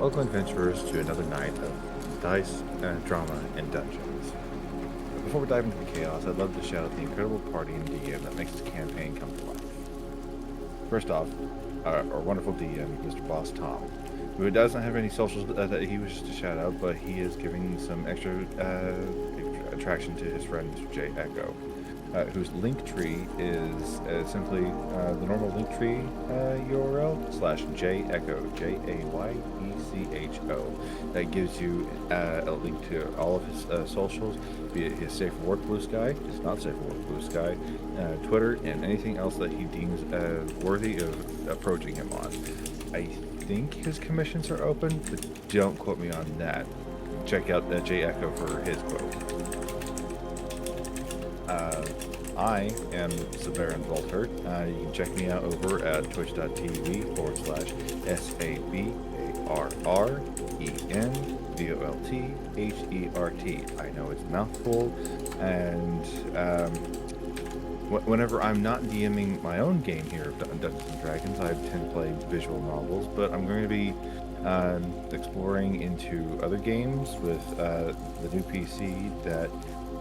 Welcome adventurers to another night of dice, drama, and dungeons. Before we dive into the chaos, I'd love to shout out the incredible party and DM that makes this campaign come to life. First off, our wonderful DM, Mr. Boss Tom, who doesn't have any socials that he wishes to shout out, but he is giving some extra attraction to his friend, Mr. J. Echo, whose link tree is simply the normal link tree URL /JEcho, JAYECHO. That gives you a link to all of his socials, be it his Safe for Work Blue Sky, his Not Safe for Work Blue Sky, Twitter, and anything else that he deems worthy of approaching him on. I think his commissions are open, but don't quote me on that. Check out J Echo for his quote. I am Sabaran Voltert. You can check me out over at twitch.tv/SABARRENVOLTHERT. I know it's a mouthful, and whenever I'm not DMing my own game here of Dungeons & Dragons, I tend to play visual novels, but I'm going to be exploring into other games with the new PC that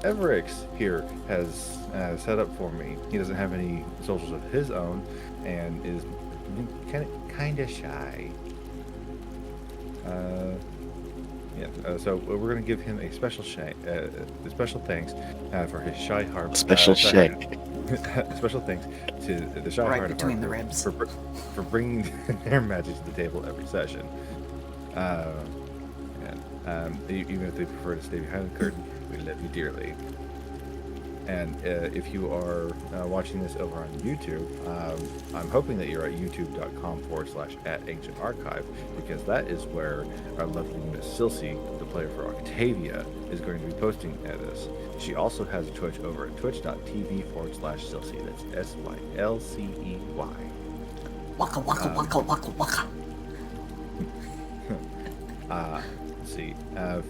Everix here has set up for me. He doesn't have any socials of his own and is kind of shy. So we're going to give him a special thanks for his shy heart. Special thanks to the shy right heart between the ribs for bringing their magic to the table every session. Even if they prefer to stay behind the curtain, we love you dearly. And if you are watching this over on YouTube, I'm hoping that you're at youtube.com/@ancientarchive, because that is where our lovely Miss Silsey, the player for Octavia, is going to be posting at us. She also has a Twitch over at twitch.tv/Silsey. That's SYLCEY. Waka waka waka waka waka. Let's see.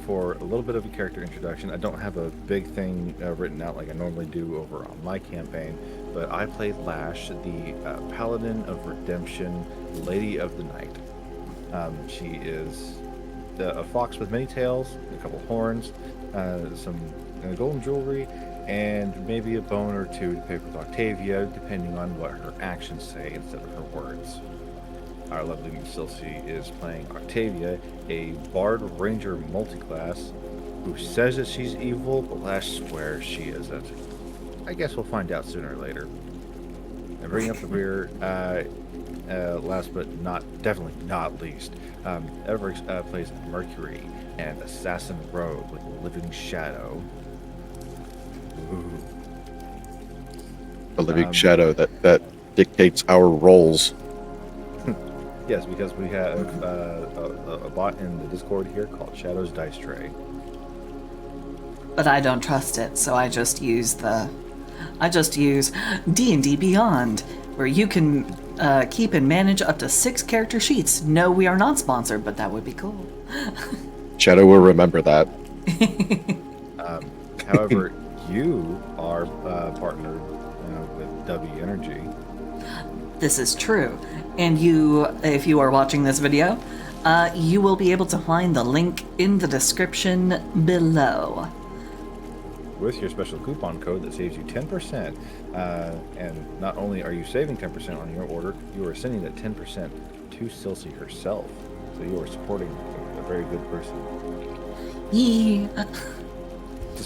For a little bit of a character introduction, I don't have a big thing written out like I normally do over on my campaign, but I played Lash, the Paladin of Redemption, Lady of the Night. She is a fox with many tails, a couple horns, some golden jewelry, and maybe a bone or two to pick with Octavia, depending on what her actions say instead of her words. Our lovely Miss Silsey is playing Octavia, a Bard Ranger multiclass who says that she's evil, but Lash swears she isn't. I guess we'll find out sooner or later. And bringing up the rear, last but definitely not least, Everix plays Mercury and Assassin Rogue with Living Shadow. Ooh. A living shadow that dictates our roles. Yes, because we have a bot in the Discord here called Shadow's Dice Tray. But I don't trust it, so I just use DnD Beyond, where you can keep and manage up to 6 character sheets. No, we are not sponsored, but that would be cool. Shadow will remember that. However, you are partnered with W Energy. This is true. And if you are watching this video, you will be able to find the link in the description below. With your special coupon code that saves you 10%, and not only are you saving 10% on your order, you are sending that 10% to Silsey herself. So you are supporting a very good person. Yeah.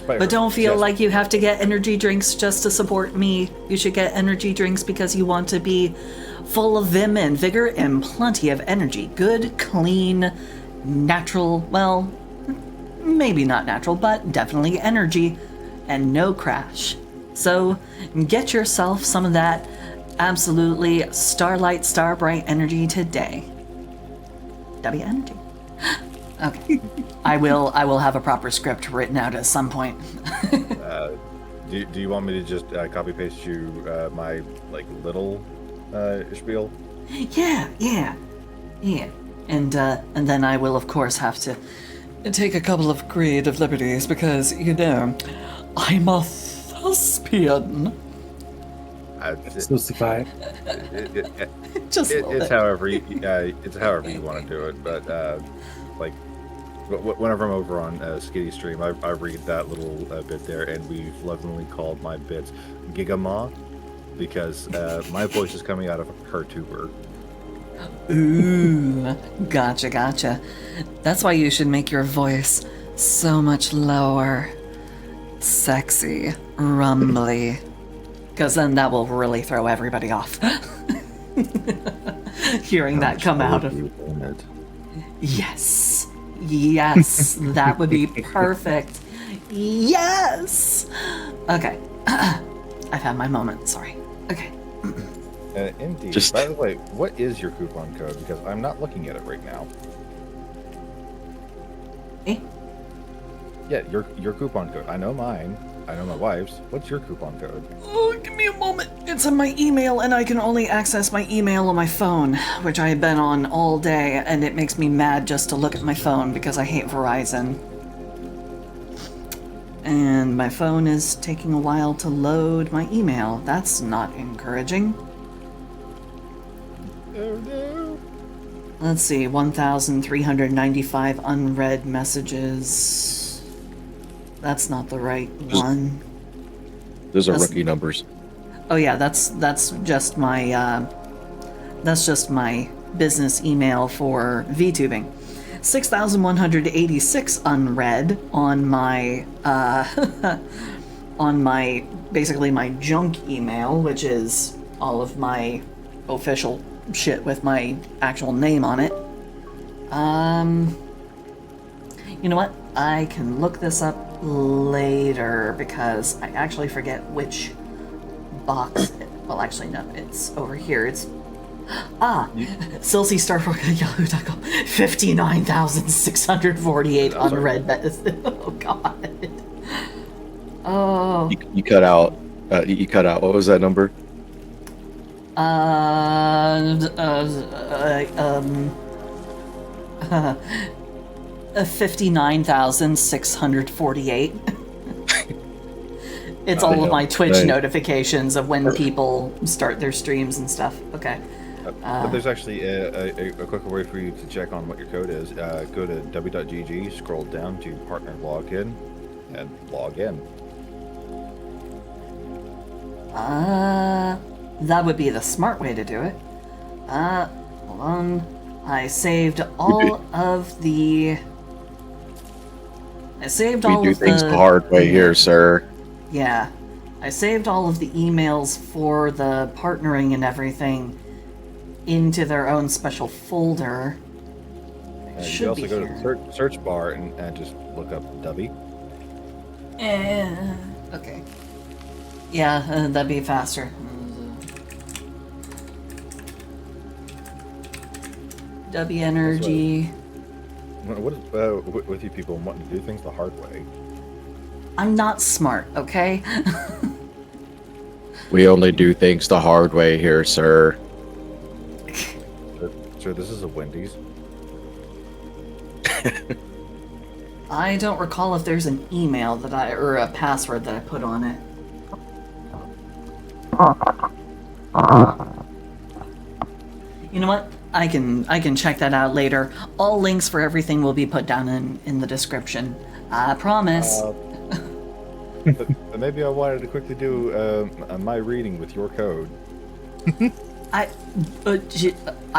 But don't feel like you have to get energy drinks just to support me. You should get energy drinks because you want to be full of vim and vigor and plenty of energy. Good, clean, natural, well, maybe not natural, but definitely energy and no crash. So get yourself some of that absolutely starlight, starbright energy today. W Energy. Okay. I will have a proper script written out at some point. Do you want me to just copy paste you my little spiel? Yeah. And then I will of course have to take a couple of creative liberties because I'm a thespian. Specify. Just a little It's bit. however it's however you want to do it. But like whenever I'm over on Skitty Stream, I read that little bit there, and we've lovingly called my bits Gigama because my voice is coming out of her tuber. Ooh, gotcha. That's why you should make your voice so much lower. Sexy, rumbly. Because then that will really throw everybody off. Hearing that come out of... Yes, that would be perfect. Yes! Okay, I've had my moment, sorry. Okay. Indeed. By the way, what is your coupon code? Because I'm not looking at it right now. Eh? Yeah, your coupon code. I know mine. I know my wife's. What's your coupon code? Oh, give me a moment. It's in my email, and I can only access my email on my phone, which I have been on all day, and it makes me mad just to look at my phone because I hate Verizon. And my phone is taking a while to load my email. That's not encouraging. Oh no. Let's see, 1,395 unread messages. That's not the right one. Those are rookie numbers. Oh yeah, that's just my business email for VTubing. 6,186 unread on my basically my junk email, which is all of my official shit with my actual name on it. You know what? I can look this up later because I actually forget which box. Well, actually, no, it's over here. It's Silsey Starfork at yahoo.com. 59,648 unread. Oh God. Oh. You cut out. You cut out. What was that number? 59,648. It's all of my Twitch notifications of when people start their streams and stuff. Okay. But there's actually a quicker way for you to check on what your code is. Go to w.gg, scroll down to partner login, and log in. That would be the smart way to do it. Hold on. I saved all of the... We do things the hard way here, sir. Yeah. I saved all of the emails for the partnering and everything into their own special folder. You can also go to the search bar and just look up Dubby. Okay. Yeah, that'd be faster. W Energy. What is with you people wanting to do things the hard way? I'm not smart, okay? We only do things the hard way here, sir. Sir, this is a Wendy's. I don't recall if there's an email that or a password that I put on it. You know what? I can check that out later. All links for everything will be put down in the description. I promise. But maybe I wanted to quickly do my reading with your code. I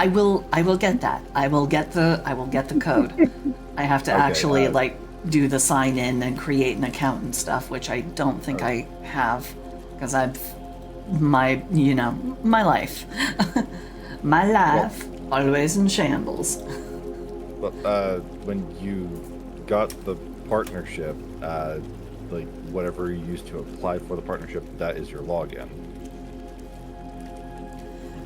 will get that. I will get the code. I have to actually like do the sign in and create an account and stuff, which I don't think I have because my life. My life always in shambles. But when you got the partnership, like whatever you used to apply for the partnership, that is your login.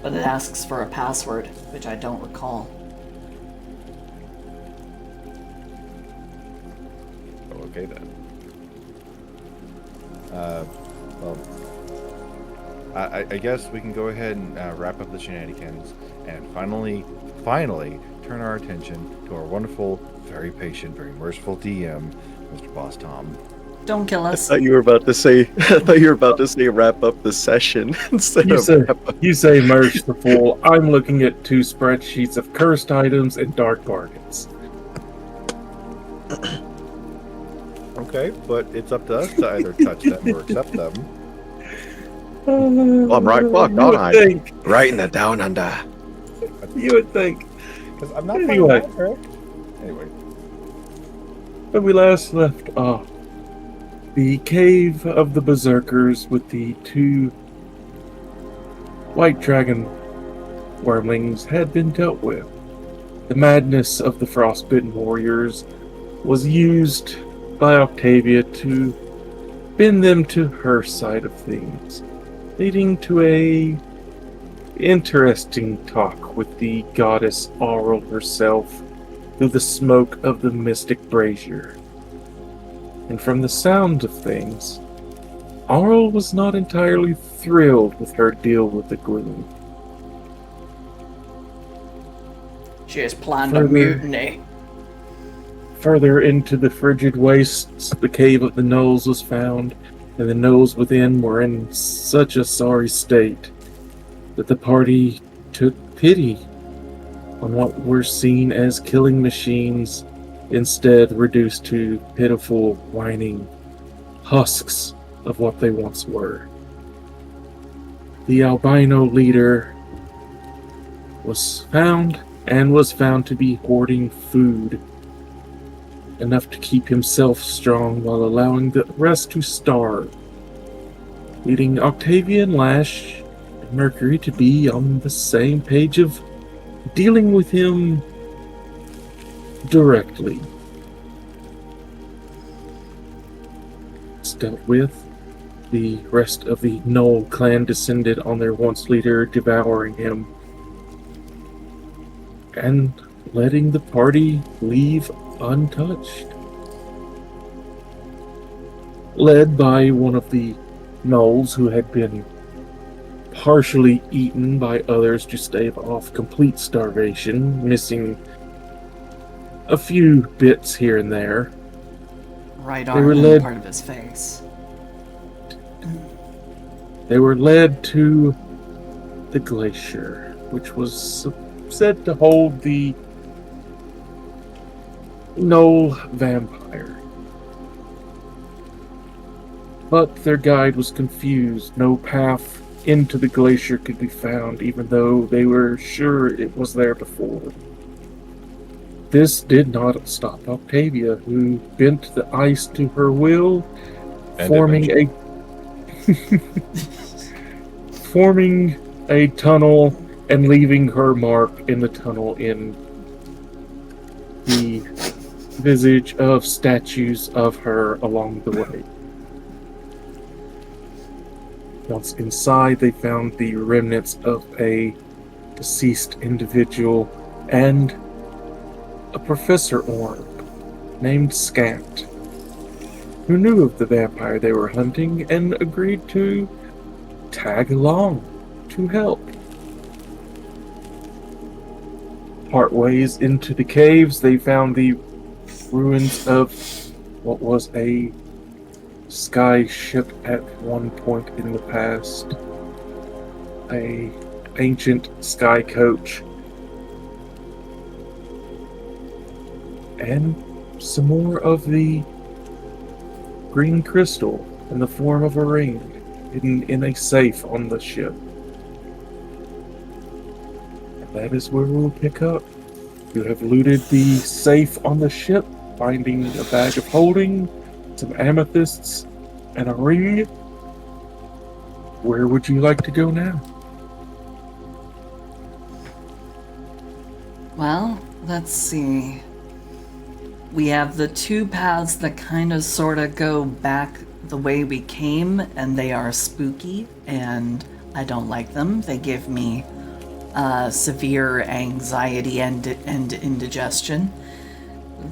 But it asks for a password, which I don't recall. Okay then. Well, I guess we can go ahead and wrap up the shenanigans and finally turn our attention to our wonderful, very patient, very merciful DM, Mr. Boss Tom. Don't kill I us. thought you were about to say. I thought you were about to say wrap up the session instead You of say, wrap up. you say merciful. I'm looking at 2 spreadsheets of cursed items and dark bargains. Okay, but it's up to us to either touch them or accept them. Well, I'm right back, You don't would I? think. Writing it down under. You would think. Because I'm not Anyway. playing Magic. Anyway. When we last left off, the cave of the berserkers with the 2 white dragon wormlings had been dealt with. The madness of the frostbitten warriors was used by Octavia to bend them to her side of things, leading to a interesting talk with the goddess Auril herself through the smoke of the mystic brazier. And from the sound of things, Auril was not entirely thrilled with her deal with the gloom. She has planned a mutiny. Further into the frigid wastes, the cave of the gnolls was found, and the gnolls within were in such a sorry state that the party took pity on what were seen as killing machines, instead reduced to pitiful, whining husks of what they once were. The albino leader was found to be hoarding food, enough to keep himself strong while allowing the rest to starve, leading Octavia and Lash and Mercury to be on the same page of dealing with him directly. It's dealt with. The rest of the Gnoll clan descended on their once leader, devouring him, and letting the party leave untouched. Led by one of the gnolls who had been partially eaten by others to stave off complete starvation, missing a few bits here and there. Right They arm were and led- part of his face. They were led to the glacier, which was said to hold the Gnoll vampire. But their guide was confused. No path into the glacier could be found, even though they were sure it was there before. This did not stop Octavia, who bent the ice to her will, And forming a tunnel and leaving her mark in the tunnel in the visage of statues of her along the way. Once inside, they found the remnants of a deceased individual and a professor orb named Scant, who knew of the vampire they were hunting and agreed to tag along to help. Partways into the caves, they found the ruins of what was a sky ship at one point in the past. A ancient sky coach. And some more of the green crystal in the form of a ring hidden in a safe on the ship. And that is where we'll pick up. You have looted the safe on the ship, finding a bag of holding, some amethysts, and a ring. Where would you like to go now? Well, let's see. We have the 2 paths that kind of sort of go back the way we came, and they are spooky, and I don't like them. They give me severe anxiety and indigestion.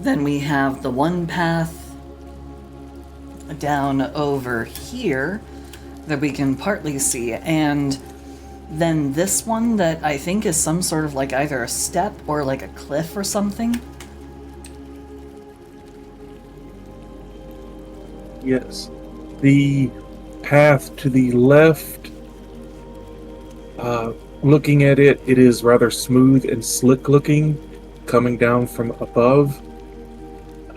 Then we have the one path down over here that we can partly see, and then this one that I think is some sort of like either a step or like a cliff or something. Yes. The path to the left, looking at it, it is rather smooth and slick looking, coming down from above.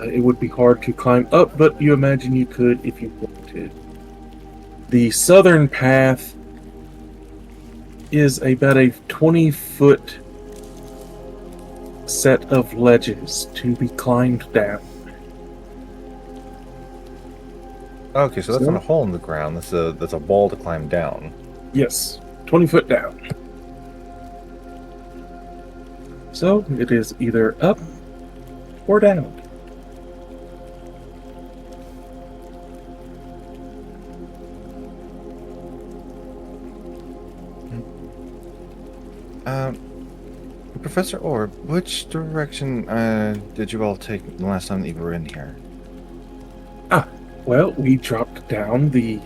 It would be hard to climb up, but you imagine you could if you wanted. The southern path is about a 20-foot set of ledges to be climbed down. Okay, so that's not a hole in the ground. That's a wall to climb down. Yes, 20 foot down. So it is either up or down. Professor Orb, which direction did you all take the last time that you were in here? Well, we dropped down the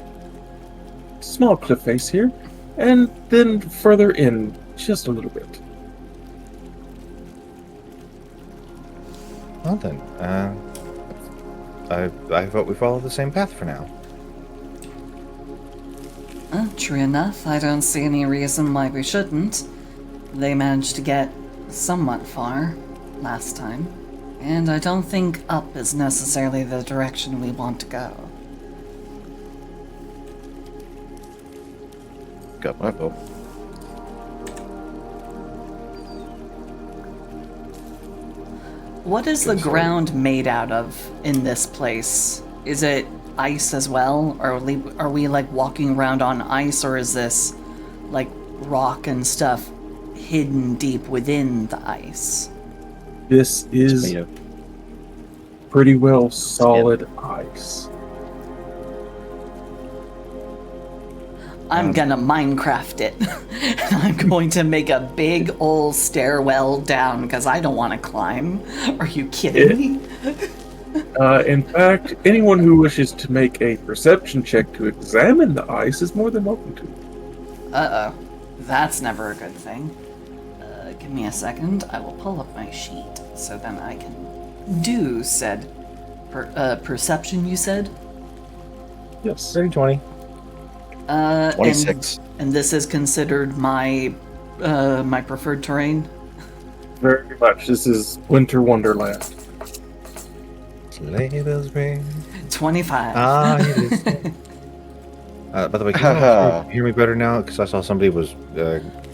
small cliff face here, and then further in just a little bit. Well then, I vote we follow the same path for now. True enough, I don't see any reason why we shouldn't. They managed to get somewhat far last time, and I don't think up is necessarily the direction we want to go. Got my vote. What is the ground made out of in this place? Is it ice as well? Or are we like walking around on ice, or is this like rock and stuff hidden deep within the ice? This is pretty well solid ice. I'm gonna Minecraft it. I'm going to make a big old stairwell down because I don't want to climb. Are you kidding me? In fact, anyone who wishes to make a perception check to examine the ice is more than welcome to. Uh-oh. That's never a good thing. Give me a second. I will pull up my sheet so then I can do said perception, you said? Yes. 20. 26. And this is considered my my preferred terrain? Very much. This is Winter Wonderland. Sleigh bells ring. 25. Ah, it is. By the way, can you hear me better now? Because I saw somebody was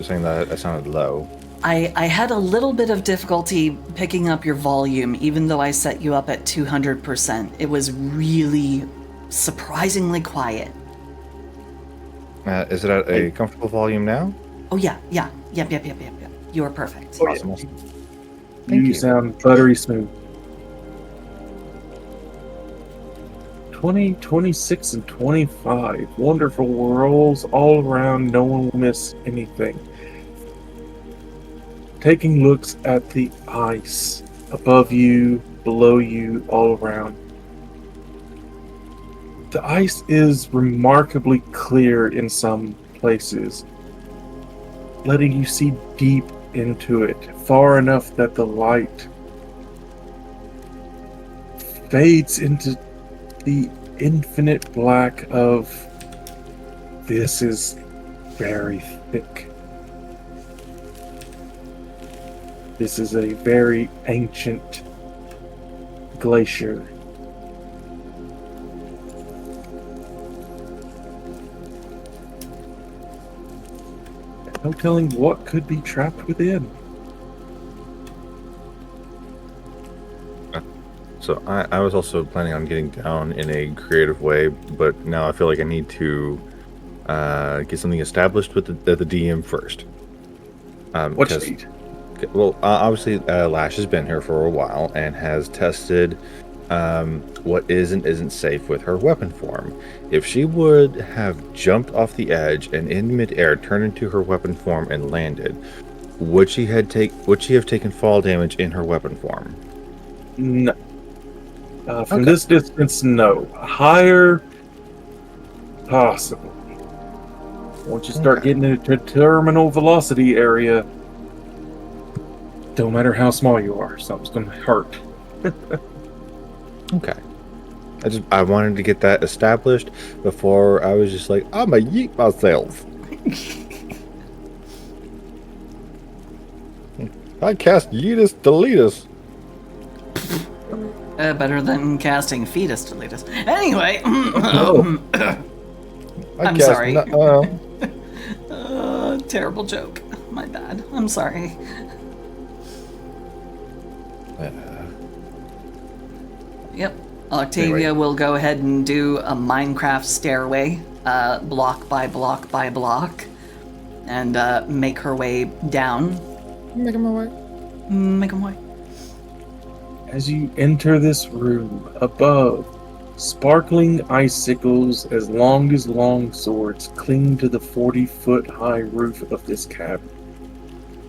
saying that I sounded low. I had a little bit of difficulty picking up your volume, even though I set you up at 200%. It was really surprisingly quiet. Is it at a comfortable volume now? Oh, yeah. Yep. You are perfect. Awesome. Thank you. Sound buttery smooth. 20, 26, and 25. Wonderful rolls all around. No one will miss anything. Taking looks at the ice above you, below you, all around. The ice is remarkably clear in some places, letting you see deep into it, far enough that the light fades into the infinite black of this is very thick. This is a very ancient glacier. No telling what could be trapped within. So I was also planning on getting down in a creative way, but now I feel like I need to get something established with the DM first. What you need? Well, obviously, Lash has been here for a while and has tested what is and isn't safe with her weapon form. If she would have jumped off the edge and in midair turned into her weapon form and landed, would she have taken fall damage in her weapon form? No. From this distance, no. Higher, possible. Once you start getting into terminal velocity area, don't matter how small you are, something's going to hurt. Okay. I wanted to get that established before I was just like, I'm gonna yeet myself. I cast Yeetus Deletus. Better than casting Fetus Deletus. Anyway, I'm cast sorry. N- Terrible joke. My bad. I'm sorry. Yep. Octavia Anyway. will go ahead and do a Minecraft stairway, block by block by block, and make her way down. Make my way. Make her way. As you enter this room, above, sparkling icicles as long as long swords cling to the 40-foot-high roof of this cavern,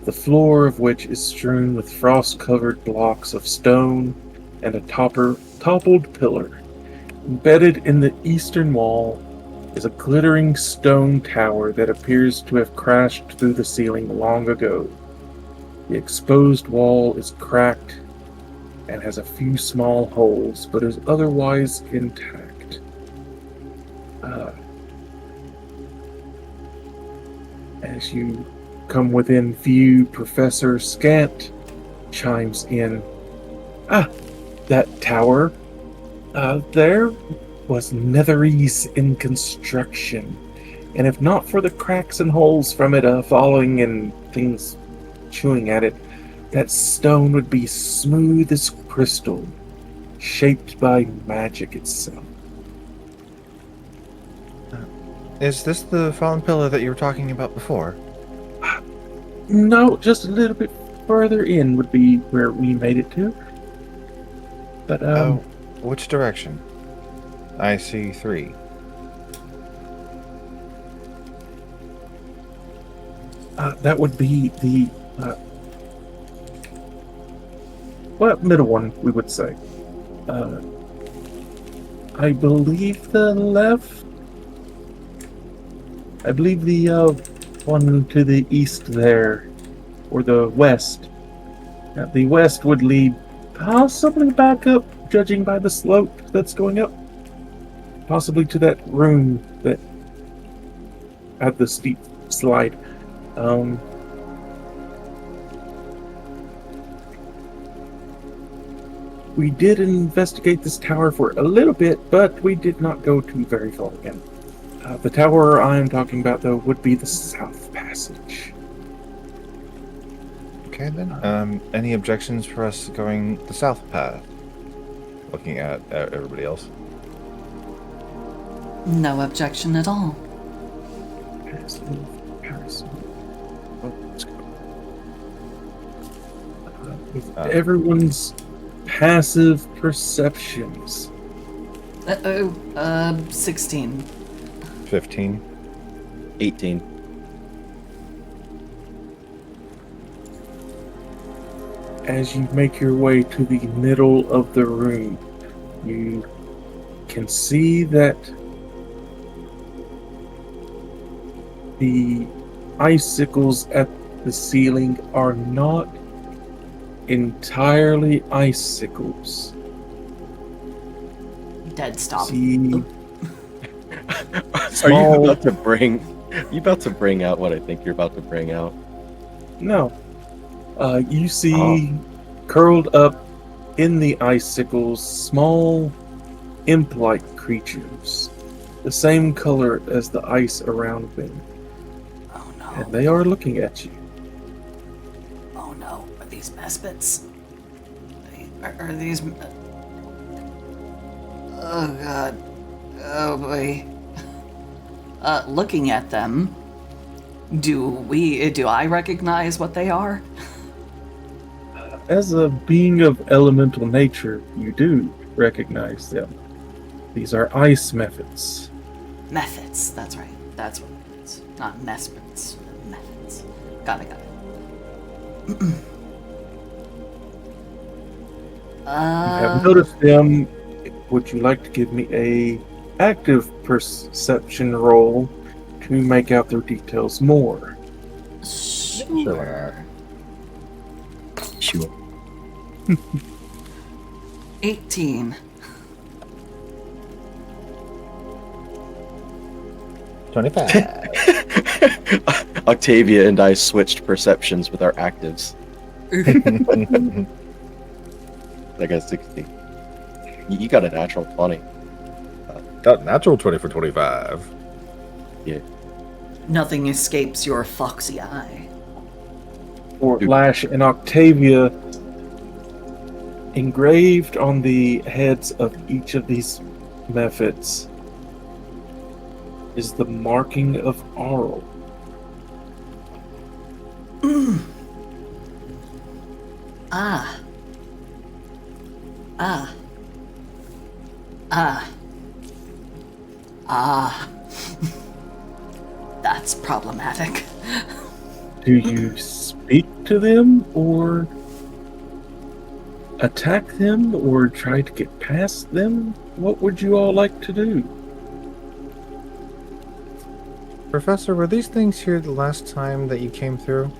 the floor of which is strewn with frost-covered blocks of stone and a toppled pillar. Embedded in the eastern wall is a glittering stone tower that appears to have crashed through the ceiling long ago. The exposed wall is cracked and has a few small holes, but is otherwise intact. As you come within view, Professor Scant chimes in. That tower. There was netherese in construction, and if not for the cracks and holes from it falling and things chewing at it, that stone would be smooth as crystal, shaped by magic itself. Is this the fallen pillar that you were talking about before? No, just a little bit further in would be where we made it to. But, which direction? I see 3. That would be the, middle one, we would say. I believe the left. I believe the one to the east there, or the west. The west would lead possibly back up, judging by the slope that's going up. Possibly to that room that had the steep slide. We did investigate this tower for a little bit, but we did not go too very far again. The tower I am talking about, though, would be the South Passage. Okay then. Any objections for us going the south path? Looking at everybody else. No objection at all. With everyone's passive perceptions. 16. 15. 18. As you make your way to the middle of the room, you can see that the icicles at the ceiling are not entirely icicles. Dead stop. See, Are you about to bring out what I think you're about to bring out? no. You see curled up in the icicles small imp-like creatures, the same color as the ice around them. Oh no. And they are looking at you. Oh no. Are these Mespits? Are these... Oh god. Oh boy. Looking at them, do I recognize what they are? As a being of elemental nature, you do recognize them. These are ice methods. Methods, that's right. That's what it is. Not Mespits. Methods. Got it. You have noticed them. Would you like to give me a active perception roll to make out their details more? Sure. Sure. 18. 25. Octavia and I switched perceptions with our actives. I got 60. You got a natural 20. Got natural 20 for 25. Yeah. Nothing escapes your foxy eye. For Lash and Octavia, engraved on the heads of each of these methods is the marking of Arl. Ah. Ah. Ah. Ah. That's problematic. Do you speak to them, or attack them, or try to get past them? What would you all like to do? Professor, were these things here the last time that you came through?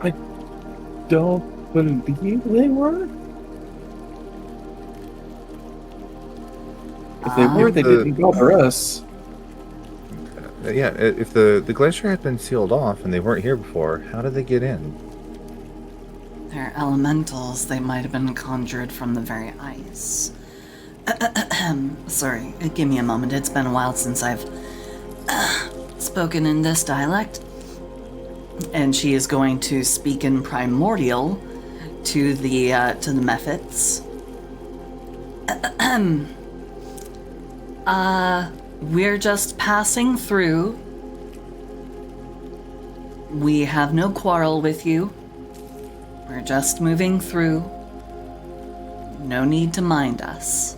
I don't believe they were. If they were, they didn't bother us. Yeah, if the glacier had been sealed off and they weren't here before, how did they get in? They're elementals. They might have been conjured from the very ice. Sorry, give me a moment. It's been a while since I've spoken in this dialect. And she is going to speak in primordial to the mephits. We're just passing through. We have no quarrel with you. We're just moving through. No need to mind us.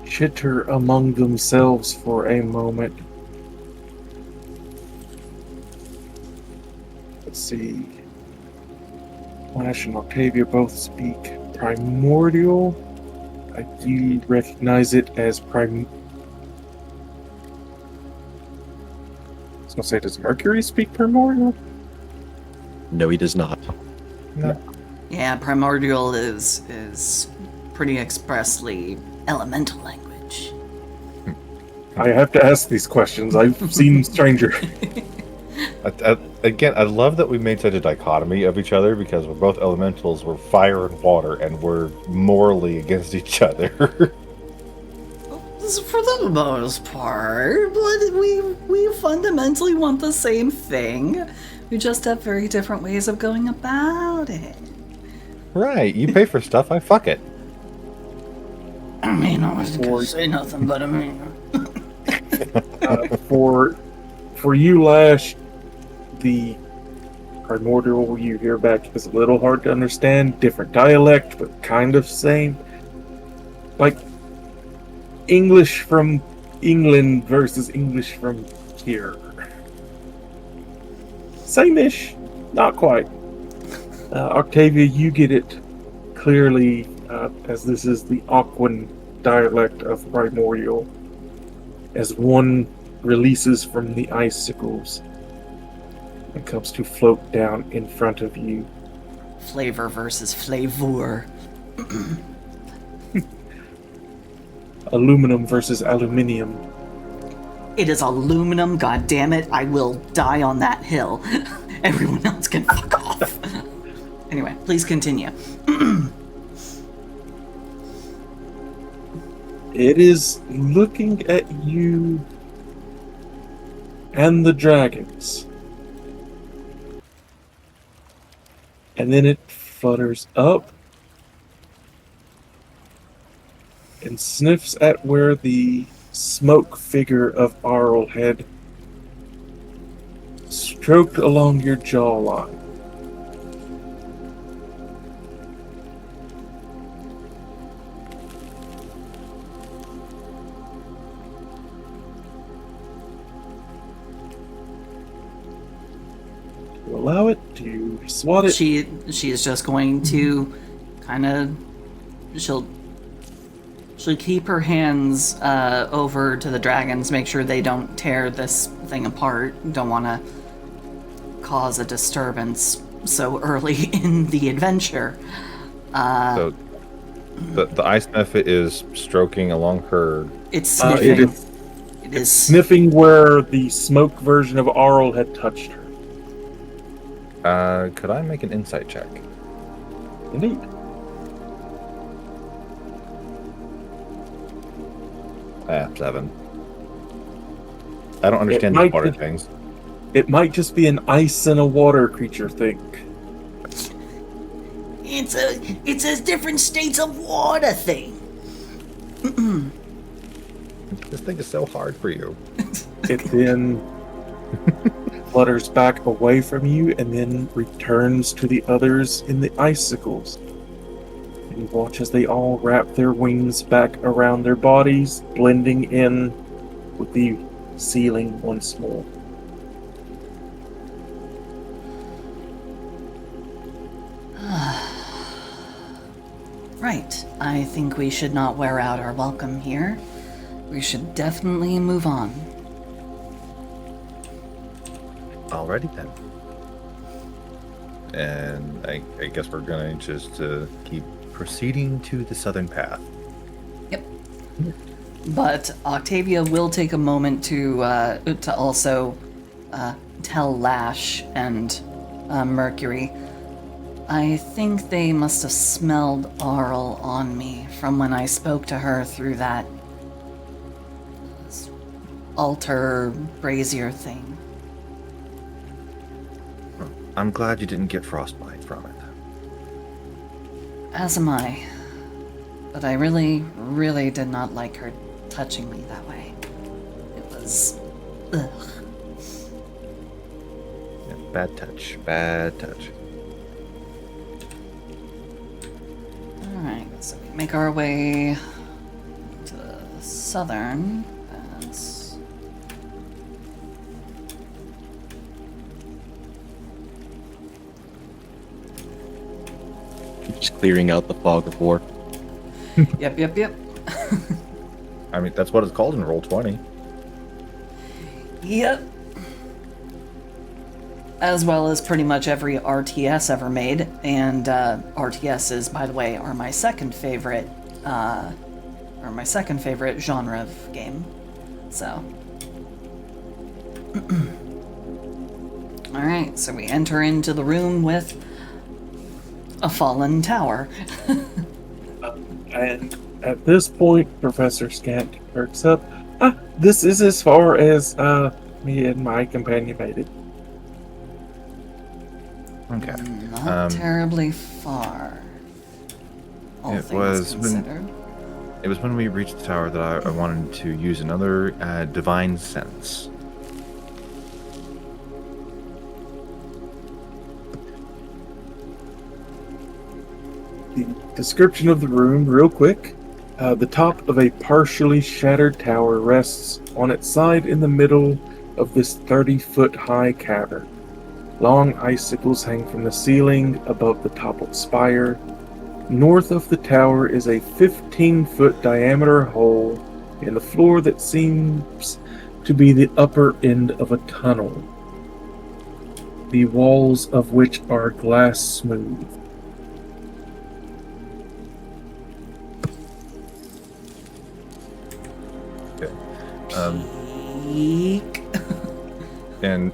Chitter among themselves for a moment. Let's see. Lash and Octavia both speak primordial. I do recognize it as I was gonna say, does Mercury speak primordial? No, he does not. No. Yeah, primordial is pretty expressly elemental language. I have to ask these questions. I've seen Stranger. Again, I love that we made such a dichotomy of each other because we're both elementals, we're fire and water, and we're morally against each other. For the most part, but we fundamentally want the same thing. We just have very different ways of going about it. Right, you pay for stuff, I fuck it. I mean, I wasn't gonna say nothing, but I mean... For you, Lash, the primordial you hear back is a little hard to understand. Different dialect, but kind of same. Like English from England versus English from here. Same-ish, not quite. Octavia, you get it clearly, as this is the Aquan dialect of primordial, as one releases from the icicles and comes to float down in front of you. Flavor versus flavor. Aluminum versus aluminium. It is aluminum, goddammit. I will die on that hill. Everyone else can fuck off. Anyway, please continue. It is looking at you and the dragons. And then it flutters up and sniffs at where the smoke figure of Arl had stroked along your jawline. To allow it, to swat it. She is just going to kind of she'll She'll keep her hands over to the dragons, make sure they don't tear this thing apart. Don't want to cause a disturbance so early in the adventure. So the ice method is stroking along her. It's sniffing. It is sniffing where the smoke version of Arl had touched her. Could I make an insight check? Indeed. I have 7. I don't understand the water things. It might just be an ice and a water creature thing. It's a different states of water thing. This thing is so hard for you. It then flutters back away from you and then returns to the others in the icicles. And you watch as they all wrap their wings back around their bodies, blending in with the ceiling once more. Right. I think we should not wear out our welcome here. We should definitely move on. Alrighty then. And I guess we're gonna just keep proceeding to the southern path. Yep. But Octavia will take a moment to also tell Lash and Mercury. I think they must have smelled Arl on me from when I spoke to her through that altar brazier thing. I'm glad you didn't get frostbite from it. As am I. But I really, really did not like her touching me that way. It was... ugh. Yeah, bad touch. Bad touch. Alright, so we make our way to the southern. That's... Just clearing out the fog of war. Yep. I mean, that's what it's called in Roll20. Yep. As well as pretty much every RTS ever made, and RTSs, by the way, are my second favorite genre of game. So, all right. So we enter into the room with a fallen tower. And at this point, Professor Scant perks up. This is as far as me and my companion made it. Okay. Not terribly far. All It things was considered. It was when we reached the tower that I wanted to use another divine sense. The description of the room, real quick. The top of a partially shattered tower rests on its side in the middle of this 30-foot high cavern. Long icicles hang from the ceiling above the toppled spire. North of the tower is a 15-foot diameter hole in the floor that seems to be the upper end of a tunnel, the walls of which are glass smooth. Eek. And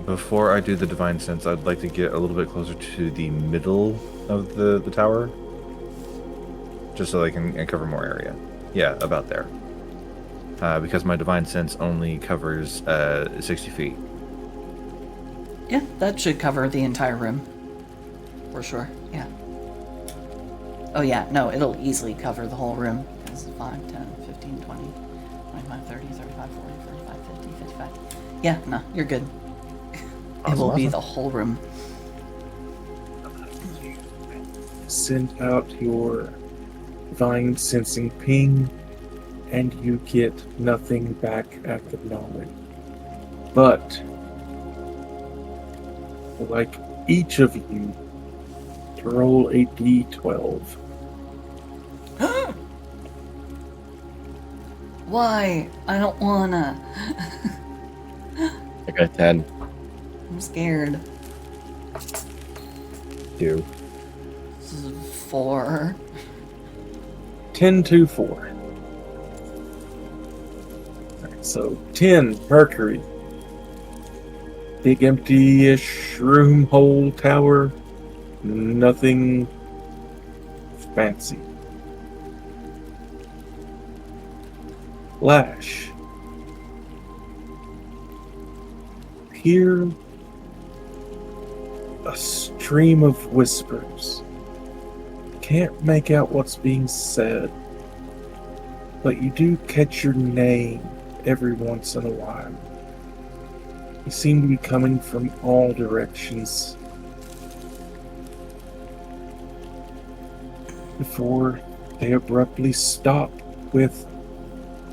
before I do the divine sense, I'd like to get a little bit closer to the middle of the tower, just so I can cover more area. Yeah, about there. Because my divine sense only covers 60 feet. Yeah, that should cover the entire room. For sure, yeah. Oh yeah, no, it'll easily cover the whole room. It's 5, 10, 15, 20, 25, 30, 35, 40, 45, 50, 55. Yeah, no, you're good. It will be the whole room. Send out your divine sensing ping, and you get nothing back at the moment. But, I'd like each of you to roll a d12. Why? I don't wanna. I got 10. I'm scared. 2. 4. 10-4. Alright, so 10, Mercury. Big empty-ish room, hole, tower. Nothing fancy. Lash. Hear a stream of whispers. Can't make out what's being said, but you do catch your name every once in a while. You seem to be coming from all directions. Before they abruptly stop with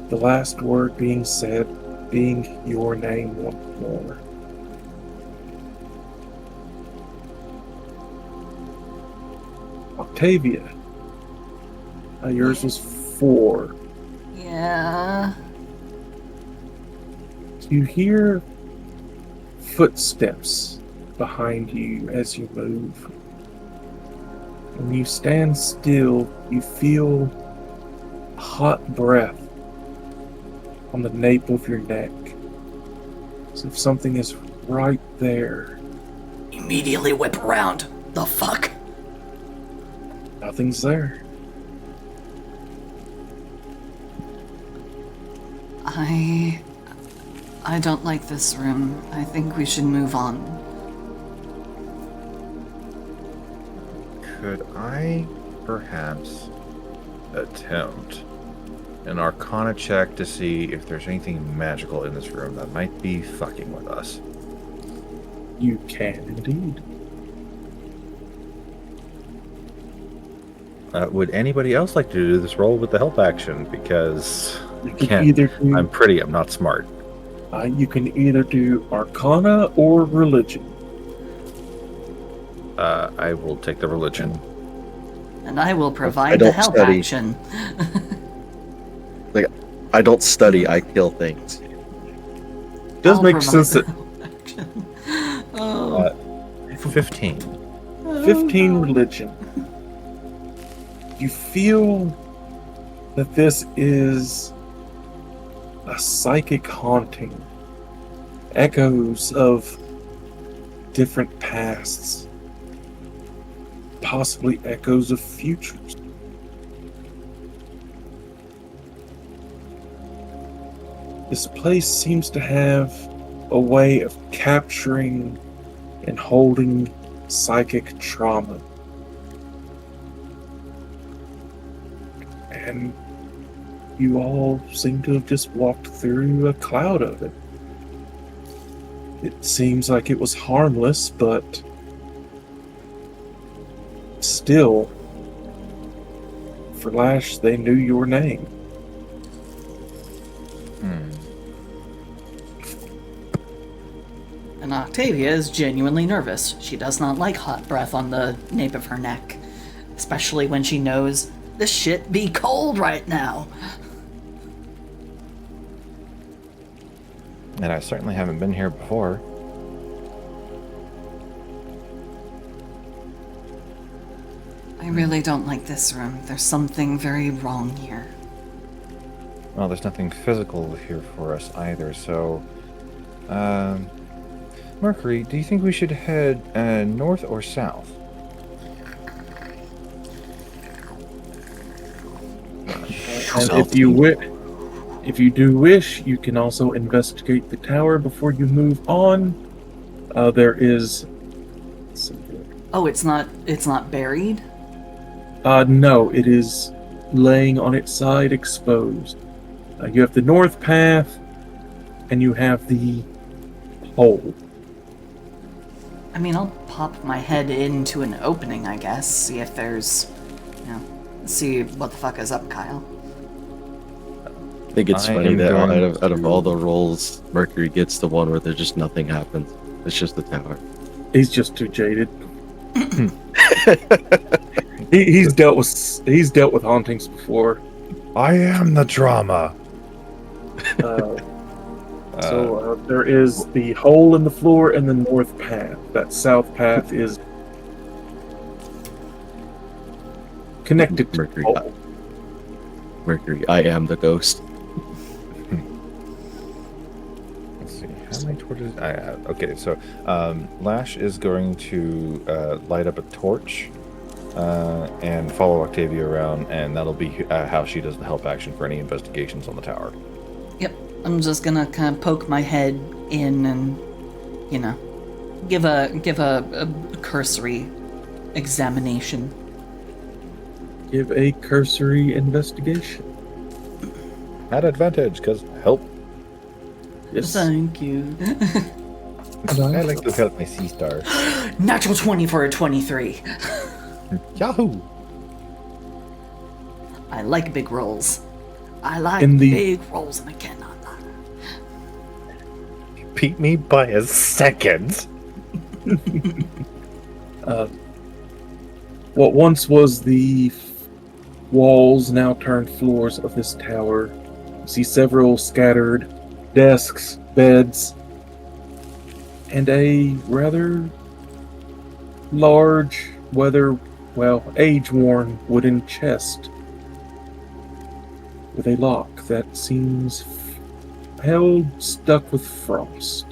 the last word being said, being your name once more. Octavia. Yours was 4. Yeah. You hear footsteps behind you as you move. When you stand still, you feel a hot breath on the nape of your neck, as if something is right there. Immediately whip around. The fuck? Nothing's there. I don't like this room. I think we should move on. Could I perhaps attempt an Arcana check to see if there's anything magical in this room that might be fucking with us? You can indeed. Would anybody else like to do this roll with the help action? Because You can again, either do, I'm pretty, I'm not smart. you can either do Arcana or Religion. I will take the religion. And I will I provide don't the help study. action. I don't study, I kill things. Does I'll make provide sense the that help action. Oh. 15. 15 Religion. You feel that this is a psychic haunting. Echoes of different pasts. Possibly echoes of futures. This place seems to have a way of capturing and holding psychic trauma. And you all seem to have just walked through a cloud of it. It seems like it was harmless, but still, for Lash, they knew your name. And Octavia is genuinely nervous. She does not like hot breath on the nape of her neck. Especially when she knows the shit be cold right now. And I certainly haven't been here before. I really don't like this room. There's something very wrong here. Well, there's nothing physical here for us either, so... Mercury, do you think we should head north or south? And if you do wish, you can also investigate the tower before you move on. There is... Oh, it's not buried? No, it is laying on its side exposed. You have the north path, and you have the hole. I mean, I'll pop my head into an opening, I guess. See if there's... see what the fuck is up, Kyle. I think it's I funny am that going out of all the rolls, Mercury gets the one where there's just nothing happens. It's just the tower. He's just too jaded. He's dealt with hauntings before. I am the drama. There is the hole in the floor and the north path. That south path is connected to Mercury. the hole. Mercury, I am the ghost. Let's see. How many torches? Okay, so Lash is going to light up a torch and follow Octavia around, and that'll be how she does the help action for any investigations on the tower. Yep. I'm just gonna kind of poke my head in and, give a cursory examination. Give a cursory investigation. At advantage, because help. Yes. Thank you. I like to help my sea star. Natural 20 for a 23. Yahoo! I like big rolls. I like In the- big rolls, and I cannot lie. Beat me by a second. What once was the walls now turned floors of this tower. You see several scattered desks, beds, and a rather large, age-worn wooden chest with a lock that seems held stuck with frost.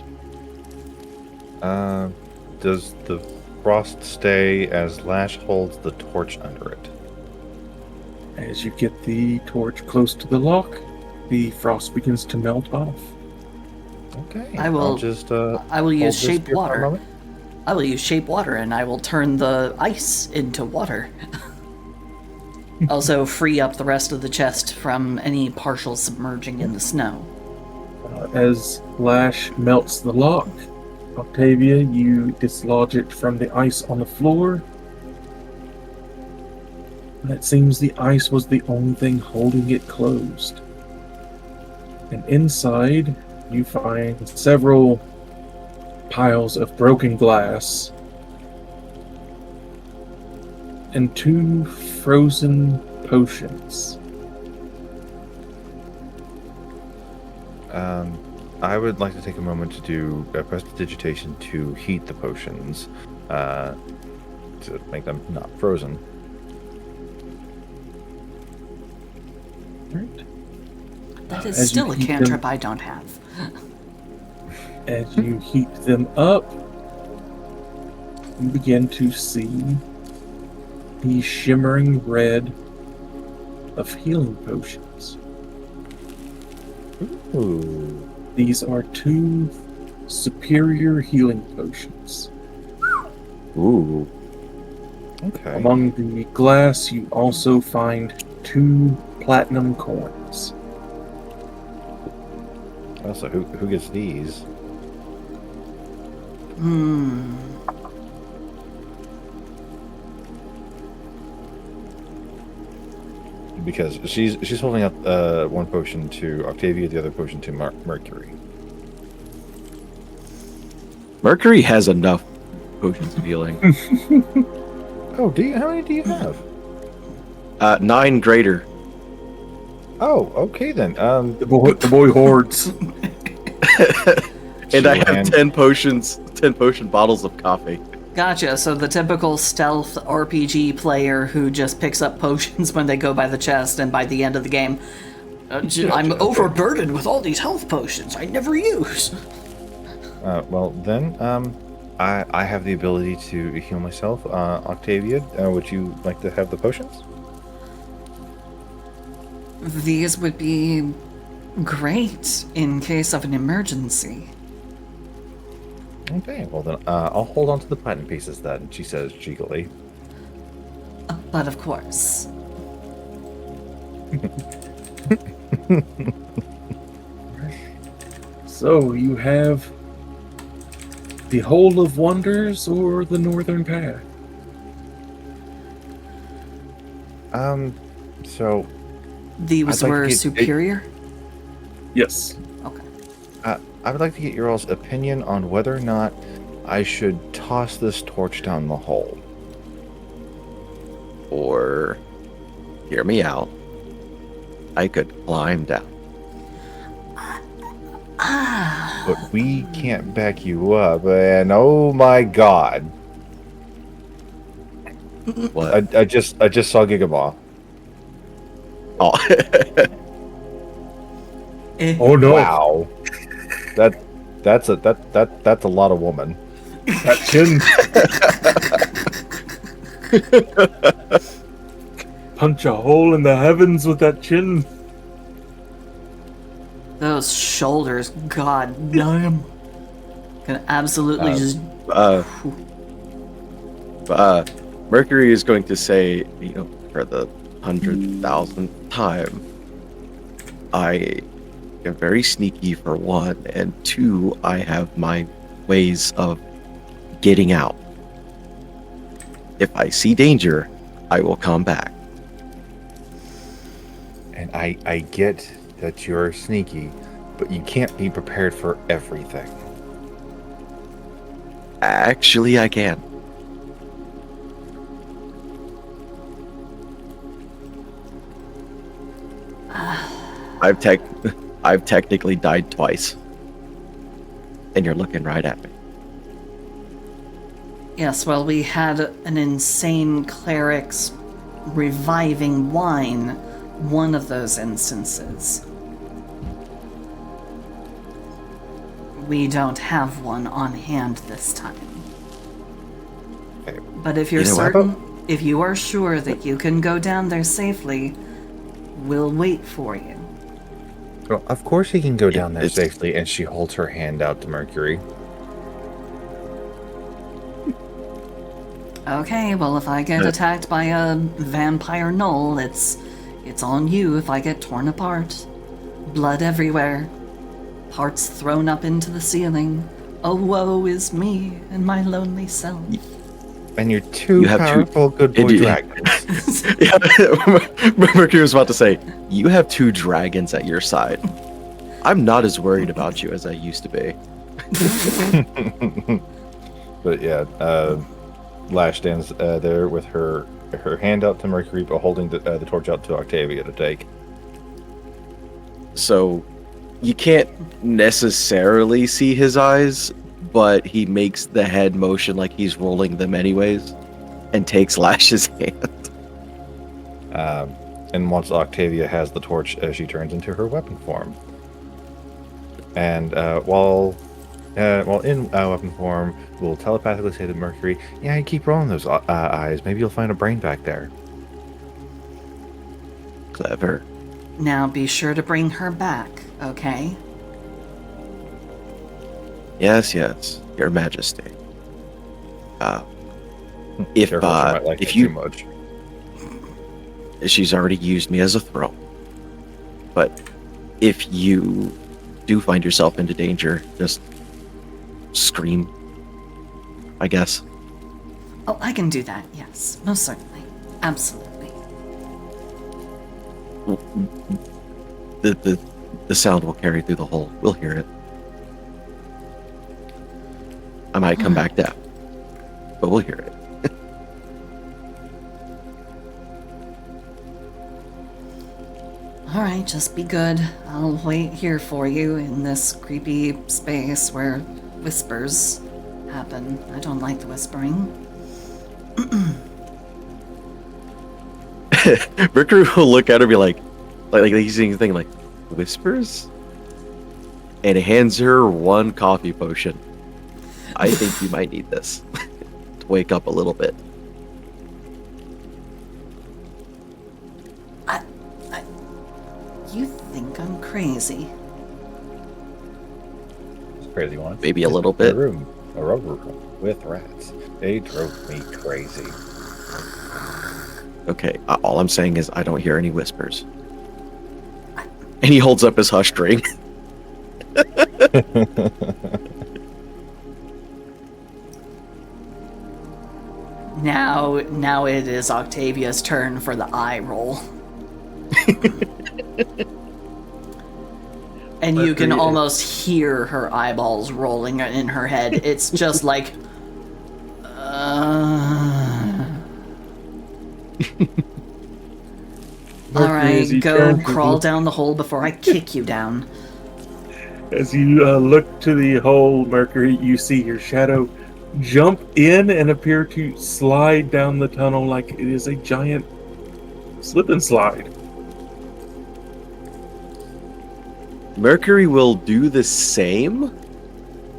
Does the frost stay as Lash holds the torch under it? As you get the torch close to the lock, the frost begins to melt off. Okay. I will- I'll just. I will use hold this shape here for a water. moment. I will use shape water, and I will turn the ice into water. Also free up the rest of the chest from any partial submerging in the snow. As Lash melts the lock, Octavia, you dislodge it from the ice on the floor. And it seems the ice was the only thing holding it closed. And inside, you find several piles of broken glass and 2 frozen potions. I would like to take a moment to do prestidigitation to heat the potions, to make them not frozen. Right. That is As you still a heat them- cantrip I don't have. As you heat them up, you begin to see the shimmering red of healing potions. Ooh. These are 2 superior healing potions. Ooh. Okay. Among the glass, you also find 2 platinum coins. Also, who gets these? Because she's holding up one potion to Octavia, the other potion to Mercury. Mercury has enough potions of healing. Oh, how many do you have? 9 greater. Oh, okay then. The boy hoards. And I have Joanne. 10 potions, 10 potion bottles of coffee. Gotcha, so the typical stealth RPG player who just picks up potions when they go by the chest, and by the end of the game, I'm overburdened with all these health potions I never use. Well then, I have the ability to heal myself. Octavia, would you like to have the potions? These would be great in case of an emergency. Okay, well then, I'll hold on to the platinum pieces then, she says cheekily. But of course. So, you have the Hole of Wonders or the Northern Path? So, These I'd like were to get- superior? Yes. Okay. I would like to get your all's opinion on whether or not I should toss this torch down the hole. Or, hear me out, I could climb down. But we can't back you up, and oh my god. What? I just saw Gigabaw. Oh. Oh no! Wow. That's a lot of woman. That chin. Punch a hole in the heavens with that chin. Those shoulders, god damn. Can absolutely just. Mercury is going to say, for the 100,000th time, I am very sneaky for one, and two, I have my ways of getting out. If I see danger, I will come back. And I get that you're sneaky, but you can't be prepared for everything. Actually, I can. I've technically died twice. And you're looking right at me. Yes, well, we had an insane cleric's reviving wine, one of those instances. We don't have one on hand this time. Okay. But if you're if you are sure that you can go down there safely, we'll wait for you. Well, of course he can go down there it's- safely, and she holds her hand out to Mercury. Okay, well, if I get attacked by a vampire gnoll, it's on you if I get torn apart. Blood everywhere. Parts thrown up into the ceiling. Oh, woe is me and my lonely self. And you're two You have powerful good boy dragons. Yeah, Mercury was about to say, you have two dragons at your side. I'm not as worried about you as I used to be. But yeah, Lash stands there with her hand out to Mercury, but holding the torch out to Octavia to take. So you can't necessarily see his eyes, but he makes the head motion like he's rolling them anyways, and takes Lash's hand. And once Octavia has the torch, she turns into her weapon form. And while in weapon form, we'll telepathically say to Mercury, "Yeah, keep rolling those eyes. Maybe you'll find a brain back there." Clever. Now be sure to bring her back, okay? Yes, Your Majesty. If Careful, she might like if that you too much. She's already used me as a throw. But if you do find yourself into danger, just scream, I guess. Oh, I can do that, yes. Most certainly. Absolutely. The sound will carry through the hole. We'll hear it. I might come back deaf, but we'll hear it. Alright, just be good. I'll wait here for you in this creepy space where whispers happen. I don't like the whispering. Mercury will look at her and be like he's seeing a thing like, whispers? And hands her one coffee potion. I think you might need this to wake up a little bit. You think I'm crazy? It's a crazy one. Maybe a little bit. A rubber room with rats. They drove me crazy. Okay, all I'm saying is I don't hear any whispers. And he holds up his hush ring. Now it is Octavia's turn for the eye roll. And you can almost hear her eyeballs rolling in her head. It's just like... Alright, go crawl down the hole before I kick you down. As you look to the hole, Mercury, you see your shadow jump in and appear to slide down the tunnel like it is a giant slip and slide. Mercury will do the same,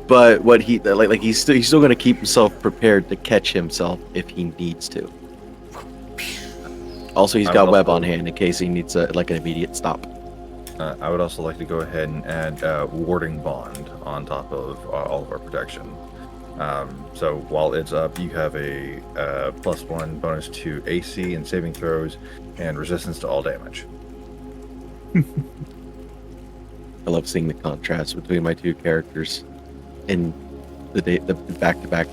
but what he like he's still going to keep himself prepared to catch himself if he needs to. Also, he's got web on hand in case he needs an immediate stop. I would also like to go ahead and add warding bond on top of all of our protection. So while it's up, you have a +1 bonus to AC and saving throws, and resistance to all damage. I love seeing the contrast between my two characters in the back-to-back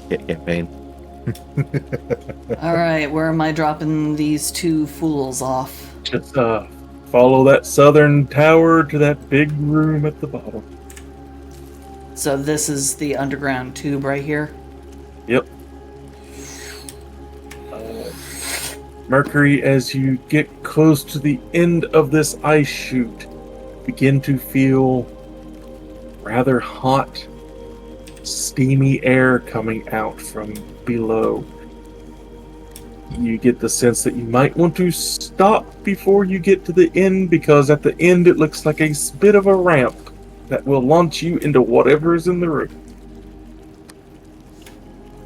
campaign. All right, where am I dropping these two fools off? Just follow that southern tower to that big room at the bottom. So this is the underground tube right here? Yep. Mercury, as you get close to the end of this ice chute, begin to feel rather hot, steamy air coming out from below. You get the sense that you might want to stop before you get to the end, because at the end it looks like a bit of a ramp that will launch you into whatever is in the room.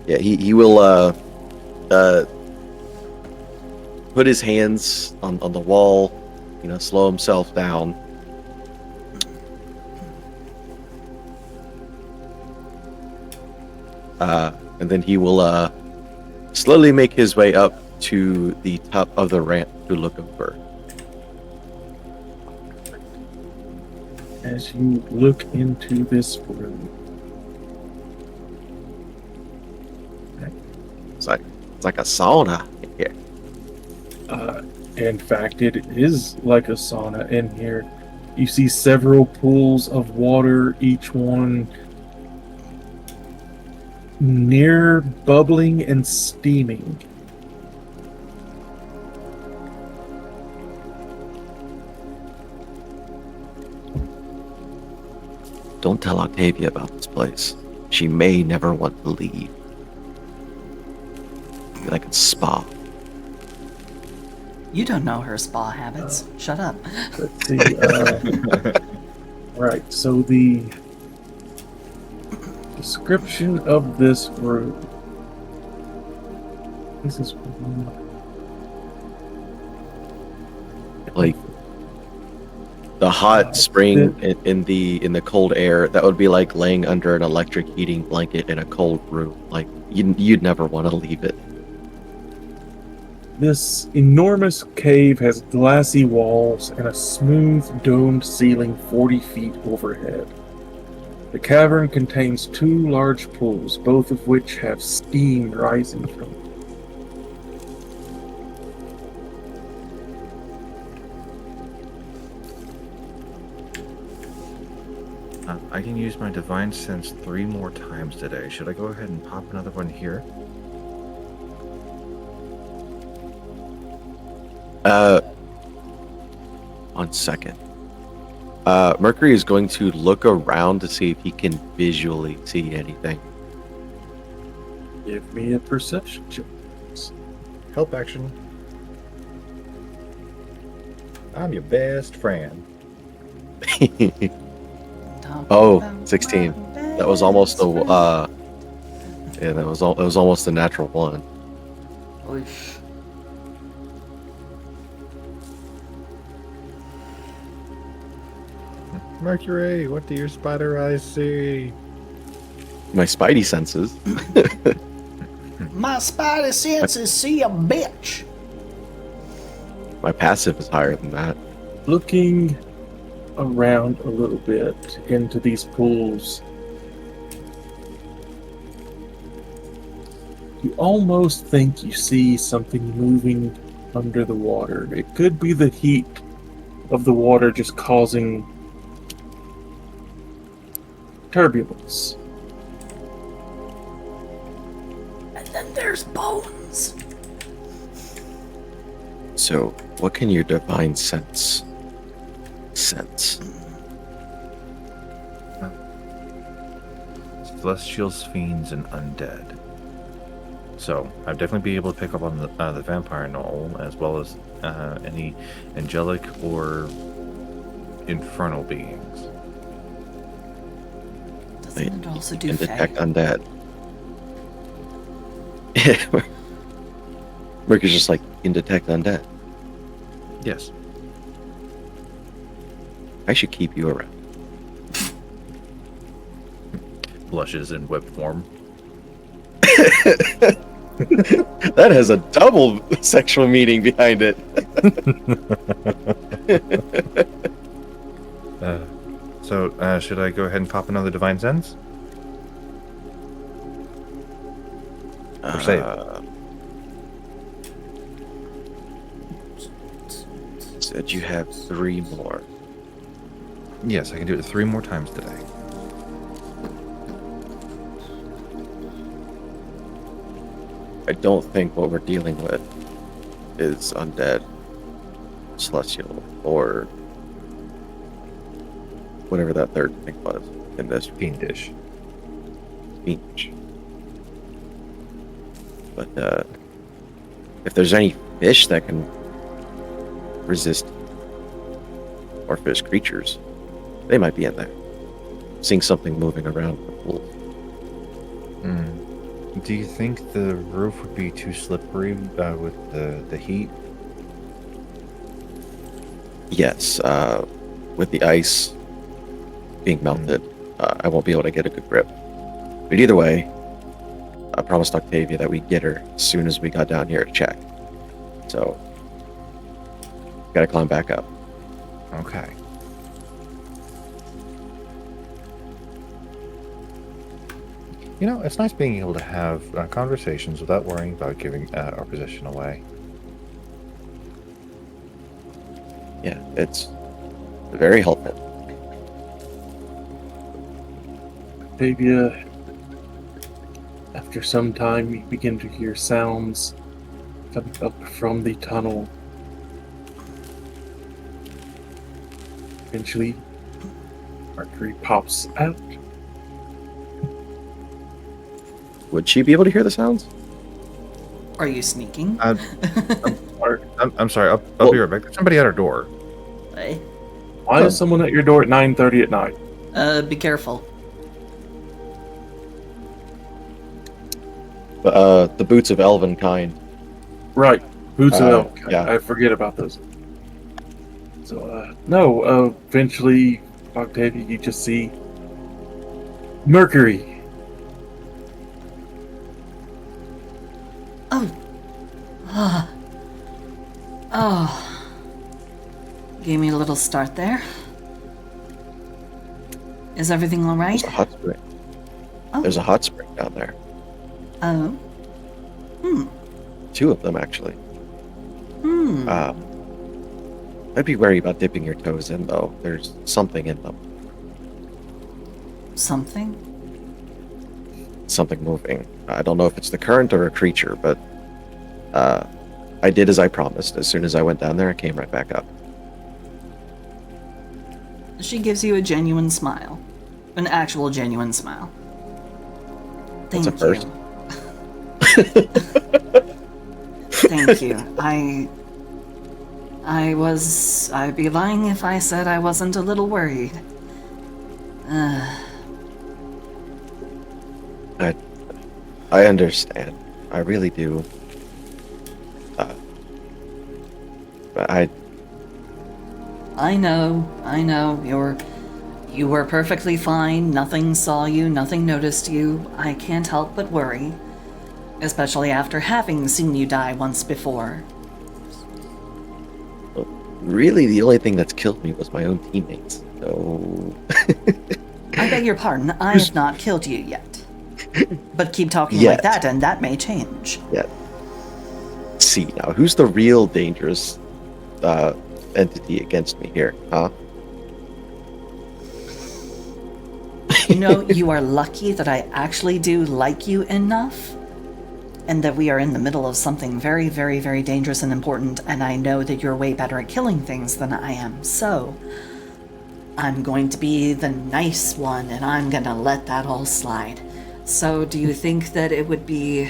Yeah, he will put his hands on the wall, slow himself down. And then he will slowly make his way up to the top of the ramp to look over. As you look into this room, It's like a sauna here. in fact, it is like a sauna in here. You see several pools of water, each one near bubbling and steaming. Don't tell Octavia about this place. She may never want to leave. Like a spa. You don't know her spa habits. Shut up. Let's see. Right, so the description of this room. This is Like the hot spring in the cold air, that would be like laying under an electric heating blanket in a cold room. Like you'd never want to leave it. This enormous cave has glassy walls and a smooth domed ceiling 40 feet overhead. The cavern contains two large pools, both of which have steam rising from them. I can use my Divine Sense 3 more times today. Should I go ahead and pop another one here? One second. Mercury is going to look around to see if he can visually see anything. Give me a perception check. Help action. I'm your best friend. Oh, 16. That was almost a yeah, it was almost a natural one. Oof. Mercury, what do your spider eyes see? My spidey senses. My spidey senses see a bitch. My passive is higher than that. Looking around a little bit into these pools, you almost think you see something moving under the water. It could be the heat of the water just causing turbulence. And then there's bones. So, what can your divine sense? celestials, fiends, and undead. So I'd definitely be able to pick up on the vampire knoll, as well as any angelic or infernal beings. Doesn't it also do and fae? detect undead. Mercury's just like, you can detect undead. Yes. I should keep you around. Blushes in whip form. That has a double sexual meaning behind it. So should I go ahead and pop another Divine Sense? Or save? Said you have 3 more. Yes, I can do it 3 more times today. I don't think what we're dealing with is undead, celestial, or whatever that third thing was in this Fiendish. speech. But if there's any fish that can resist, or fish creatures, they might be in there. Seeing something moving around the pool. Do you think the roof would be too slippery with the heat? Yes, with the ice being melted, I won't be able to get a good grip. But either way, I promised Octavia that we'd get her as soon as we got down here to check. So, gotta climb back up. Okay. You know, it's nice being able to have conversations without worrying about giving our position away. Yeah, it's very helpful. Octavia, after some time, you begin to hear sounds coming up from the tunnel. Eventually, Mercury pops out. Would she be able to hear the sounds? Are you sneaking? I'm sorry, I'll be right back. There's somebody at our door. Hey, Why is someone at your door at 9:30 at night? be careful. The boots of elven kind. Right, boots of elk. yeah. I forget about those. So, no, eventually, Octavia, you just see Mercury. Oh. Gave me a little start there. Is everything all right? There's a hot spring. Oh. There's a hot spring down there. Oh. 2 of them, actually. Hmm. I'd be wary about dipping your toes in, though. There's something in them. Something? Something moving. I don't know if it's the current or a creature, but I did as I promised. As soon as I went down there, I came right back up. She gives you a genuine smile. An actual genuine smile. Thank That's a first. you. Thank you. I'd be lying if I said I wasn't a little worried. I understand. I really do. I know. You were perfectly fine. Nothing saw you, nothing noticed you. I can't help but worry. Especially after having seen you die once before. Really, the only thing that's killed me was my own teammates. So... I beg your pardon, I have not killed you yet. But keep talking Yet. like that and that may change. Yeah. See, now, who's the real dangerous entity against me here, huh? You know, you are lucky that I actually do like you enough, and that we are in the middle of something very, very, very dangerous and important, and I know that you're way better at killing things than I am, so I'm going to be the nice one, and I'm gonna let that all slide. So, do you think that it would be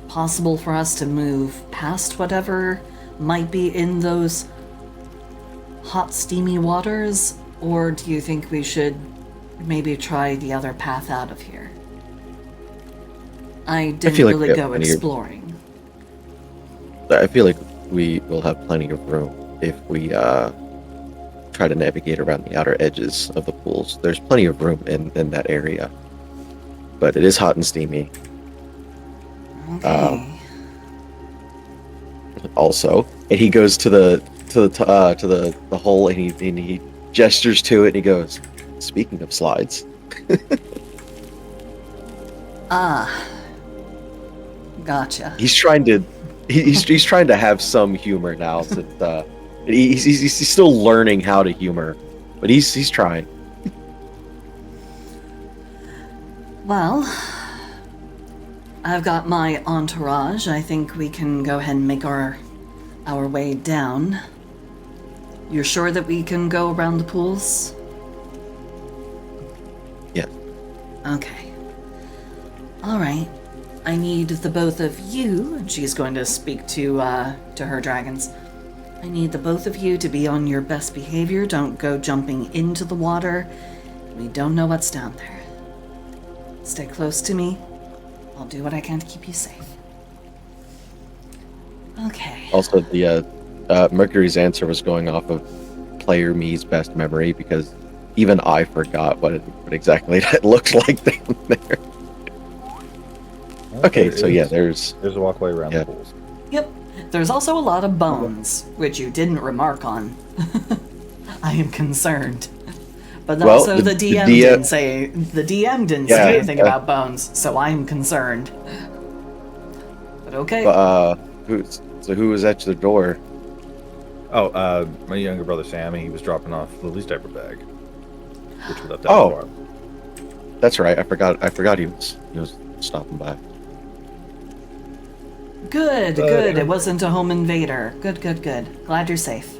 possible for us to move past whatever might be in those hot, steamy waters? Or do you think we should maybe try the other path out of here? I didn't feel like really we have go plenty of- exploring. I feel like we will have plenty of room if we try to navigate around the outer edges of the pools. There's plenty of room in that area, but it is hot and steamy. Okay. Also, and he goes to the hole and he gestures to it and he goes, "Speaking of slides." Gotcha. He's trying to he's trying to have some humor now since he's still learning how to humor, but he's trying. Well, I've got my entourage. I think we can go ahead and make our way down. You're sure that we can go around the pools? Yeah. Okay. All right. I need the both of you, and she's going to speak to her dragons. I need the both of you to be on your best behavior. Don't go jumping into the water. We don't know what's down there. Stay close to me. I'll do what I can to keep you safe. Okay. Also, the Mercury's answer was going off of player me's best memory because even I forgot what exactly that looked like down there. Okay, so yeah, there's a walkway around Yeah. the pools. Yep. There's also a lot of bones, which you didn't remark on. I am concerned. But Well, also the DM didn't say anything about bones, so I'm concerned. But okay. who was at the door? Oh, my younger brother Sammy, he was dropping off Lily's diaper bag, which we left out Oh. the bar. That's right. I forgot he was stopping by. Good. It wasn't a home invader. Good. Glad you're safe.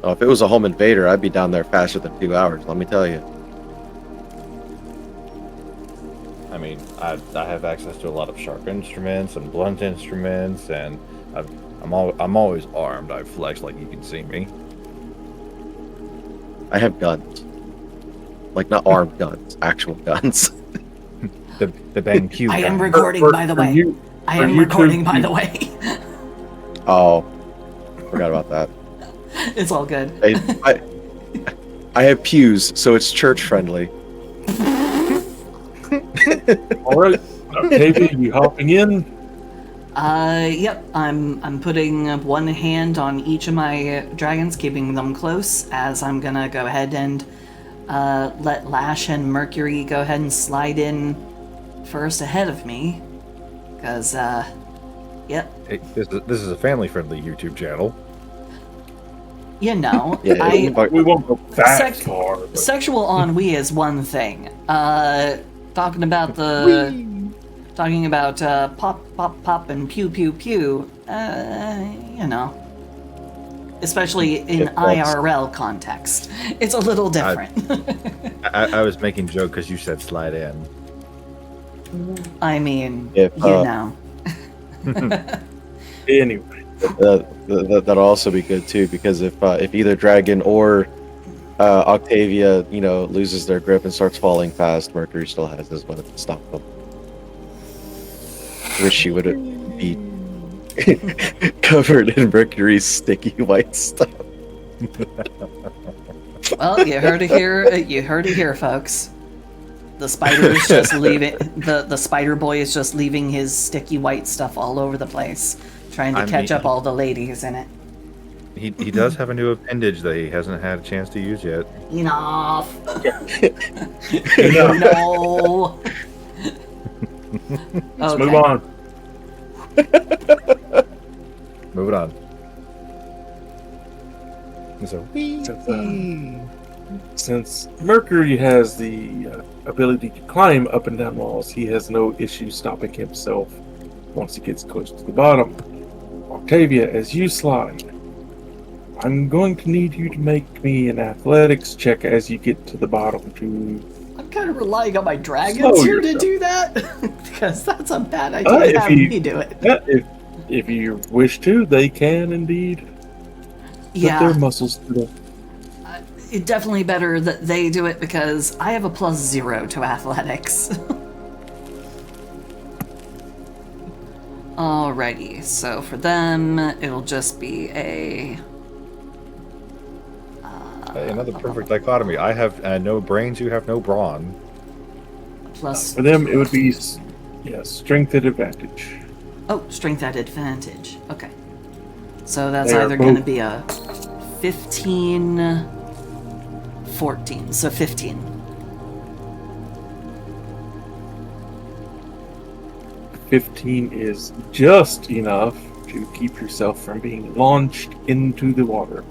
Oh, if it was a home invader, I'd be down there faster than 2 hours. Let me tell you. I mean, I have access to a lot of sharp instruments and blunt instruments, and I'm always armed. I flex like you can see me. I have guns, like not armed guns, actual guns. The Bang Q. I am gun. recording, by the way. I am recording, by the way. Oh, forgot about that. It's all good. I have pews, so it's church friendly. All right, Octavia, you hopping in? Yep. I'm putting one hand on each of my dragons, keeping them close, as I'm gonna go ahead and let Lash and Mercury go ahead and slide in first ahead of me. Because, yep. Hey, this is a family-friendly YouTube channel. You know, Yeah, We won't go that Sec- far. But sexual ennui is one thing. Talking about pop and pew pew pew. You know, especially in IRL context, it's a little different. I was making joke because you said slide in. I mean, If, you know. anyway, that'll also be good too, because if either Dragon or Octavia, loses their grip and starts falling fast, Mercury still has his weapon to stop them. Wish she would be covered in Mercury's sticky white stuff. Well, you heard it here, folks. The spider is just leaving. The spider boy is just leaving his sticky white stuff all over the place, trying to catch up all the ladies in it. He does have a new appendage that he hasn't had a chance to use yet. Enough. enough. No. Let's Okay. move on. Move it on. So, Since Mercury has the ability to climb up and down walls, he has no issue stopping himself once he gets close to the bottom. Octavia, as you slide, I'm going to need you to make me an athletics check as you get to the bottom to kind of relying on my dragons Slow here to yourself. do that? Because that's a bad idea. Have me do it. Yeah, if you wish to, they can indeed. Put their muscles through. It's definitely better that they do it because I have a +0 to athletics. Alrighty, so for them, it'll just be a... Hey, another perfect dichotomy. I have no brains, you have no brawn. plus... For them, it would be strength at advantage. Oh, strength at advantage. Okay. So that's They are either going to both- be a 15, 14, so 15. 15 is just enough to keep yourself from being launched into the water.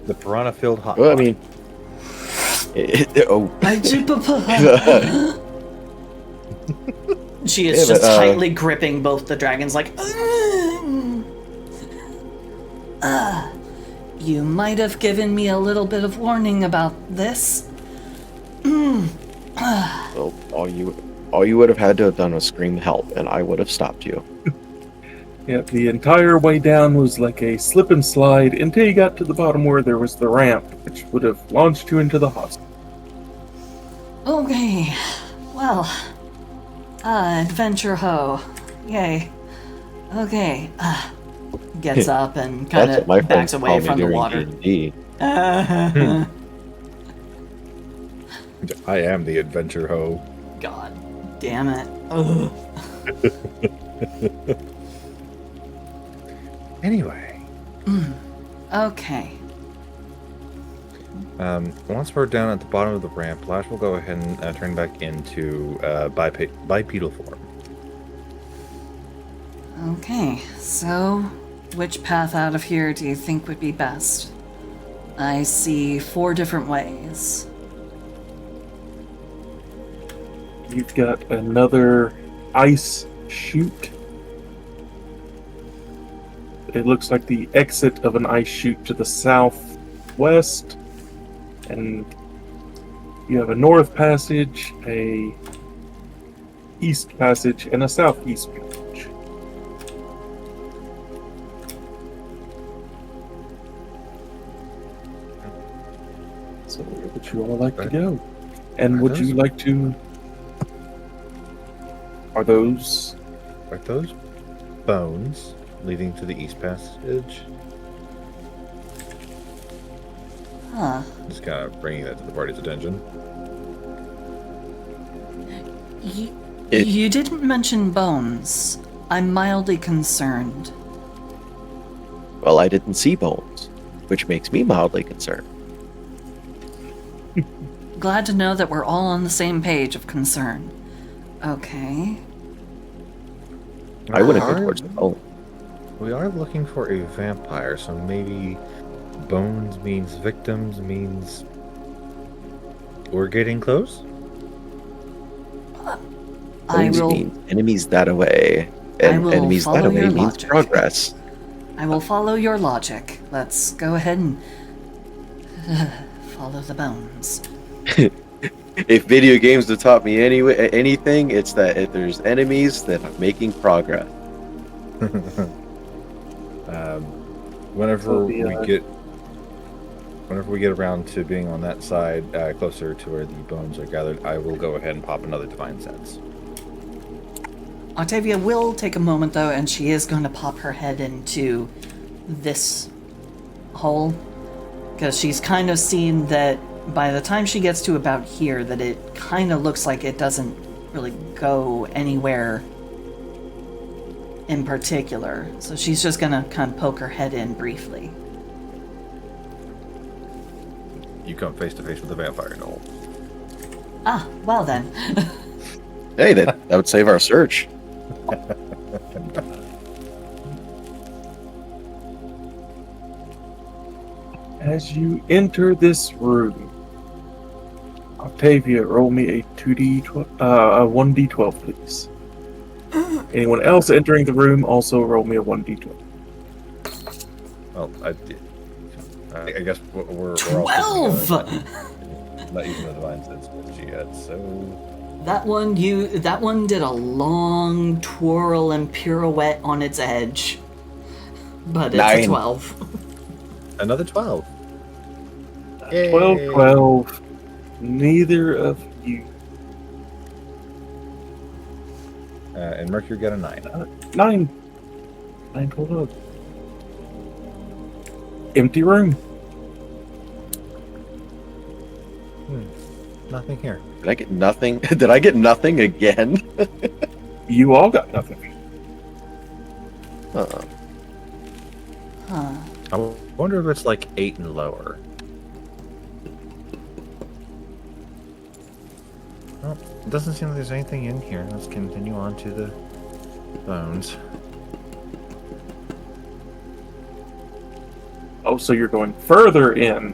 The piranha filled hot. Well, I mean, She is Yeah, just but, tightly gripping both the dragons like... you might have given me a little bit of warning about this. well, all you would have had to have done was scream help, and I would have stopped you. Yeah, the entire way down was like a slip and slide until you got to the bottom where there was the ramp, which would have launched you into the hospital. Okay, well, adventure ho, yay. Okay, gets up and kind That's what my of backs friends away call me from the during water. D&D. I am the adventure hoe. God damn it. Ugh. Anyway, Okay. once we're down at the bottom of the ramp, Lash will go ahead and turn back into bipedal form. Okay, so which path out of here do you think would be best? I see 4 different ways. You've got another ice chute. It looks like the exit of an ice chute to the southwest. And you have a north passage, a east passage, and a southeast passage. So where would you all like to go? And would you like to... Are those... Are those bones leading to the east passage? Huh. Just kind of bringing that to the party's attention. You didn't mention bones. I'm mildly concerned. Well, I didn't see bones, which makes me mildly concerned. Glad to know that we're all on the same page of concern. Okay. I wouldn't go towards the bone. We are looking for a vampire, so maybe bones means victims means we're getting close? I Bones will means enemies that away, I and will enemies that follow away your means logic. progress. I will follow your logic. Let's go ahead and follow the bones. If video games have taught me anything, it's that if there's enemies, then I'm making progress. Whenever we get around to being on that side, closer to where the bones are gathered, I will go ahead and pop another divine sense. Octavia will take a moment though, and she is going to pop her head into this hole because she's kind of seen that by the time she gets to about here that it kind of looks like it doesn't really go anywhere in particular. So she's just going to kind of poke her head in briefly. You come face to face with a vampire, Noel. Ah, well then. Hey, that would save our search. As you enter this room, Octavia, roll me a 1d12, please. Anyone else entering the room, also roll me a 1d12. Well, I did. I guess we're 12. all not using the divine sense yet, so That one did a long twirl and pirouette on its edge, but it's 9. a 12. another 12. 12, 12. Neither of you. And Mercury got a 9. 9. 9 total. Empty room. Nothing here. Did I get nothing? Did I get nothing again? You all got nothing. Huh. I wonder if it's like 8 and lower. Well, it doesn't seem like there's anything in here. Let's continue on to the bones. Oh, so you're going further in.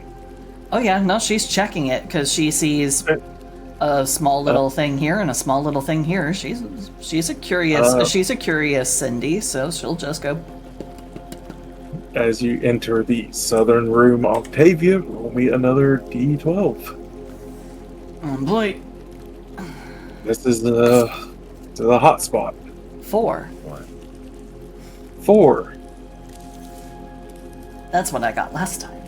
Oh yeah, no, she's checking it because she sees a small little thing here and a small little thing here. She's a curious Cindy, so she'll just go. As you enter the southern room, Octavia, roll me another D12. Oh boy, This is the hot spot. 4. 4. That's what I got last time.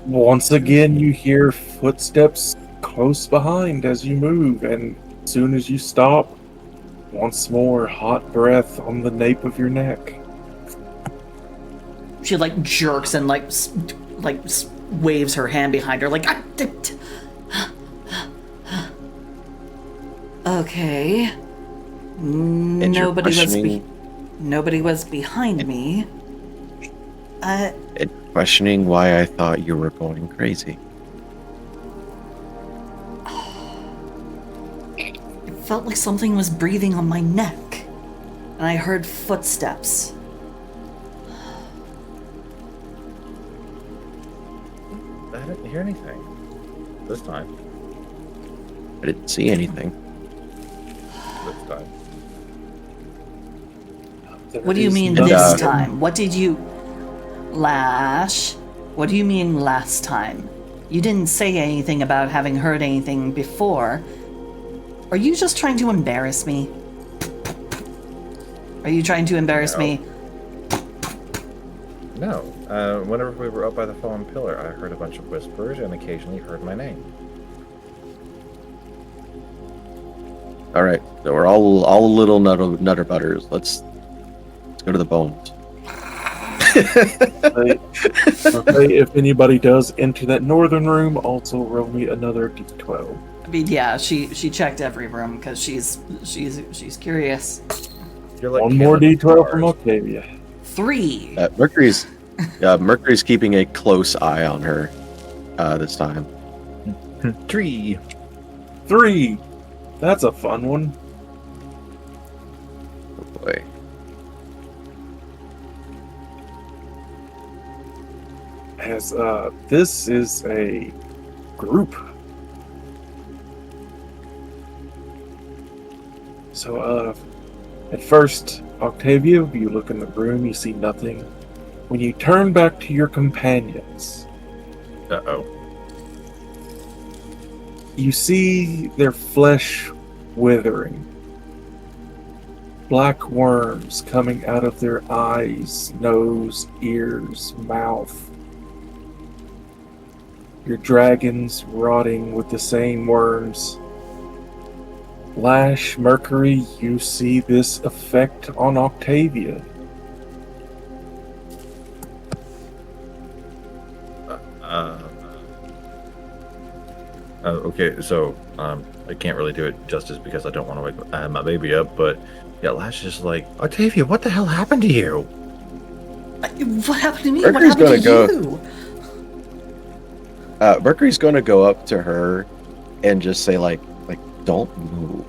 Once again, you hear footsteps close behind as you move, and as soon as you stop, once more hot breath on the nape of your neck. She like jerks and waves her hand behind her like. Okay. And you're Nobody was behind me. And questioning why I thought you were going crazy. It felt like something was breathing on my neck, and I heard footsteps. I didn't hear anything this time. I didn't see anything. This time. What do you mean this time? What did you... Lash? What do you mean last time? You didn't say anything about having heard anything before. Are you just trying to embarrass me? Are you trying to embarrass me? No. Whenever we were up by the fallen pillar, I heard a bunch of whispers and occasionally heard my name. All right, so we're all little nutter butters. Let's go to the bones. Okay, if anybody does enter that northern room, also roll me another D12. I mean, yeah, she checked every room because she's curious. You're like One more Caleb D12 from Stars. Octavia. 3. Mercury's keeping a close eye on her this time. 3. 3. That's a fun one. Oh boy. As this is a group. So at first, Octavia, you look in the room, you see nothing. When you turn back to your companions, Uh-oh. you see their flesh withering. Black worms coming out of their eyes, nose, ears, mouth. Your dragons rotting with the same worms. Lash, Mercury, you see this effect on Octavia. Okay, so I can't really do it justice because I don't want to wake my baby up, but yeah, Lash is like, Octavia, what the hell happened to you? What happened to me? Mercury's what happened to gonna you? Mercury's going to go up to her and just say like, don't move.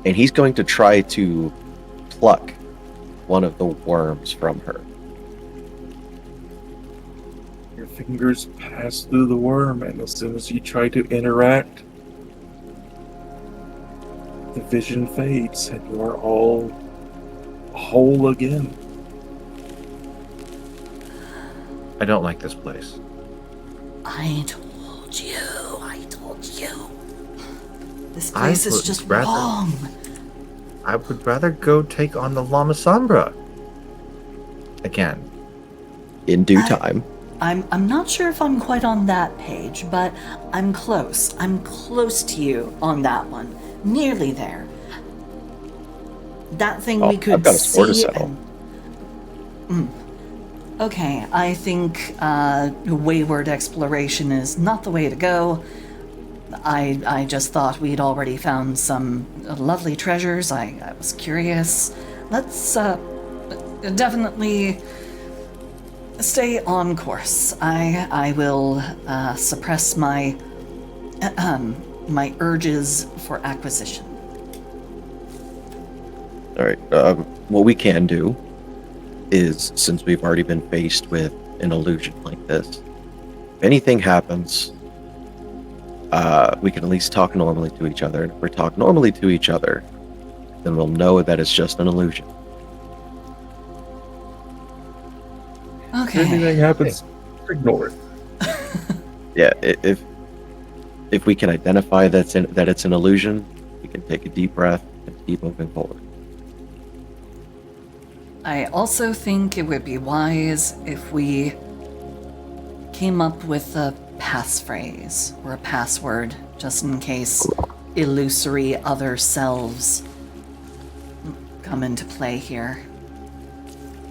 And he's going to try to pluck one of the worms from her. Your fingers pass through the worm, and as soon as you try to interact, the vision fades, and you are all whole again. I don't like this place. I told you. This place is just wrong. I would rather go take on the Lama Sombra. Again. In due time. I'm not sure if I'm quite on that page, but I'm close. I'm close to you on that one. Nearly there. That thing we could I've got a score to see. settle. Okay, I think wayward exploration is not the way to go. I just thought we'd already found some lovely treasures. I was curious. Let's definitely stay on course. I will suppress my my urges for acquisition. All right. What we can do is, since we've already been faced with an illusion like this, if anything happens, we can at least talk normally to each other. And if we talk normally to each other, then we'll know that it's just an illusion. If anything Okay. happens, ignore it. Yeah, if we can identify that it's an illusion, we can take a deep breath and keep moving forward. I also think it would be wise if we came up with a passphrase or a password, just in case illusory other selves come into play here.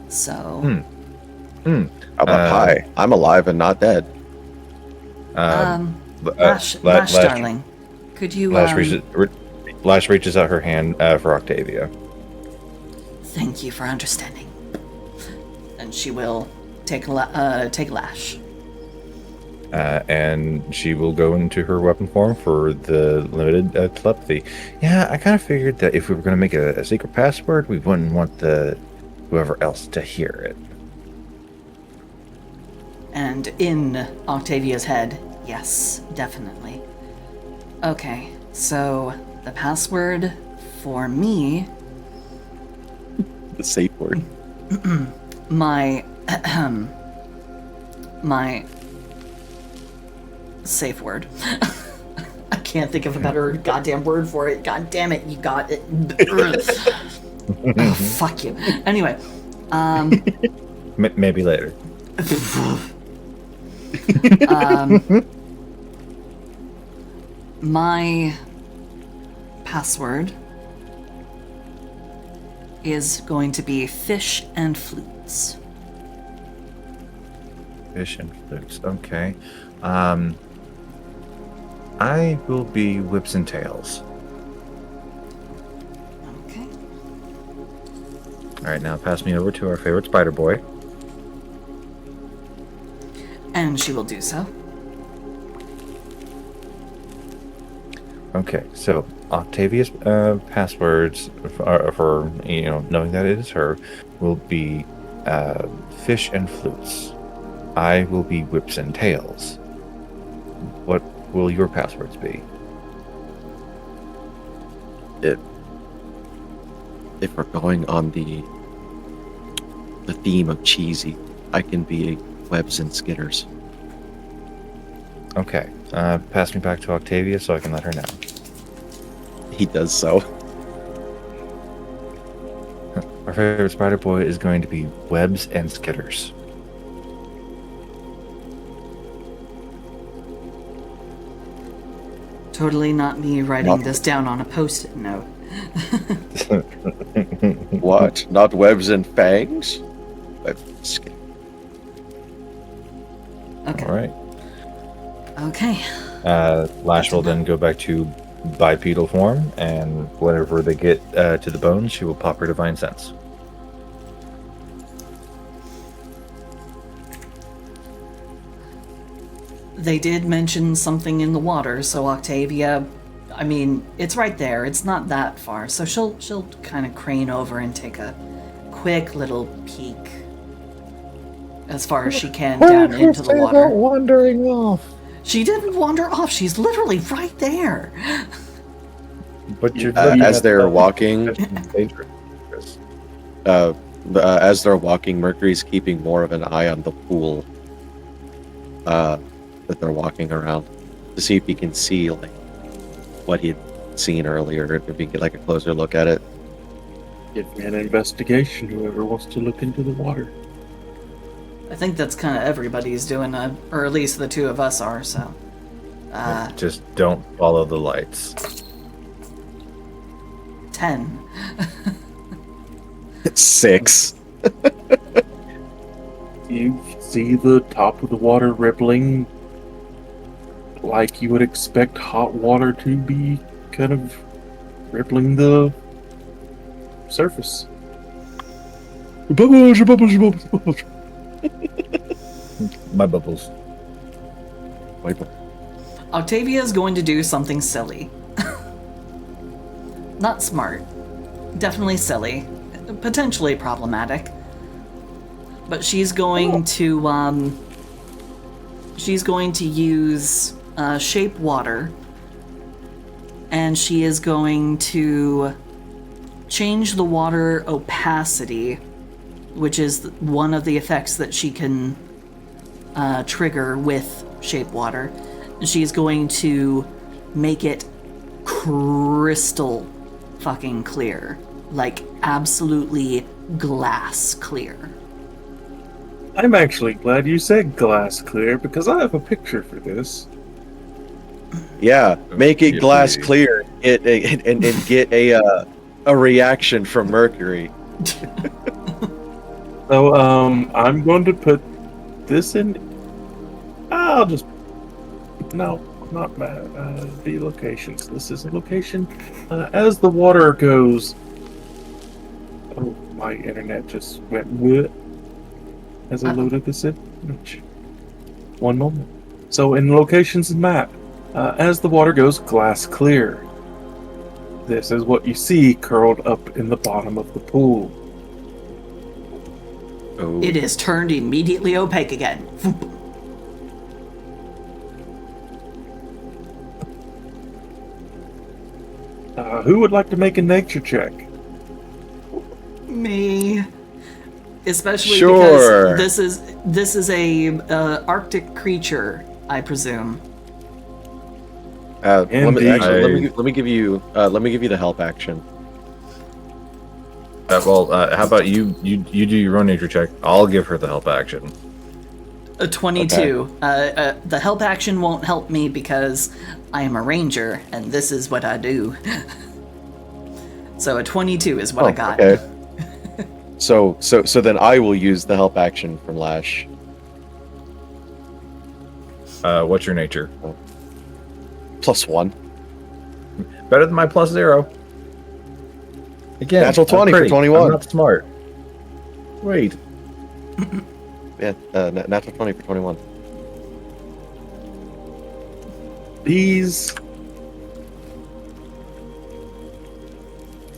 So, How about pie? I'm alive and not dead. Lash, darling, could you? Lash reaches out her hand for Octavia. Thank you for understanding. And she will take Lash. And she will go into her weapon form for the limited telepathy. Yeah, I kind of figured that if we were going to make a secret password, we wouldn't want whoever else to hear it. And in Octavia's head, yes, definitely. Okay, so the password for me, The safe word. my my safe word. I can't think of a better goddamn word for it. God damn it, you got it. Oh, fuck you. Anyway, Maybe later. my password is going to be fish and flutes. Fish and flutes. Okay. I will be whips and tails. Okay. All right, now pass me over to our favorite spider boy. And she will do so. Okay, so Octavia's passwords for knowing that it is her will be fish and flutes. I will be whips and tails. What will your passwords be? If we're going on the theme of cheesy, I can be webs and skitters. Okay, pass me back to Octavia so I can let her know. He does so. Our favorite spider boy is going to be webs and skitters. Totally not me writing this down on a post-it note. What? Not webs and fangs? Webs and skitters. Okay. All right. Okay. Lash will then go back to bipedal form, and whenever they get to the bones, she will pop her divine sense. They did mention something in the water, so Octavia, I mean, it's right there. It's not that far. So she'll kind of crane over and take a quick little peek as far as she can down into the water. Wandering off. She didn't wander off. She's literally right there. But you're As they're walking, dangerous. as they're walking, Mercury's keeping more of an eye on the pool that they're walking around to see if he can see like what he had seen earlier, if he can get like a closer look at it. Give me an investigation, whoever wants to look into the water. I think that's kind of everybody's doing, or at least the two of us are, so. Just don't follow the lights. 10. 6. You see the top of the water rippling like you would expect hot water to be kind of rippling the surface. Bubbles, bubbles, bubbles, bubbles. My bubbles. Octavia is going to do something silly. Not smart. Definitely silly. Potentially problematic. But she's going to use shape water, and she is going to change the water opacity, which is one of the effects that she can trigger with shape water. She's going to make it crystal fucking clear, like absolutely glass clear. I'm actually glad you said glass clear because I have a picture for this. Yeah, make it Yeah, glass please. clear and get a reaction from Mercury. So, I'm going to put this in. I'll just. No, not the locations. This is a location. As the water goes. Oh, my internet just went bleh as I loaded this image. One moment. So, in locations and map, as the water goes glass clear, this is what you see curled up in the bottom of the pool. Oh. It is turned immediately opaque again. Who would like to make a nature check? Me. Especially Sure. because this is a Arctic creature, I presume. Let me Indeed. let me give you the help action. Well, how about you do your own nature check? I'll give her the help action. A 22. The help action won't help me because I am a ranger, and this is what I do. So a 22 is what I got. Okay. So then I will use the help action from Lash. What's your nature? +1. Better than my +0. Again, Natural I'm 20 for pretty. 21. I'm not smart. Wait. Yeah, natural 20 for 21. These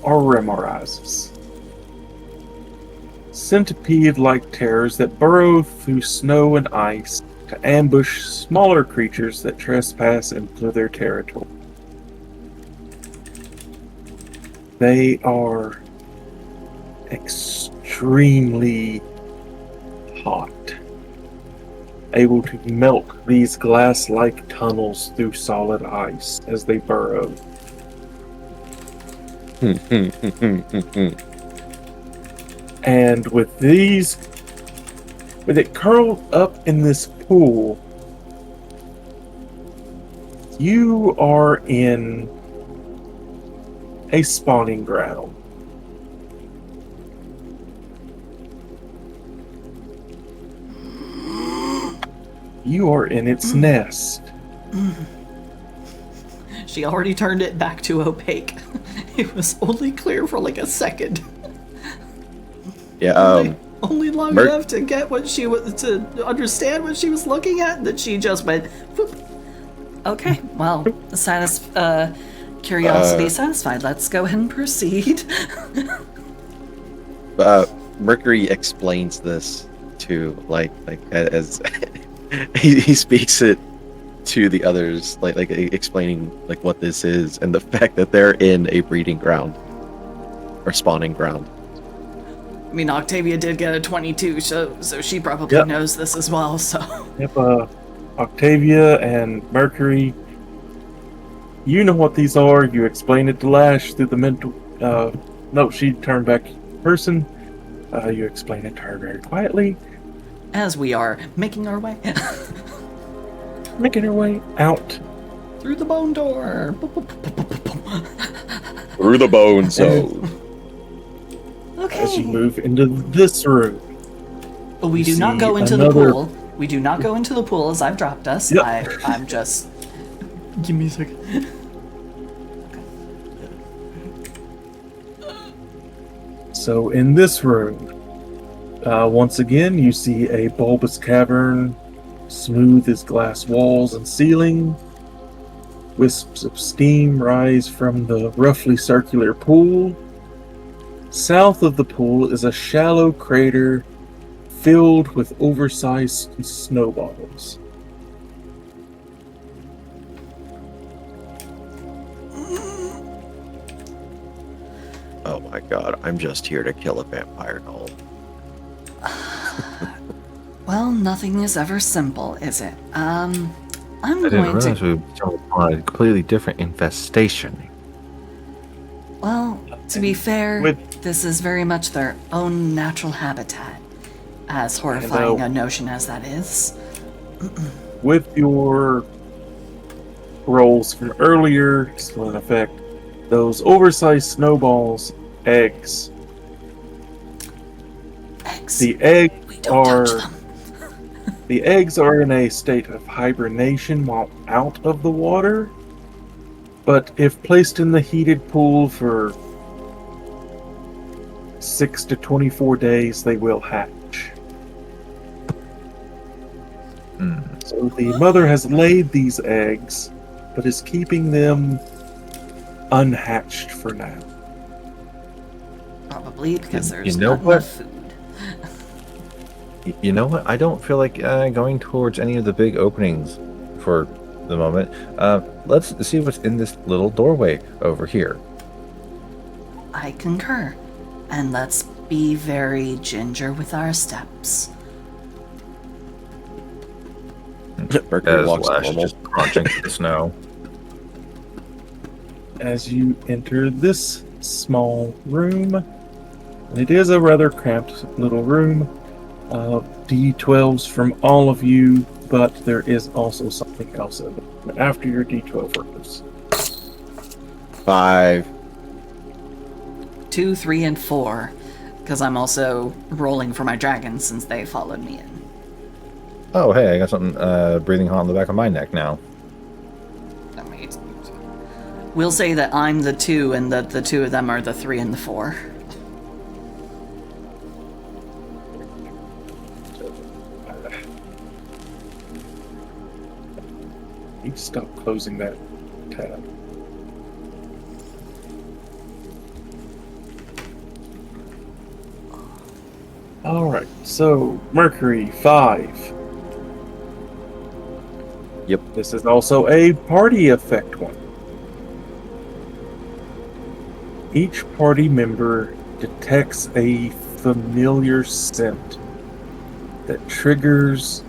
are remorizes. Centipede-like terrors that burrow through snow and ice to ambush smaller creatures that trespass into their territory. They are extremely hot, able to melt these glass-like tunnels through solid ice as they burrow. And with it curled up in this pool, you are in a spawning ground. You are in its nest. She already turned it back to opaque. It was only clear for like a second. Yeah. Only long enough to get what she was to understand what she was looking at. That she just went. Whoop. Okay, well, curiosity satisfied. Let's go ahead and proceed. Mercury explains this to like as he speaks it to the others, like explaining like what this is and the fact that they're in a breeding ground or spawning ground. I mean, Octavia did get a 22, so she probably Yep. knows this as well. So Yep, Octavia and Mercury, you know what these are. You explain it to Lash through the mental. No, she turned back person. You explain it to her very quietly. As we are making our way Making her way out. through the bone door. Through the bone zone. As you Okay. move into this room. But we You do not see go into another- the pool. We do not go into the pool as I've dropped us. Yep. I'm just. Give me a second. So in this room, once again, you see a bulbous cavern, smooth as glass walls and ceiling. Wisps of steam rise from the roughly circular pool. South of the pool is a shallow crater filled with oversized snowballs. Oh my god, I'm just here to kill a vampire doll. Well, nothing is ever simple, is it? I'm I didn't going realize to. we jumped on a completely different infestation. Well, to be fair, With- this is very much their own natural habitat. As horrifying know. a notion as that is. With your rolls from earlier still in effect, those oversized snowballs, eggs. Eggs. The eggs We don't are touch them. the eggs are in a state of hibernation while out of the water, but if placed in the heated pool for 6 to 24 days, they will hatch. So the mother has laid these eggs, but is keeping them unhatched for now. Probably because You there's know not what? enough food. You know what? I don't feel like going towards any of the big openings for the moment. Let's see what's in this little doorway over here. I concur. And let's be very ginger with our steps. Mercury As walks Lash normal. just crunching through the snow. As you enter this small room, and it is a rather cramped little room, D12s from all of you, but there is also something else in it after your D12 rolls. 5. 2, 3, and 4. Because I'm also rolling for my dragons since they followed me in. Oh, hey, I got something breathing hot on the back of my neck now. I mean, we'll say that I'm the 2 and that the 2 of them are the 3 and the 4. Need to stop closing that tab. Alright, so Mercury 5. Yep. This is also a party effect one. Each party member detects a familiar scent that triggers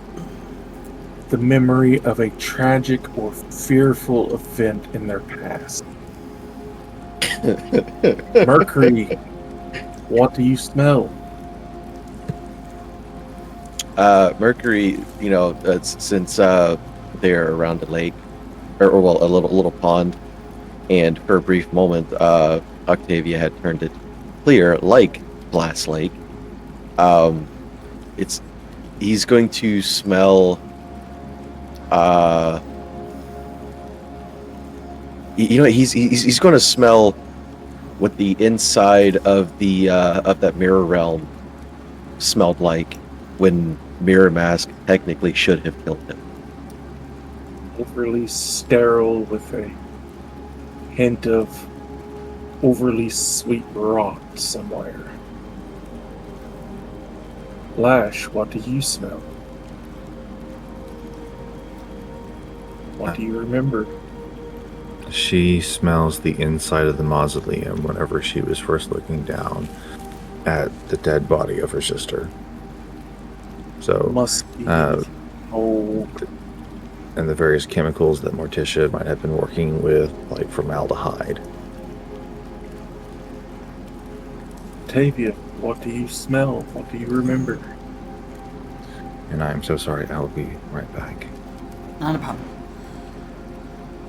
the memory of a tragic or fearful event in their past. Mercury, what do you smell? Mercury, since they're around the lake, or well, a little pond, and for a brief moment, Octavia had turned it clear, like Glass Lake. He's going to smell. He's going to smell what the inside of the of that mirror realm smelled like when Mirror Mask technically should have killed him. Overly sterile with a hint of overly sweet rot somewhere. Lash, what do you smell? What do you remember? She smells the inside of the mausoleum whenever she was first looking down at the dead body of her sister. So, Must be uh, old. and the various chemicals that Morticia might have been working with, like formaldehyde. Tavia, what do you smell? What do you remember? And I am so sorry. I will be right back. Not a problem.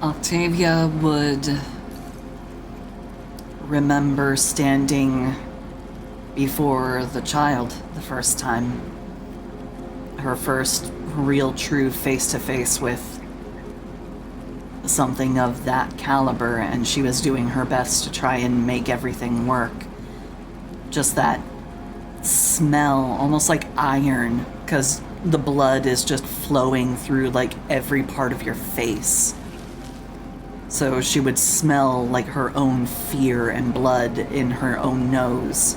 Octavia would remember standing before the child the first time. Her first real true face-to-face with something of that caliber, and she was doing her best to try and make everything work. Just that smell, almost like iron, because the blood is just flowing through like every part of your face. So she would smell like her own fear and blood in her own nose.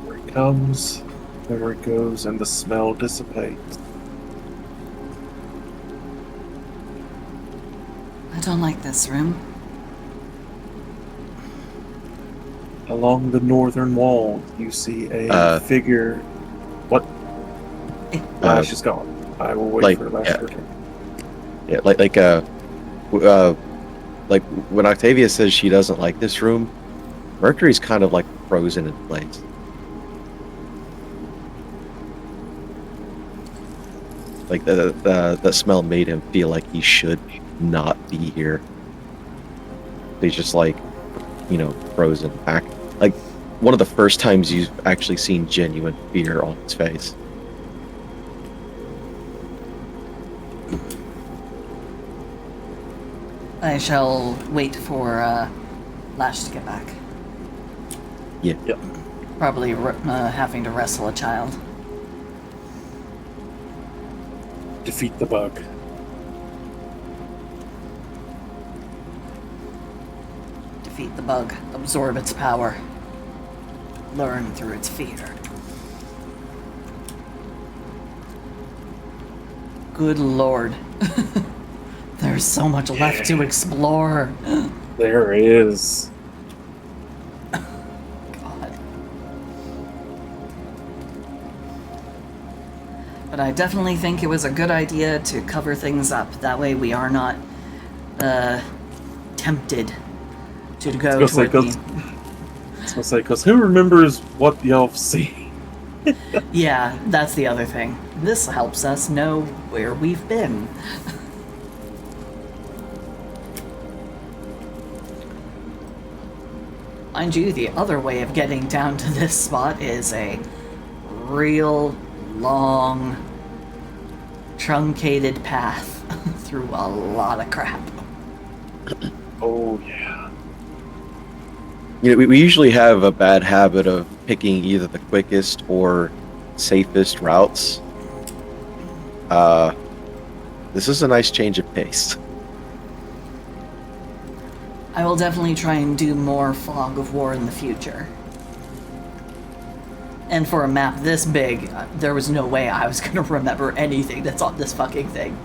Where it comes, where it goes, and the smell dissipates. I don't like this room. Along the northern wall, you see a figure. What? Lash is gone. I will wait for Lash to return. Yeah, like when Octavia says she doesn't like this room, Mercury's kind of like frozen in place. Like the smell made him feel like he should not be here. He's just like, frozen back. Like one of the first times you've actually seen genuine fear on his face. I shall wait for Lash to get back. Yeah. Yep. Probably having to wrestle a child. Defeat the bug. Defeat the bug, absorb its power, learn through its fear. Good lord. There's so much left to explore. There is. God. But I definitely think it was a good idea to cover things up. That way we are not tempted to go toward the... I was gonna say, because who remembers what the elves see? Yeah, that's the other thing. This helps us know where we've been. Mind you, the other way of getting down to this spot is a real long, truncated path through a lot of crap. Oh, yeah. We usually have a bad habit of picking either the quickest or safest routes. This is a nice change of pace. I will definitely try and do more Fog of War in the future. And for a map this big, there was no way I was going to remember anything that's on this fucking thing.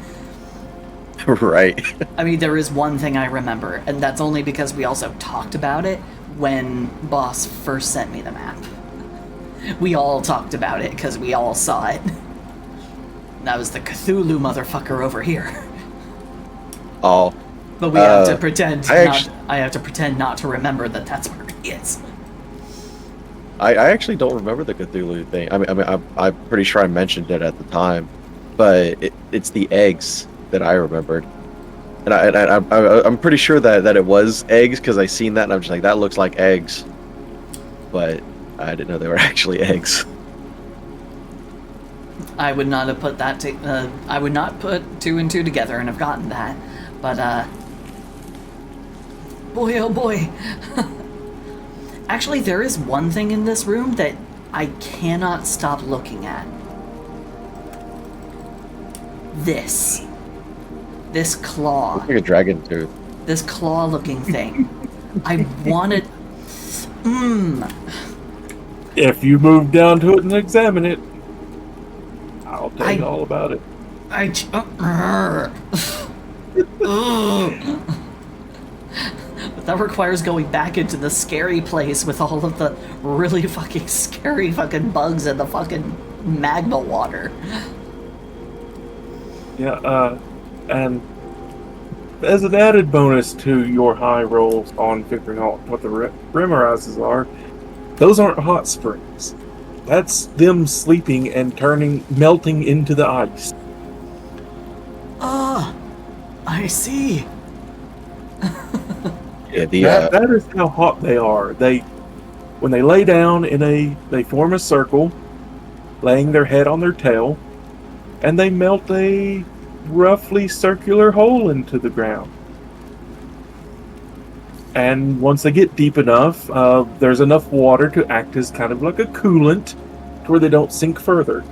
Right. I mean, there is one thing I remember, and that's only because we also talked about it when Boss first sent me the map. We all talked about it because we all saw it. That was the Cthulhu motherfucker over here. Oh. But we have to pretend I have to pretend not to remember that that's where he is. I actually don't remember the Cthulhu thing. I'm pretty sure I mentioned it at the time, but it's the eggs that I remembered, and I'm pretty sure that it was eggs because I seen that and I'm just like, that looks like eggs, but I didn't know they were actually eggs. I would not have put that. I would not put two and two together and have gotten that, but boy, oh boy. Actually, there is one thing in this room that I cannot stop looking at. This claw. Looks like a dragon tooth. This claw-looking thing. I wanted... If you move down to it and examine it, I'll tell you all about it. But that requires going back into the scary place with all of the really fucking scary fucking bugs and the fucking magma water. Yeah, and as an added bonus to your high rolls on figuring out what the Remorizes are, those aren't hot springs. That's them sleeping and melting into the ice. Ah, I see. Yeah, That is how hot they are. When they lay down they form a circle, laying their head on their tail, and they melt a roughly circular hole into the ground. And once they get deep enough, there's enough water to act as kind of like a coolant to where they don't sink further.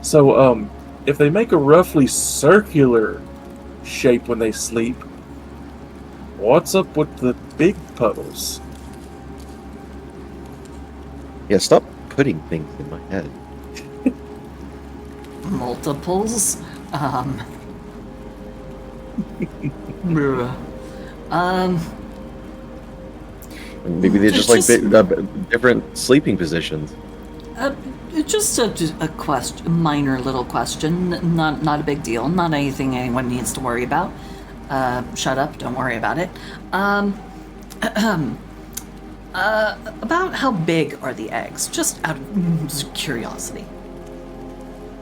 So, if they make a roughly circular shape when they sleep, what's up with the big puddles? yeah, stop putting things in my head. Multiples. Maybe they just like different sleeping positions. Just a question, minor little question, not a big deal, not anything anyone needs to worry about. Shut up, don't worry about it. About how big are the eggs? Just out of curiosity.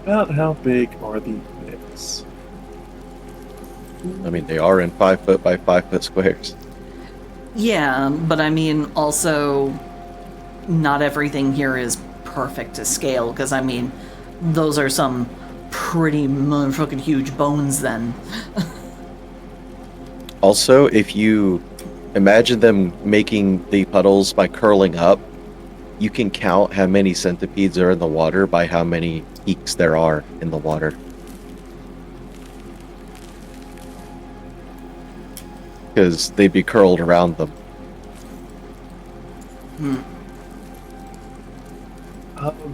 About how big are the eggs? I mean, they are in 5 foot by 5 foot squares. Yeah, but I mean, also, not everything here is perfect to scale, because I mean, those are some pretty motherfucking huge bones then. Also, if you imagine them making the puddles by curling up, you can count how many centipedes are in the water by how many peaks there are in the water. Because they'd be curled around them.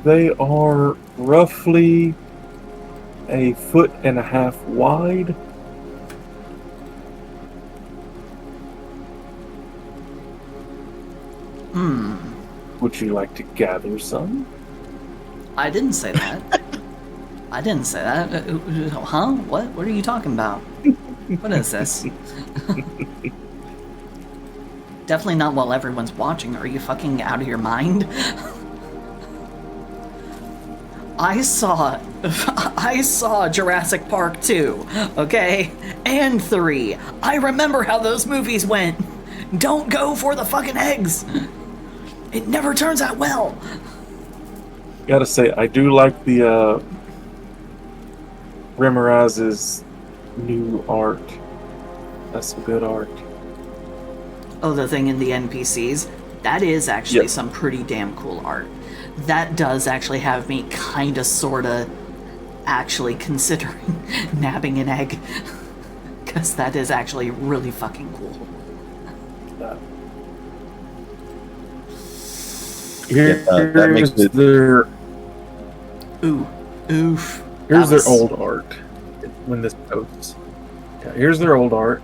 They are roughly 1.5 foot wide. Would you like to gather some? I didn't say that. I didn't say that. Huh? What? What are you talking about? What is this? Definitely not while everyone's watching. Are you fucking out of your mind? I saw Jurassic Park 2, okay? And 3. I remember how those movies went. Don't go for the fucking eggs. It never turns out well. Gotta say, I do like the Remoriz's new art. That's some good art. Oh, the thing in the NPCs? That is actually some pretty damn cool art. That does actually have me kinda sorta actually considering nabbing an egg. Because that is actually really fucking cool. That makes it... Here's their old art. When this posts. Yeah, here's their old art.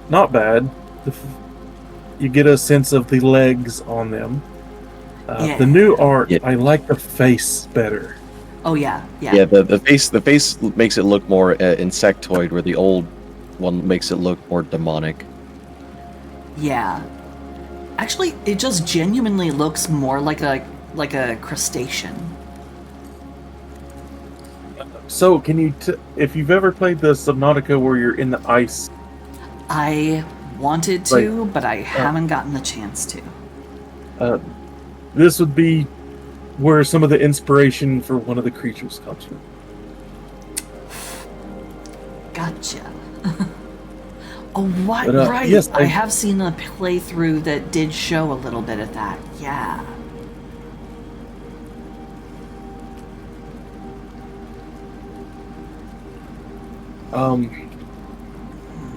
Not bad. You get a sense of the legs on them. The new art, I like the face better. Oh yeah. Yeah, the face makes it look more insectoid, where the old one makes it look more demonic. Yeah. Actually, it just genuinely looks more like a crustacean. So, can you, if you've ever played the Subnautica where you're in the ice? I wanted to, but I haven't gotten the chance to. This would be where some of the inspiration for one of the creatures comes from. Gotcha. Oh, what? But, right. yes, I have seen a playthrough that did show a little bit of that. Yeah.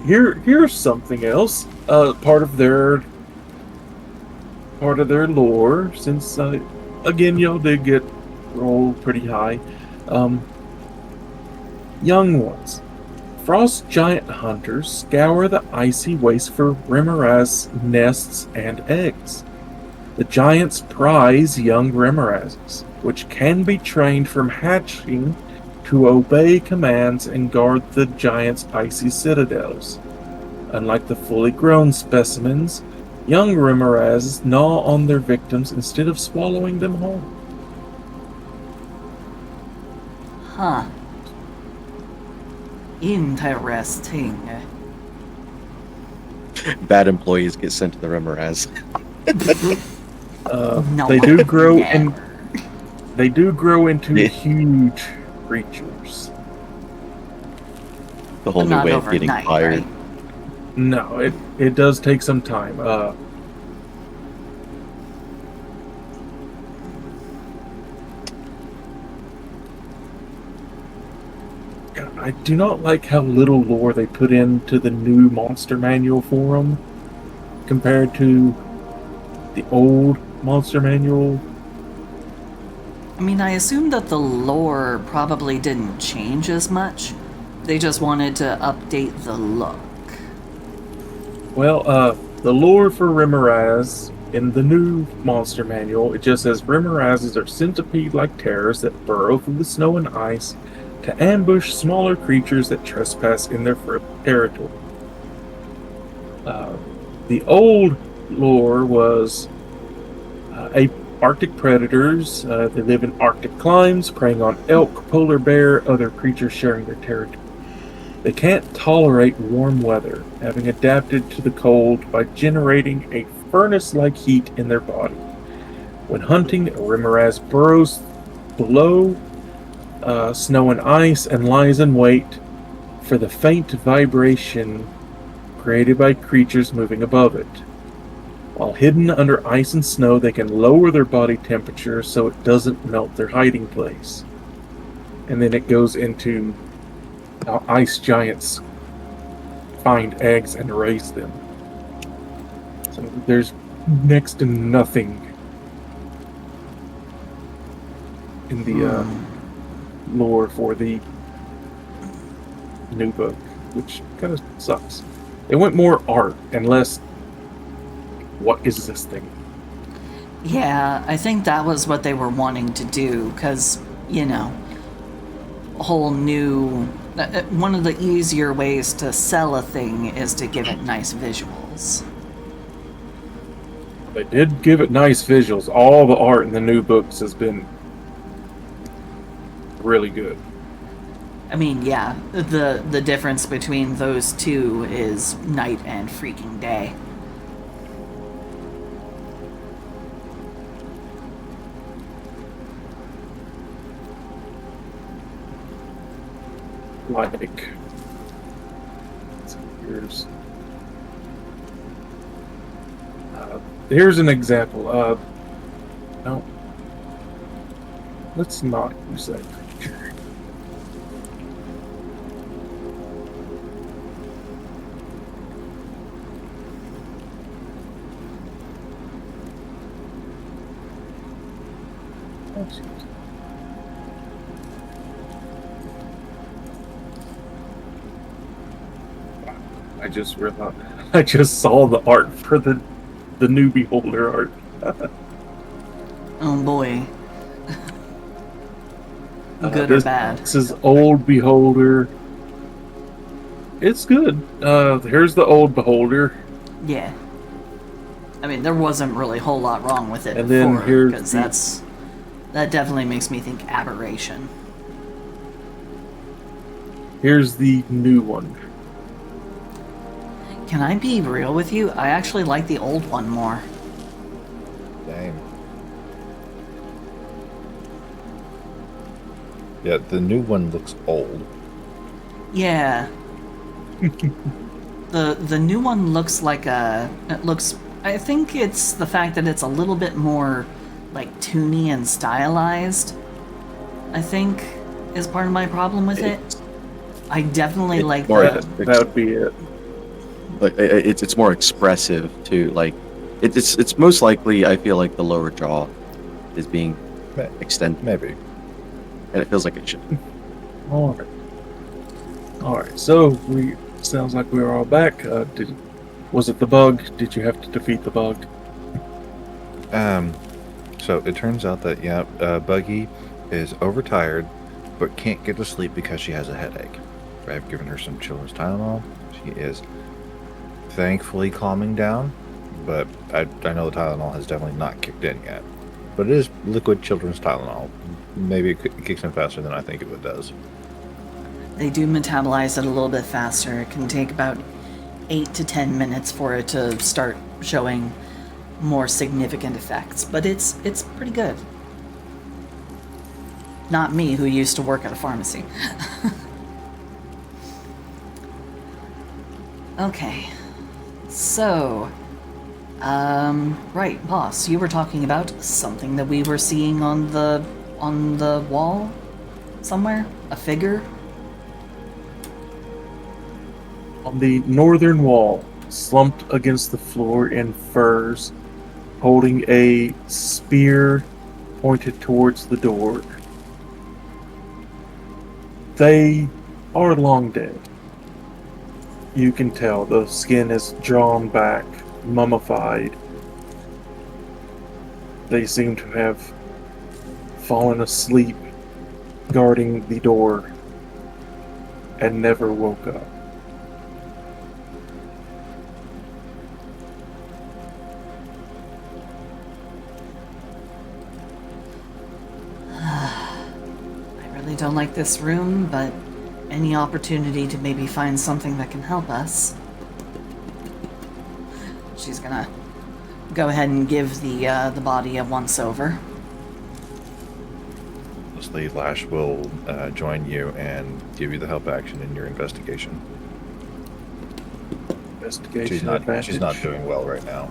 Here's something else. Part of their lore, since again y'all did get rolled pretty high. Young ones. Frost giant hunters scour the icy waste for Remoraz nests and eggs. The giants prize young Remorazes. which can be trained from hatching to obey commands and guard the giant's icy citadels. Unlike the fully grown specimens, young Remorazes gnaw on their victims instead of swallowing them whole. Huh. Interesting. Bad employees get sent to the Remoraz. No, They do grow never. and they do grow into Yeah. huge creatures. The whole But new not way of getting overnight, fired. right? No, it does take some time. I do not like how little lore they put into the new monster manual for them compared to the old monster manual. I mean, I assume that the lore probably didn't change as much. They just wanted to update the look. Well, the lore for Remoraz in the new monster manual, it just says Remorazes are centipede-like terrors that burrow through the snow and ice to ambush smaller creatures that trespass in their territory. The old lore was Arctic predators. They live in Arctic climes, preying on elk, polar bear, other creatures sharing their territory. They can't tolerate warm weather, having adapted to the cold by generating a furnace-like heat in their body. When hunting, a Remoraz burrows below snow and ice and lies in wait for the faint vibration created by creatures moving above it. While hidden under ice and snow, they can lower their body temperature so it doesn't melt their hiding place. And then it goes into how ice giants find eggs and raise them. So there's next to nothing in the lore for the new book, which kind of sucks. It went more art and less what is this thing? Yeah, I think that was what they were wanting to do, because, you know, a whole new... One of the easier ways to sell a thing is to give it nice visuals. They did give it nice visuals. All the art in the new books has been really good. I mean, yeah, the difference between those two is night and freaking day. Like, here's an example. No, let's not use that creature. I just realized I just saw the art for the new Beholder art. Oh boy. Good or bad? This is old Beholder. It's good. Here's the old Beholder. Yeah. I mean, there wasn't really a whole lot wrong with it And then before, here's because that definitely makes me think aberration. Here's the new one. Can I be real with you? I actually like the old one more. Dang. Yeah, the new one looks old. Yeah. The new one looks like it looks, I think it's the fact that it's a little bit more like toony and stylized, I think, is part of my problem with it. I definitely like more the... That would be it. Like it's more expressive too. Like it's most likely, I feel like the lower jaw is being extended, Maybe. and it feels like it should. All right. So we sounds like we are all back. Was it the bug? Did you have to defeat the bug? So it turns out that, Buggy is overtired, but can't get to sleep because she has a headache. I've given her some children's Tylenol. She is thankfully calming down, but I know the Tylenol has definitely not kicked in yet. But it is liquid children's Tylenol. Maybe it kicks in faster than I think it does. They do metabolize it a little bit faster. It can take about 8 to 10 minutes for it to start showing more significant effects, but it's pretty good. Not me, who used to work at a pharmacy. Okay, so, right, boss, you were talking about something that we were seeing on the wall somewhere? A figure? On the northern wall, slumped against the floor in furs, holding a spear pointed towards the door. They are long dead. You can tell the skin is drawn back, mummified. They seem to have fallen asleep guarding the door and never woke up. I really don't like this room, but any opportunity to maybe find something that can help us. She's gonna go ahead and give the body a once-over. Honestly, Lash will join you and give you the help action in your investigation. Investigation She's not doing well right now.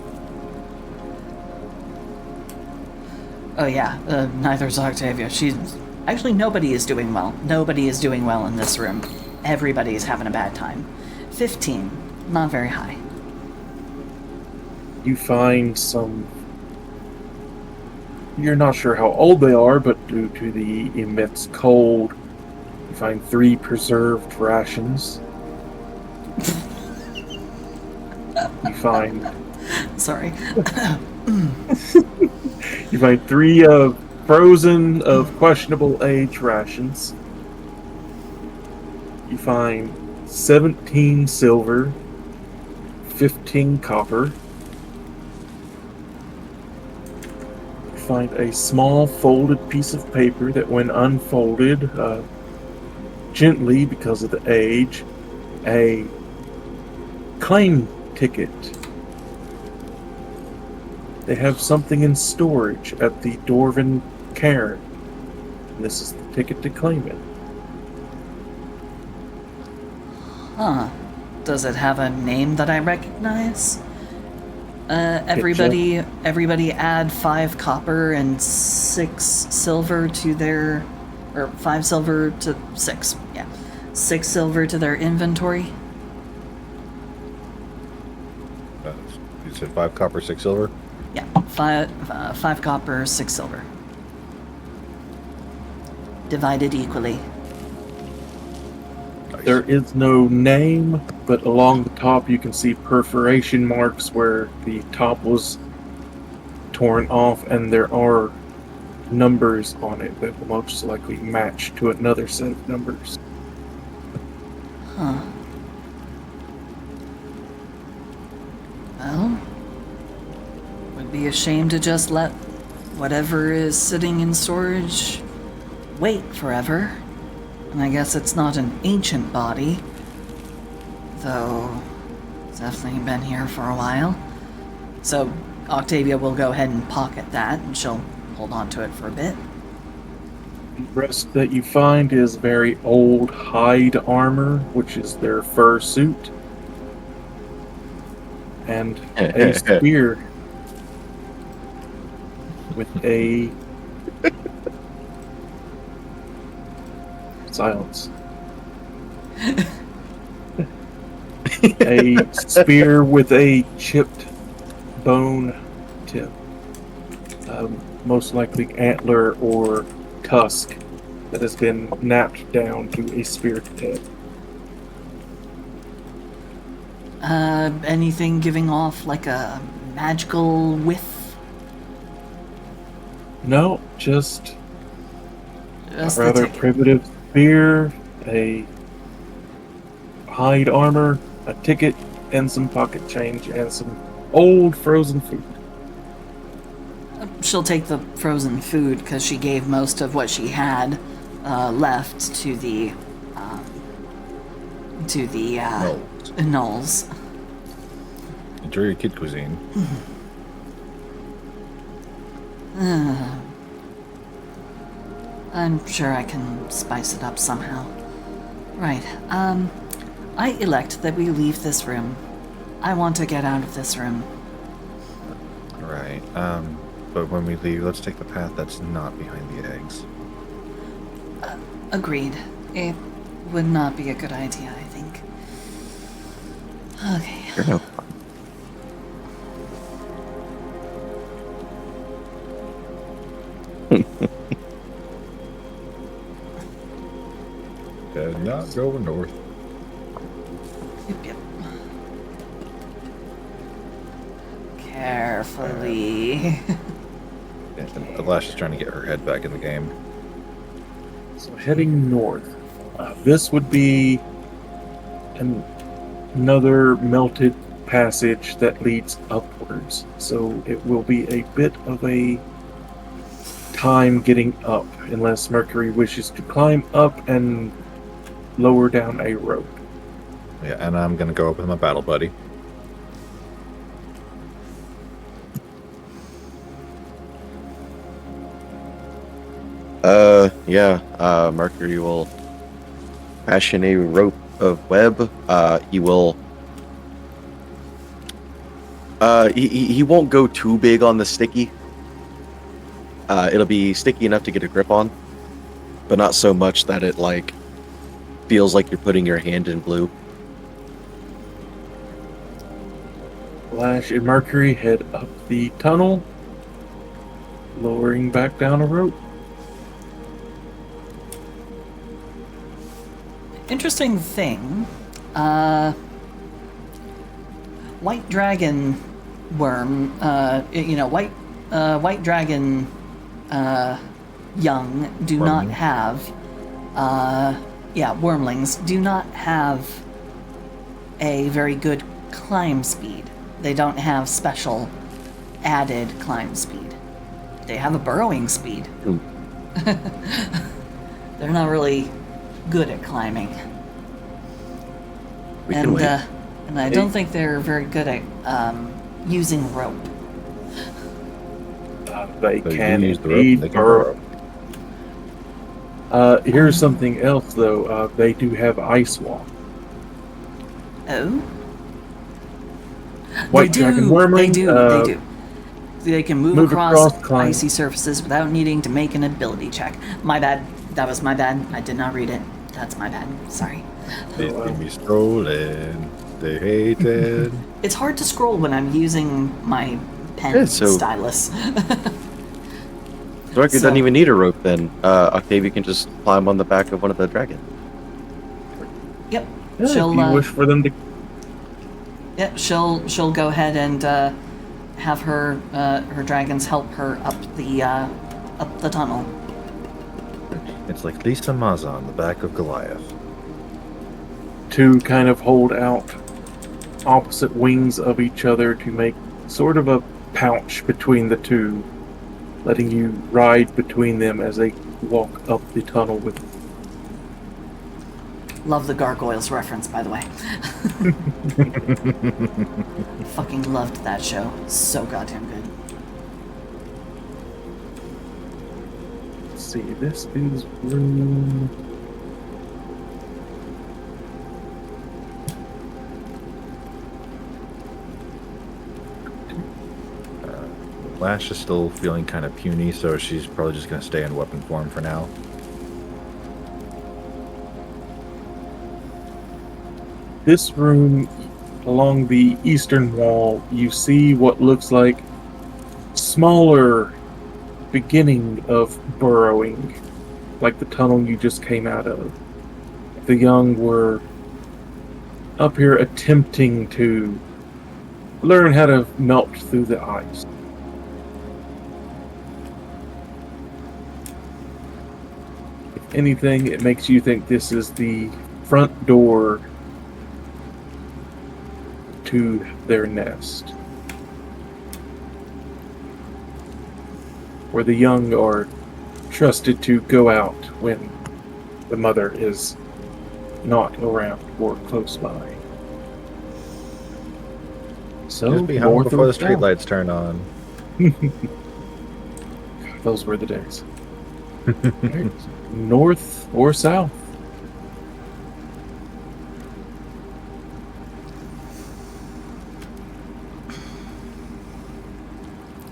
Oh yeah, neither is Octavia. Actually, nobody is doing well. Nobody is doing well in this room. Everybody is having a bad time. 15, not very high. You find some... You're not sure how old they are, but due to the immense cold, you find 3 preserved rations. You find... Sorry. You find 3 frozen of questionable age rations. You find 17 silver, 15 copper. You find a small folded piece of paper that, when unfolded gently because of the age, a claim ticket. They have something in storage at the Dwarven Cairn. And this is the ticket to claim it. Huh. Does it have a name that I recognize? Everybody add 5 copper and 6 silver to their... Or 5 silver to 6, yeah. 6 silver to their inventory. You said 5 copper, 6 silver? Yeah, 5 copper, 6 silver. Divided equally. Nice. There is no name, but along the top you can see perforation marks where the top was torn off, and there are numbers on it that will most likely match to another set of numbers. Huh. Well, would be a shame to just let whatever is sitting in storage wait forever. And I guess it's not an ancient body, though it's definitely been here for a while. So Octavia will go ahead and pocket that, and she'll hold on to it for a bit. The rest that you find is very old hide armor, which is their fur suit, and a spear with a... Silence. A spear with a chipped bone tip. Most likely antler or tusk that has been knapped down to a spear tip. Anything giving off like a magical whiff? No, just a Just the rather ticket. primitive spear, a hide armor, a ticket, and some pocket change, and some old frozen food. She'll take the frozen food because she gave most of what she had left to the No. gnolls. Enjoy your kid cuisine. I'm sure I can spice it up somehow. Right. I elect that we leave this room. I want to get out of this room. Right. But when we leave, let's take the path that's not behind the eggs. Agreed. It would not be a good idea, I think. Okay. You're no Not going north. Yep. Carefully. And Lash is trying to get her head back in the game. So heading north. This would be another melted passage that leads upwards. So it will be a bit of a time getting up, unless Mercury wishes to climb up and lower down a rope. Yeah, and I'm gonna go up with my battle buddy. Mercury will fashion a rope of web. He will. He won't go too big on the sticky. It'll be sticky enough to get a grip on, but not so much that it feels like you're putting your hand in glue. Flash and Mercury head up the tunnel, lowering back down a rope. Interesting thing. White dragon worm. White dragon young do not have. Wormlings do not have a very good climb speed. They don't have special added climb speed. They have a burrowing speed. They're not really good at climbing. And I don't think they're very good at using rope. They So you can use the rope, indeed they can burrow. Here's something else, though. They do have ice walk. Oh? White dragon wormling. They do. They can move across climb. icy surfaces without needing to make an ability check. My bad. That was my bad. I did not read it. That's my bad. Sorry. They be strolling. They hate it. It's hard to scroll when I'm using my pen stylus. Mercury doesn't even need a rope then. Octavia can just climb on the back of one of the dragons. Yep. Yeah, She'll if you wish for them to. Yep. She'll go ahead and have her dragons help her up the tunnel. It's like Lisa Maza on the back of Goliath. To kind of hold out opposite wings of each other to make sort of a pouch between the two, letting you ride between them as they walk up the tunnel with you. Love the Gargoyles reference, by the way. Fucking loved that show. So goddamn good. Let's see, this is room. Lash is still feeling kind of puny, so she's probably just going to stay in weapon form for now. This room, along the eastern wall, you see what looks like smaller beginning of burrowing, like the tunnel you just came out of. The young were up here attempting to learn how to melt through the ice. anything, it makes you think this is the front door to their nest, where the young are trusted to go out when the mother is not around or close by. So, Just be home north before or the south? streetlights turn on. Those were the days. North or south?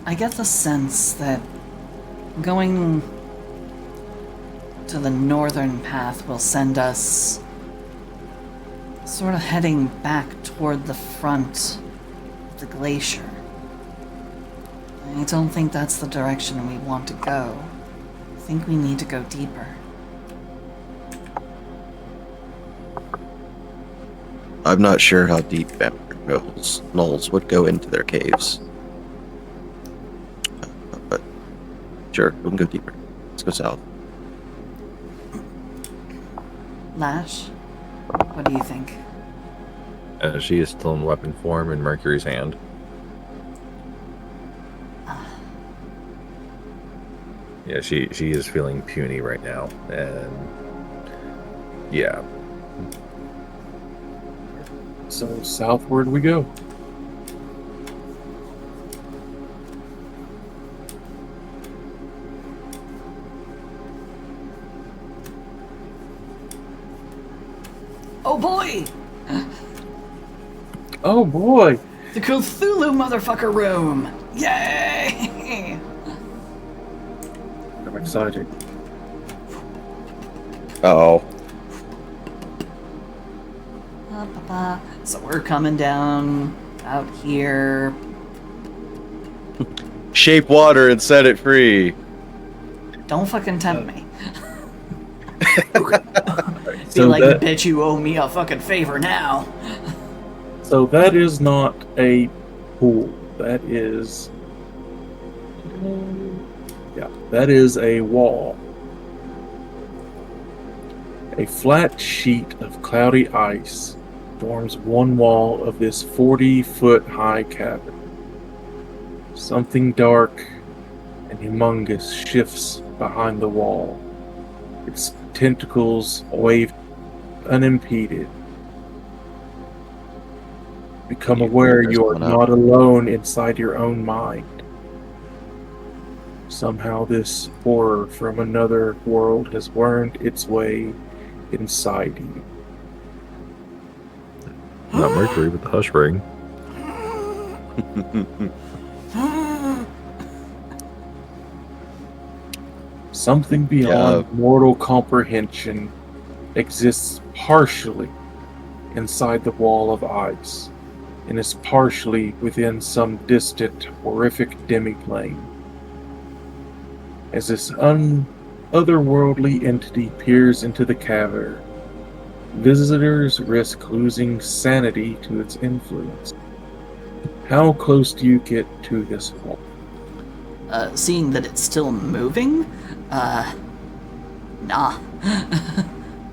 I get the sense that going to the northern path will send us sort of heading back toward the front of the glacier. I don't think that's the direction we want to go. I think we need to go deeper. I'm not sure how deep vampire gnolls would go into their caves. But sure, we can go deeper. Let's go south. Lash, what do you think? She is still in weapon form in Mercury's hand. Yeah, she is feeling puny right now, and yeah. So southward we go. Oh boy! Oh boy! The Cthulhu motherfucker room! Yay! I'm excited. Uh-oh. So we're coming down out here. Shape water and set it free. Don't fucking tempt me. Be So like, that- bitch, you owe me a fucking favor now. So that is not a pool. That is... Yeah, that is a wall. A flat sheet of cloudy ice forms one wall of this 40-foot high cavern. Something dark and humongous shifts behind the wall. Its tentacles wave unimpeded. Become aware you are not alone inside your own mind. Somehow this horror from another world has wormed its way inside you. Not Mercury, but the hush ring. Something beyond mortal comprehension exists partially inside the wall of ice, and is partially within some distant, horrific demiplane. As this otherworldly entity peers into the cavern, visitors risk losing sanity to its influence. How close do you get to this wall? Seeing that it's still moving, nah.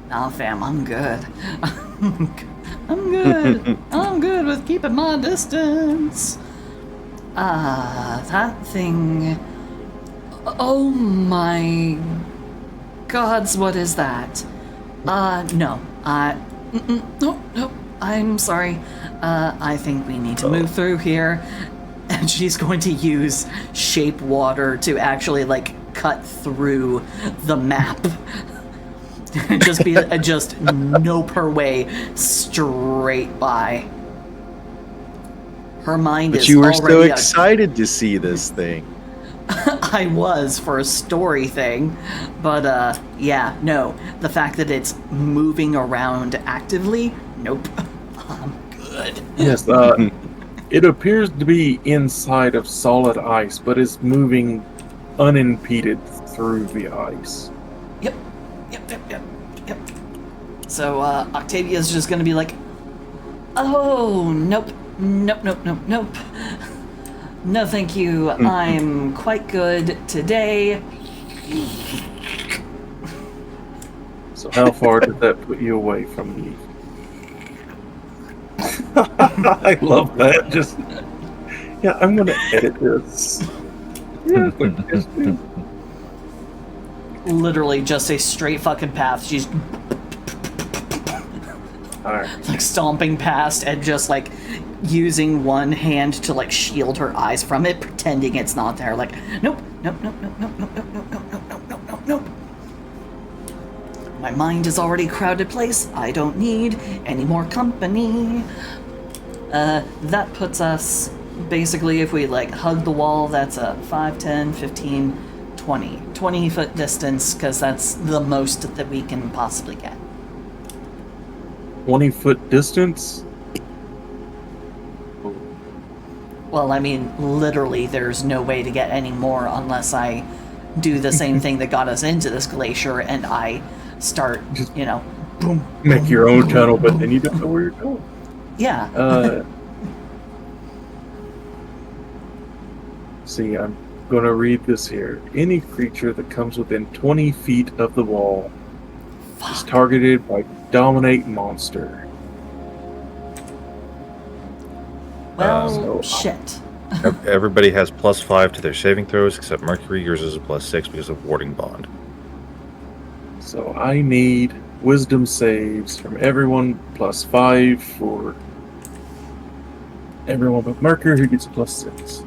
Nah, fam, I'm good. I'm good. I'm good with keeping my distance. That thing... Oh my gods, what is that? No. No, I'm sorry. I think we need to move through here. And she's going to use shape water to actually, like, cut through the map. just nope her way straight by. Her mind is But you were so already excited to see this thing. I was for a story thing, but yeah, no. The fact that it's moving around actively, nope. I'm good. Yes, it appears to be inside of solid ice, but is moving unimpeded through the ice. Yep. So Octavia's just gonna be like, oh, nope. No, thank you. I'm quite good today. So how far did that put you away from me? I love that. Just yeah, I'm gonna edit this. Yeah, Literally just a straight fucking path. She's alright. like stomping past and just like using one hand to like shield her eyes from it, pretending it's not there. Like, nope, nope, nope, nope, nope, nope, nope, nope, nope, nope, nope, nope, nope. My mind is already a crowded place. I don't need any more company. That puts us basically, if we like hug the wall, that's a 5, 10, 15, 20. 20 foot distance, because that's the most that we can possibly get. 20-foot distance? Well, I mean, literally, there's no way to get any more unless I do the same thing that got us into this glacier and I start, Just boom. Make boom, your own boom, tunnel, but boom. then you don't know where you're going. Yeah. See, I'm going to read this here. Any creature that comes within 20 feet of the wall is targeted by Dominate Monster. Well, shit. Everybody has +5 to their saving throws, except Mercury. Yours is a +6 because of Warding Bond. So I need Wisdom saves from everyone +5 for everyone but Mercury, who gets a +6.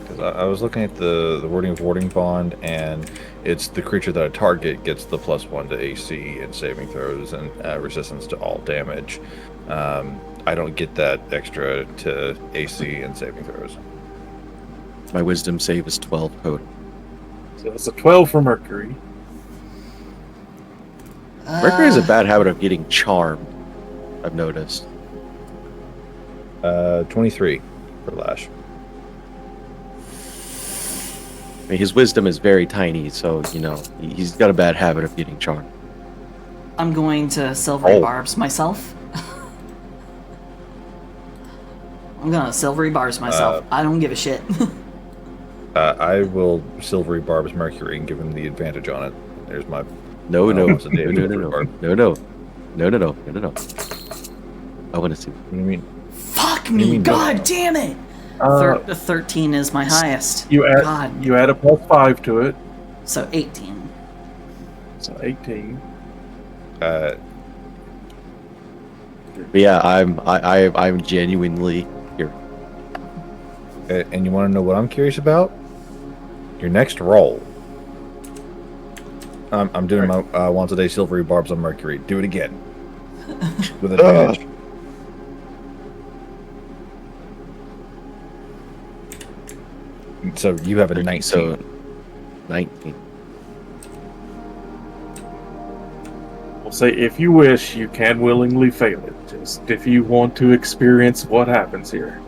Because I was looking at the wording of Warding Bond, and it's the creature that I target gets the +1 to AC and saving throws and resistance to all damage. I don't get that extra to AC and saving throws. My wisdom save is 12 total. So it's a 12 for Mercury. Mercury has a bad habit of getting charmed, I've noticed. 23 for Lash. I mean, his wisdom is very tiny, so, he's got a bad habit of getting charmed. I'm going to silvery barbs myself. I'm gonna silvery barbs myself. I don't give a shit. I will Silvery Barbs Mercury and give him the advantage on it. There's my... No. No. I want to see. What do you mean? Fuck you me, mean god don't? damn it! 13 is my highest. You add God. you add a +5 to it, So 18. so 18. But yeah, I'm genuinely here. And you want to know what I'm curious about? Your next roll. I'm doing my once a day Silvery Barbs on Mercury. Do it again. With advantage. So you have a 19. So 19. We'll say if you wish, you can willingly fail it. Just if you want to experience what happens here.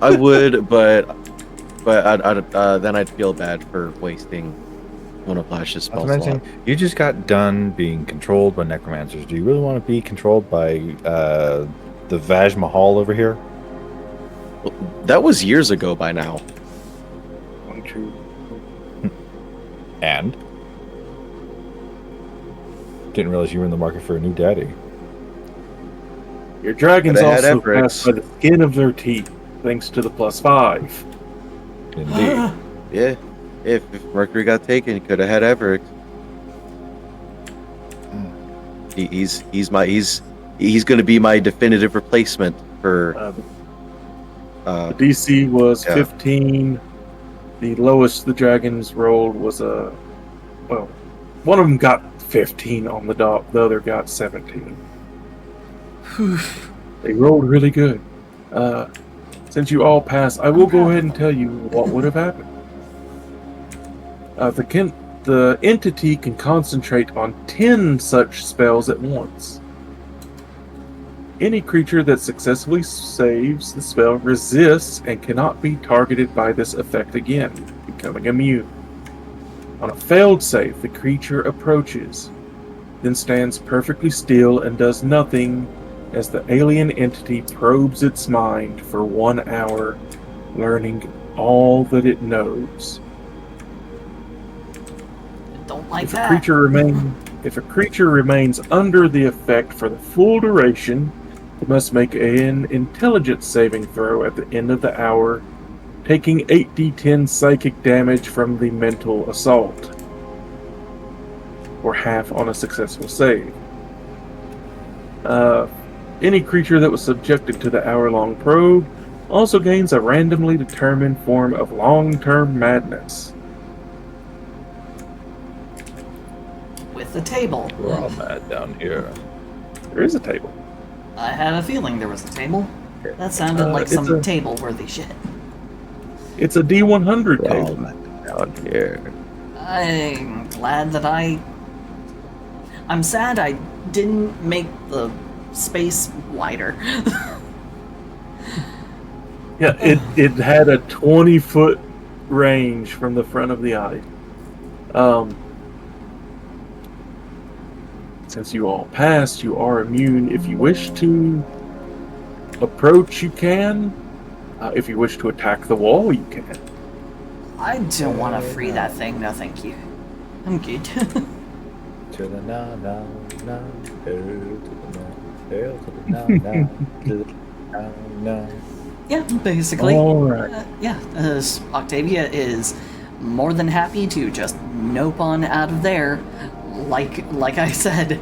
I would, but then I'd feel bad for wasting one of Lash's spell Not to mention, slots. you just got done being controlled by necromancers. Do you really want to be controlled by the Vaj Mahal over here? That was years ago by now. True. And? Didn't realize you were in the market for a new daddy. Your dragons But they had also Everett's. pass by the skin of their teeth, thanks to the +5. Indeed. Yeah, if Mercury got taken, he could have had Everett. He's going to be my definitive replacement for. The DC was Yeah. 15. The lowest the dragons rolled was one of them got 15 on the dot, the other got 17. They rolled really good. Since you all passed, I will go ahead and tell you what would have happened. The entity can concentrate on 10 such spells at once. Any creature that successfully saves the spell resists and cannot be targeted by this effect again, becoming immune. On a failed save, the creature approaches, then stands perfectly still and does nothing as the alien entity probes its mind for 1 hour, learning all that it knows. Don't like If that. a creature remains under the effect for the full duration, it must make an intelligence saving throw at the end of the hour, taking 8d10 psychic damage from the mental assault, or half on a successful save. Any creature that was subjected to the hour-long probe also gains a randomly determined form of long-term madness. With the table. We're all mad down here. There is a table. I had a feeling there was a table. That sounded like some table-worthy shit. It's a D100 We're all table. mad down here. I'm glad that I'm sad I didn't make the space wider. Yeah, it had a 20-foot range from the front of the eye. Since you all passed, you are immune. If you wish to approach, you can. If you wish to attack the wall, you can. I don't want to free that thing. No, thank you. I'm good. To the now, to the now, to the now. Yeah, basically. All right. Octavia is more than happy to just nope on out of there. Like I said,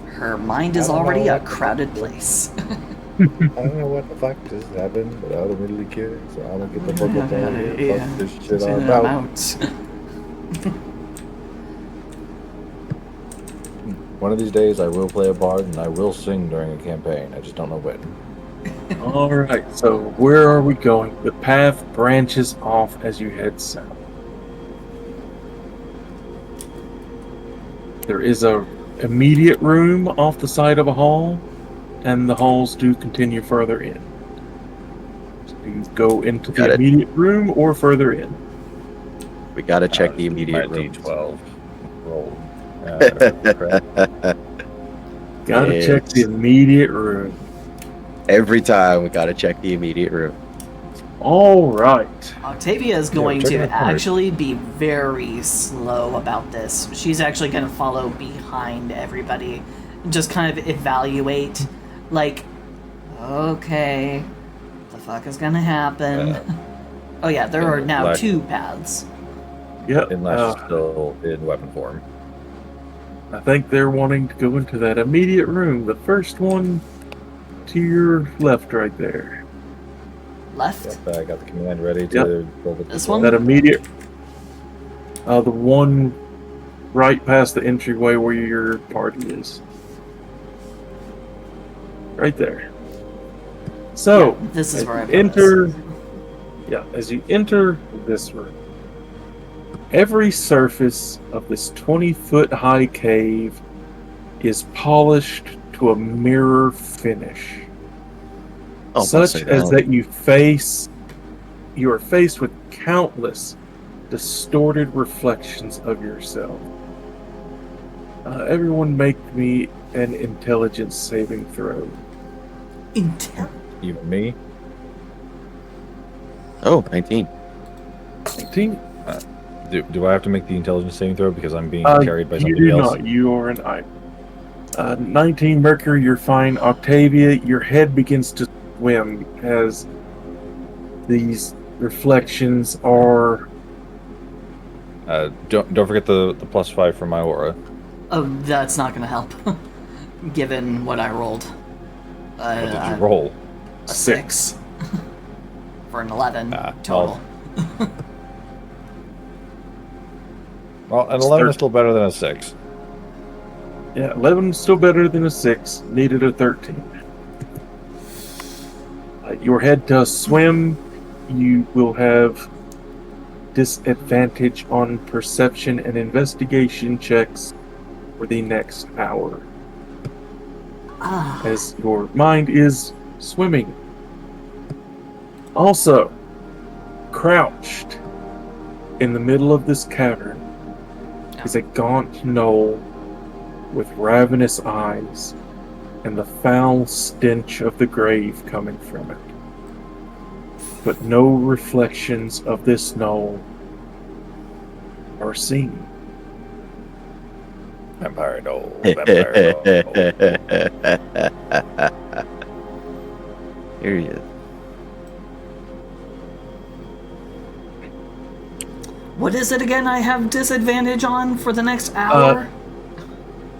her mind is already a crowded place. I don't know what the fuck just happened, but I don't really care, so I'm gonna get the fuck up out of here. Fuck this shit all about. One of these days I will play a bard and I will sing during a campaign. I just don't know when. All right, so where are we going? The path branches off as you head south. There is a immediate room off the side of a hall, and the halls do continue further in. So you go into the immediate room or further in. We gotta check the immediate room. D12 roll. Gotta check the immediate room. Every time we gotta check the immediate room. All right. Octavia is going check to the corner. actually be very slow about this. She's actually going to follow behind everybody and just kind of evaluate, like, okay, what the fuck is going to happen? Oh yeah, there are now Lash- 2 paths. Yep. And Lash is still in weapon form. I think they're wanting to go into that immediate room. The first one to your left right there. Left? Yep, I got the command ready to roll the This D12. one? That immediate... the one right past the entryway where your party is. Right there. So, Yeah, this is as where I you enter... Yeah, as you enter this room, every surface of this 20-foot high cave is polished to a mirror finish. Oh, Such as that you are faced with countless distorted reflections of yourself. Everyone make me an intelligence saving throw. You, me? Oh, 19. 19? Do I have to make the intelligence saving throw because I'm being carried by you somebody do else? not. You are an I. 19 Mercury, you're fine. Octavia, your head begins to swim as these reflections are... Don't forget the +5 for my aura. Oh, that's not going to help, given what I rolled. What did you roll? A 6. For an 11 total. Well, an 11 is still better than a 6. Yeah, 11 is still better than a 6. Needed a 13. Your head does swim. You will have disadvantage on perception and investigation checks for the next hour. As your mind is swimming. Also, crouched in the middle of this cavern is a gaunt gnoll with ravenous eyes and the foul stench of the grave coming from it. but no reflections of this knoll are seen. Vampire knoll. Vampire knoll. Here he is. What is it again I have disadvantage on for the next hour?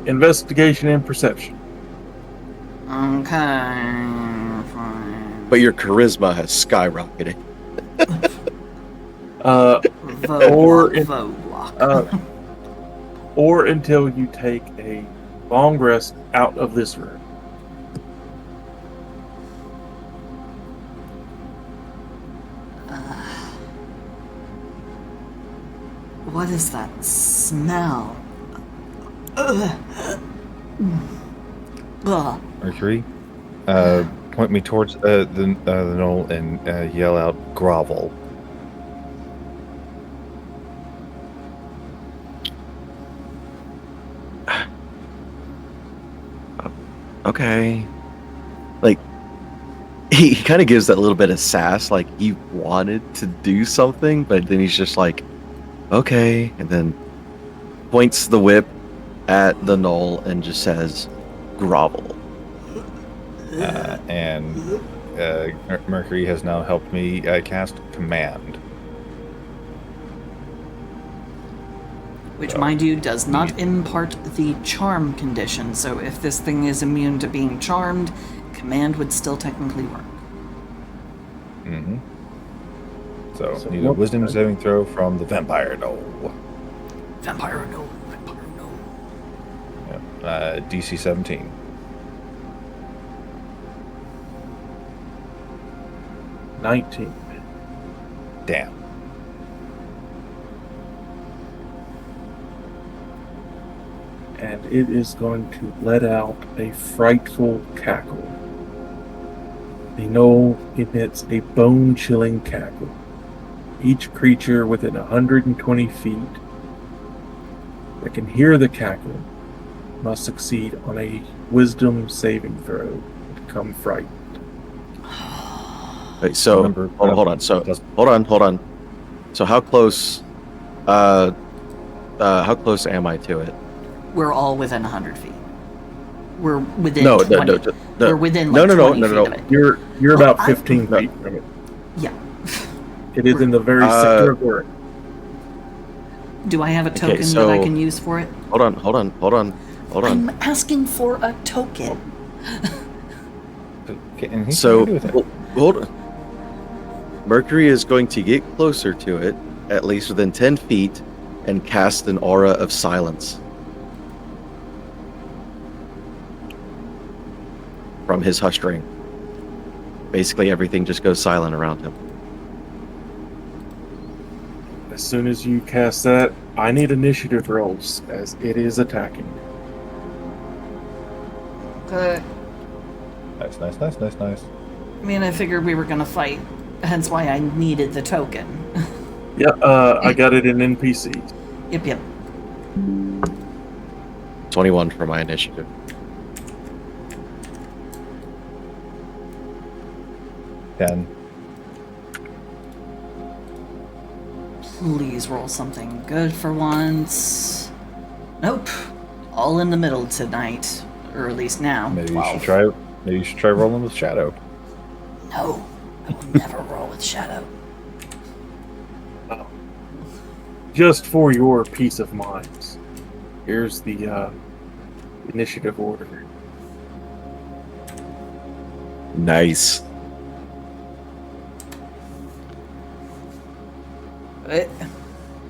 Investigation and perception. Okay, fine. But your charisma has skyrocketed. Or until you take a long rest out of this room. What is that smell? Ugh. Mercury, point me towards the knoll and yell out grovel. Okay. Like, he kind of gives that little bit of sass, like he wanted to do something, but then he's just like, okay, and then points the whip at the knoll and just says, grovel. Mercury has now helped me cast command. Which, mind you, does not impart the charm condition, so if this thing is immune to being charmed, command would still technically work. Mm-hmm. So need a wisdom saving throw from the vampire knoll. Vampire knoll. Vampire knoll. Yep. DC 17. $19. Damn. And it is going to let out a frightful cackle. The knoll emits a bone-chilling cackle. Each creature within 120 feet that can hear the cackle must succeed on a wisdom saving throw to become frightened. Wait, so Remember, hold on. So hold on. So how close am I to it? We're all within 100 feet. We're within No, 20. no. We're within like 20 feet of it. You're about 15 feet from it. Yeah. It is in the very center of where. Do I have a token so- that I can use for it? Hold on. I'm asking for a token. Okay, and he's So, gonna do with it. hold on. Mercury is going to get closer to it, at least within 10 feet, and cast an aura of silence from his hush ring. Basically, everything just goes silent around him. As soon as you cast that, I need initiative rolls, as it is attacking. Okay. Nice. I mean, I figured we were gonna fight, hence why I needed the token. Yeah, I got it in NPCs. Yep. 21 for my initiative. Ten. Please roll something good for once. Nope. All in the middle tonight. Or at least now. Maybe 12. you should try rolling with Shadow. No. I will never roll with Shadow. Just for your peace of mind, here's the initiative order. Nice.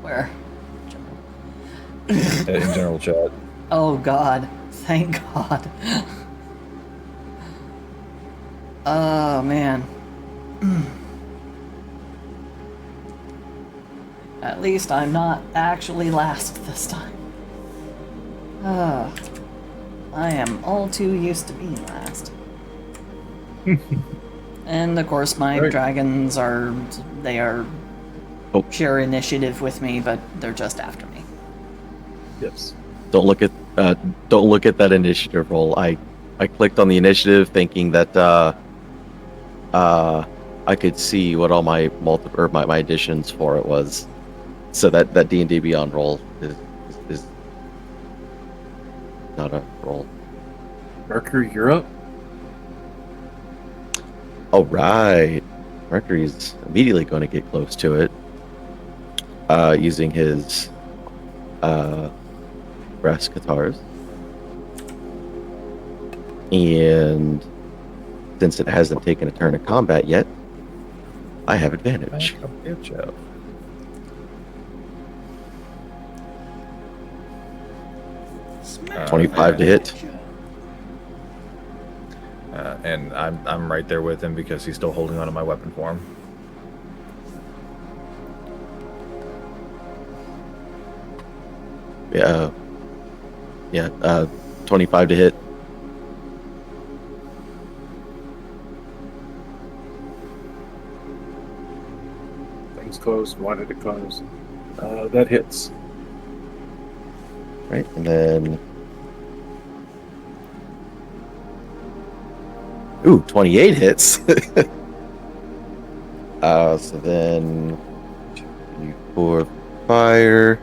Where? In general chat. Oh God. Thank God. Oh man. At least I'm not actually last this time. I am all too used to being last. And of course my Right. dragons are Oh. share initiative with me, but they're just after me. Yes. Don't look at that initiative roll. I clicked on the initiative thinking that I could see what all my my additions for it was. So that D&D Beyond roll is not a roll. Mercury, you're up. All right. Mercury's immediately going to get close to it, using his brass guitars. And since it hasn't taken a turn of combat yet, I have advantage. Good job. Smash. 25 to hit. And I'm right there with him because he's still holding on to my weapon form. Yeah, 25 to hit. Things close. Wanted to close. That hits. Right, and then... Ooh, 28 hits. So then... 4 fire.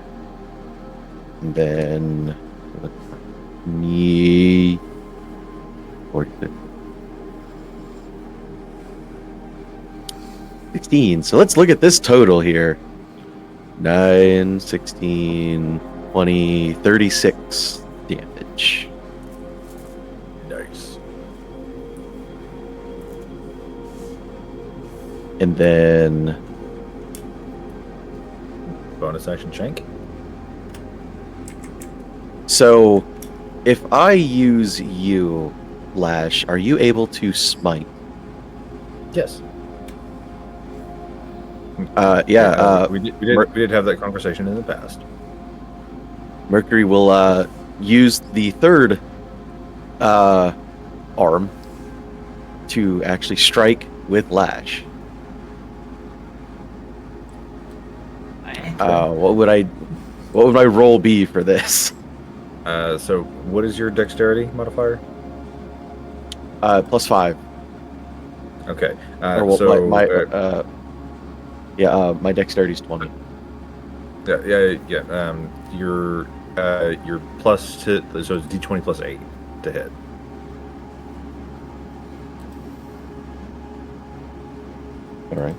And then... Me... 46. 16. So let's look at this total here. 9, 16, 20, 36 damage. Nice. And then... Bonus action shank. So, if I use you, Lash, are you able to smite? Yes. We we did have that conversation in the past. Mercury will use the third arm to actually strike with Lash. What would my roll be for this? So what is your dexterity modifier? +5. Okay. Or well, So my dexterity is 20. yeah. Your plus to so it's d20 plus 8 to hit. All right.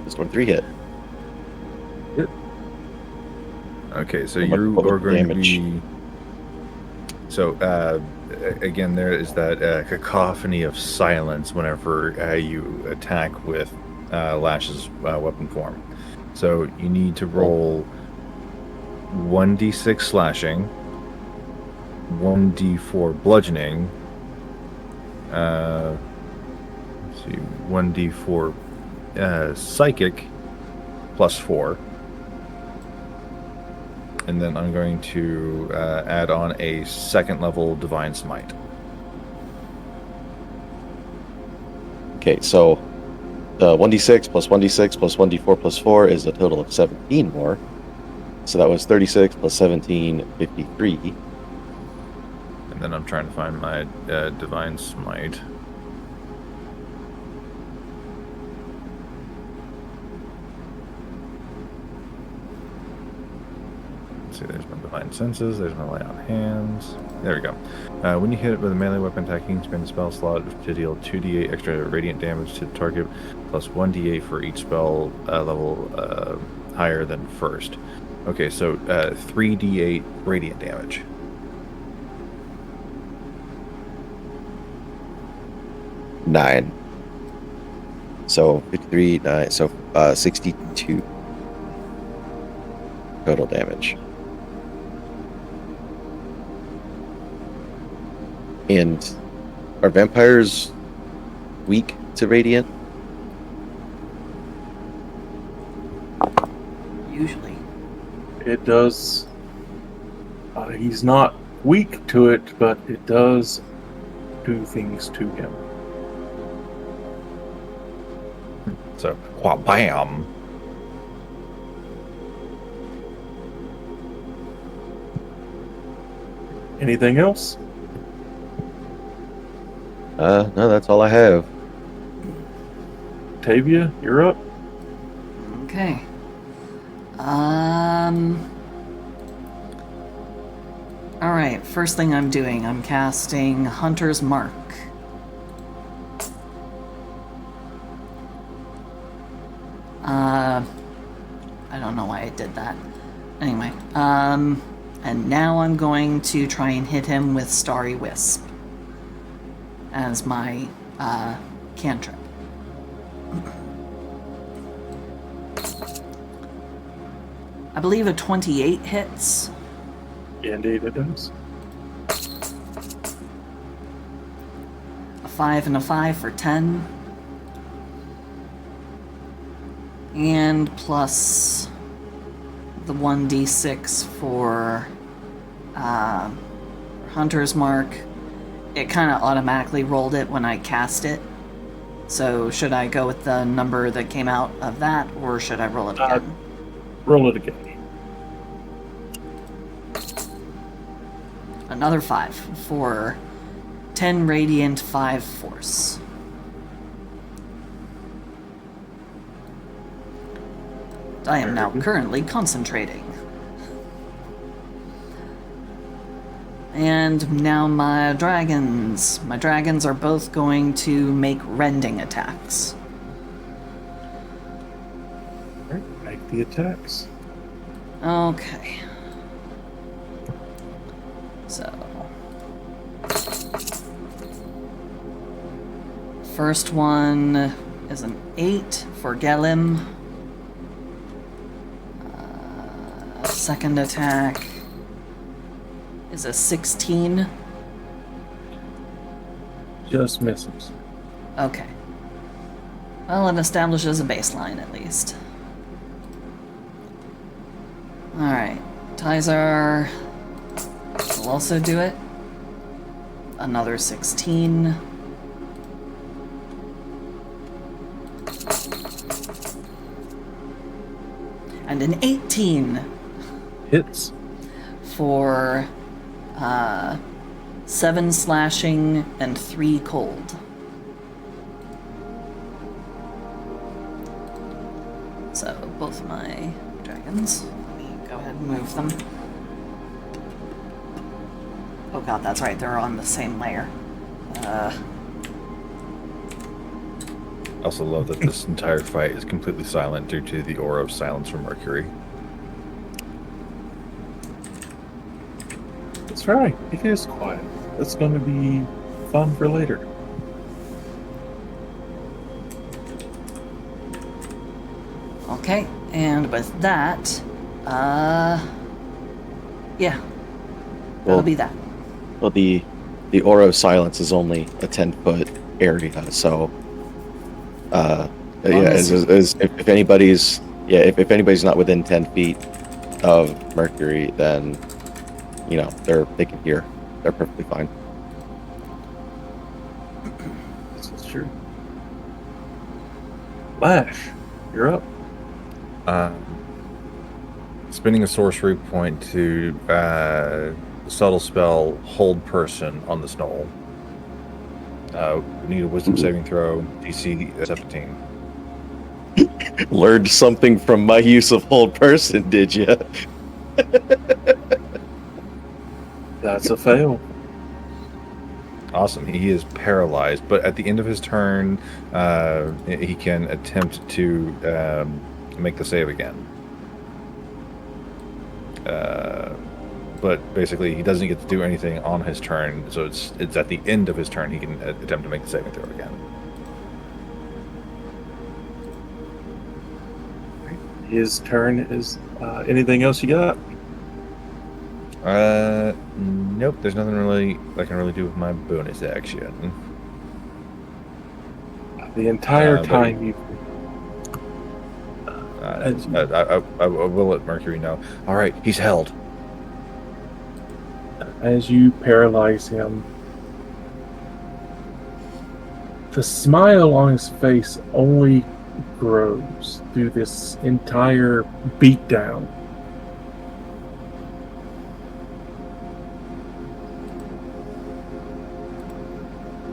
Does 23 hit? Okay, so What you would are the going damage? to be. So again, there is that cacophony of silence whenever you attack with Lash's weapon form. So you need to roll 1d6 slashing, 1d4 bludgeoning. Let's see, 1d4 psychic plus 4. And then I'm going to add on a second level Divine Smite. Okay, so 1d6 plus 1d6 plus 1d4 plus 4 is a total of 17 more. So that was 36 plus 17, 53. And then I'm trying to find my Divine Smite. See, there's my Divine Senses, there's my Lay on Hands. There we go. When you hit it with a melee weapon attacking, spend the spell slot to deal 2d8 extra radiant damage to the target, plus 1d8 for each spell level higher than first. Okay, so 3d8 radiant damage. Nine. So 53, 9, so 62 total damage. And are vampires weak to radiant? Usually. It does. He's not weak to it, but it does do things to him. So, bam! Anything else? No, that's all I have. Tavia, you're up. Okay. Alright, first thing I'm doing, I'm casting Hunter's Mark. I don't know why I did that. Anyway, and now I'm going to try and hit him with Starry Wisp as my, cantrip. I believe a 28 hits. Indeed it does. A 5 and a 5 for 10. And plus the 1d6 for Hunter's Mark. It kind of automatically rolled it when I cast it. So should I go with the number that came out of that, or should I roll it again? Roll it again. Another 5 for 10 radiant, 5 force. I am now currently concentrating. And now my dragons. My dragons are both going to make rending attacks. Alright, make the attacks. Okay. So. First one is an 8 for Gelim. Second attack is a 16. Just misses. Okay. Well, it establishes a baseline at least. Alright. Tizar will also do it. Another 16. And an 18. Hits. For 7 slashing and 3 cold. So both my dragons. Let me go ahead and move them. Oh god, that's right, they're on the same layer. I also love that this entire fight is completely silent due to the aura of silence from Mercury. That's right. It is quiet. That's going to be fun for later. Okay, and with that, yeah, that'll be that. Well, the aura of silence is only a 10-foot area, so if anybody's if anybody's not within 10 feet of Mercury, then they can hear. They're perfectly fine. This is true. Lash, you're up. Spending a sorcery point to subtle spell hold person on the knoll. We need a wisdom saving throw, DC 17. Learned something from my use of hold person, did you? That's a fail. Awesome. He is paralyzed, but at the end of his turn, he can attempt to make the save again. But basically, he doesn't get to do anything on his turn, so it's at the end of his turn he can attempt to make the saving throw again. His turn is. Anything else you got? Nope. There's nothing really I can really do with my bonus action. The entire time you. I will let Mercury know. All right, he's held. As you paralyze him, the smile on his face only grows through this entire beatdown.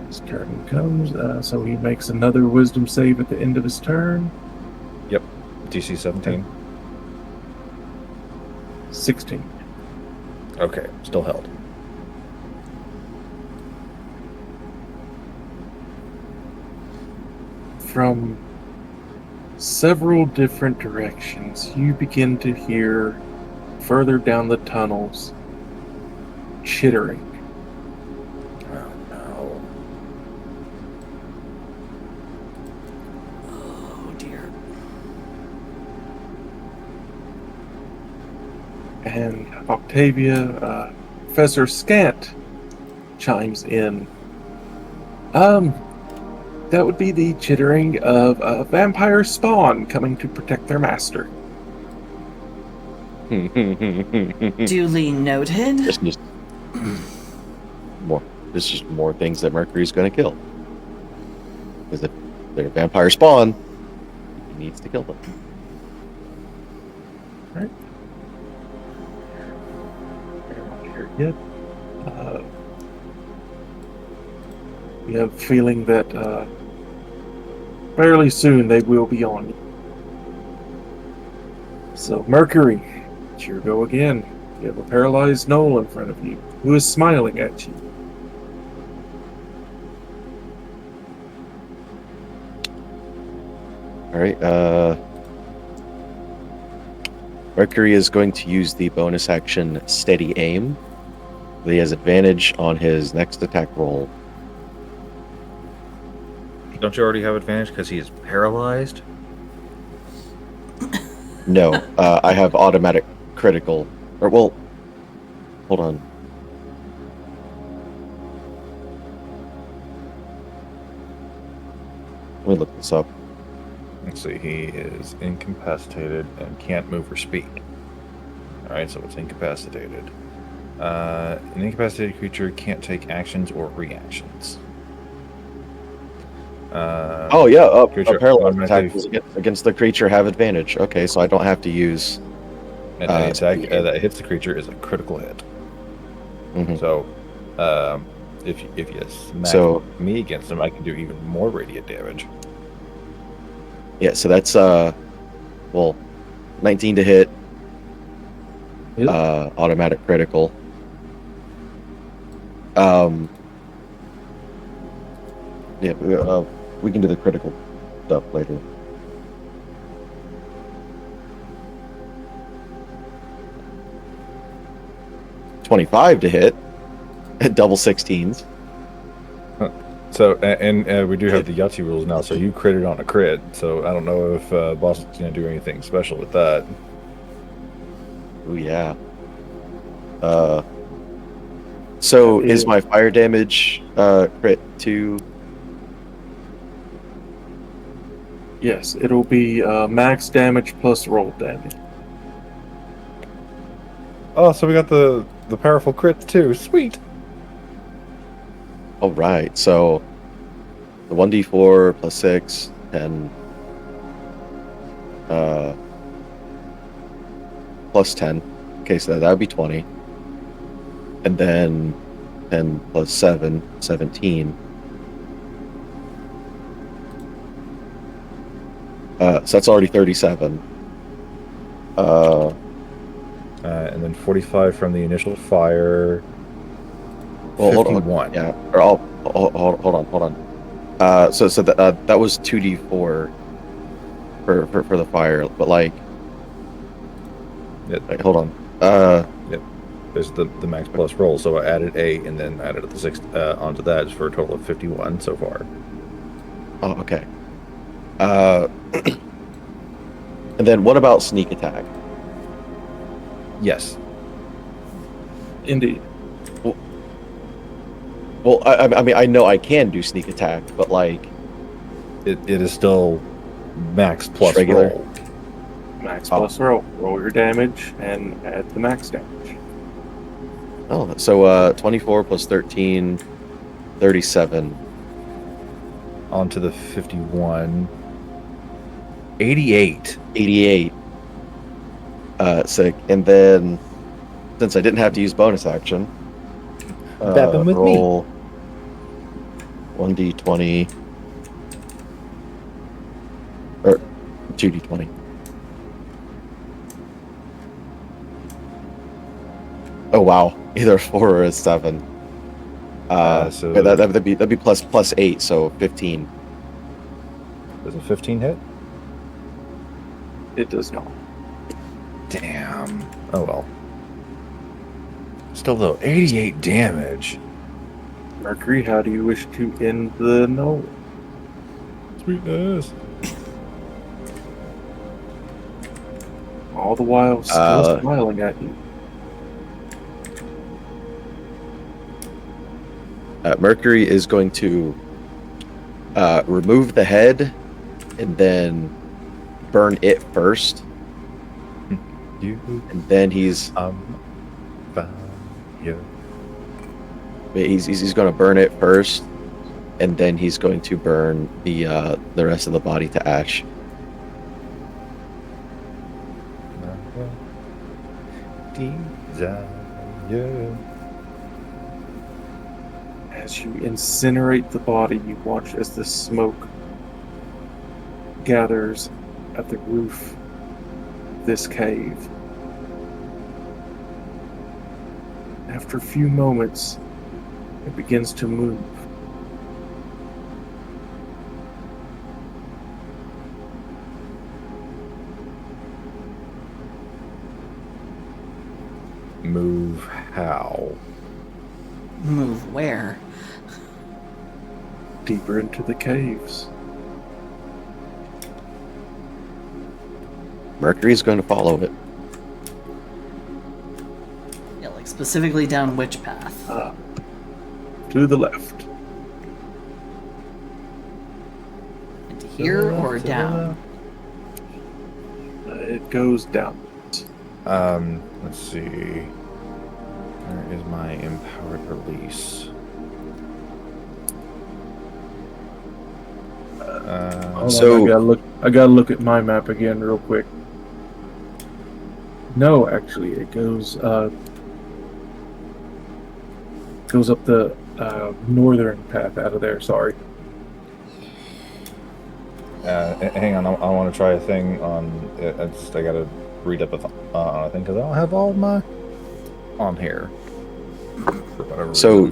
His turn comes, so he makes another wisdom save at the end of his turn. Yep. DC 17. 16. Okay, still held. From several different directions, you begin to hear further down the tunnels chittering. Oh no. Oh dear. And Octavia, Professor Scant chimes in. That would be the chittering of a vampire spawn coming to protect their master. Duly noted. There's just more things that Mercury's going to kill. Because if they're a vampire spawn, he needs to kill them. Right. Here yet. We have a feeling that fairly soon they will be on you. So, Mercury, it's your go again. You have a paralyzed Knoll in front of you, who is smiling at you. All right. Mercury is going to use the bonus action Steady Aim. He has advantage on his next attack roll. Don't you already have advantage because he is paralyzed? No, I have automatic critical. Or, well, hold on. Let me look this up. Let's see, he is incapacitated and can't move or speak. Alright, so it's incapacitated. An incapacitated creature can't take actions or reactions. Oh yeah, a paralyzed automatically- attack against the creature have advantage. Okay, so I don't have to use. And any attack that hits the creature is a critical hit. Mm-hmm. So, if you smack me against him, I can do even more radiant damage. Yeah, so that's 19 to hit. Yep. Automatic critical. Yeah, we can do the critical stuff later. $25 to hit. Double 16s. So, and we do have the Yahtzee rules now, so you critted on a crit, so I don't know if Boss is going to do anything special with that. Oh yeah. So is my fire damage crit 2? Yes, it'll be max damage plus roll damage. Oh, so we got the powerful crit too. Sweet. All right, so the 1d4 plus 6, 10, plus 10. Okay, so that would be 20. And then 10 plus 7, 17. So that's already 37. And then 45 from the initial fire. Well, 51. hold on. Yeah, or hold on. So that was 2d4 for the fire, but like, Yep. wait, hold on. Yep. There's the max plus roll, so I added 8 and then added the 6 onto that for a total of 51 so far. Oh, okay. And then what about sneak attack? Yes. Indeed. Well, I mean, I know I can do sneak attack, but like, It is still max plus regular. roll. Max plus roll. Roll your damage and add the max damage. oh, so 24 plus 13, 37. Onto the 51. 88. 88. Sick. And then, since I didn't have to use bonus action, Bap him with me. 1d20 or 2d20. Oh wow, either a 4 or a 7. So wait, that'd be plus 8, so 15. does a 15 hit? It does not. Damn. Oh well. Still though, 88 damage. Mercury, how do you wish to end the knoll? Sweetness. All the while still smiling at you. Mercury is going to remove the head and then burn it first. And then he's he's going to burn it first, and then he's going to burn the rest of the body to ash. Desire. As you incinerate the body, you watch as the smoke gathers at the roof of this cave. After a few moments, it begins to move. Move how? Move where? Deeper into the caves. Mercury's going to follow it. Yeah, like specifically down which path? To the left. Into here or down? It goes down. Let's see. Where is my empowered release? Hold on, I gotta look at my map again real quick. No, actually, it goes up the northern path out of there. Sorry. Hang on, I want to try a thing on. I gotta read up on a thing because I don't have all my on here. For whatever So,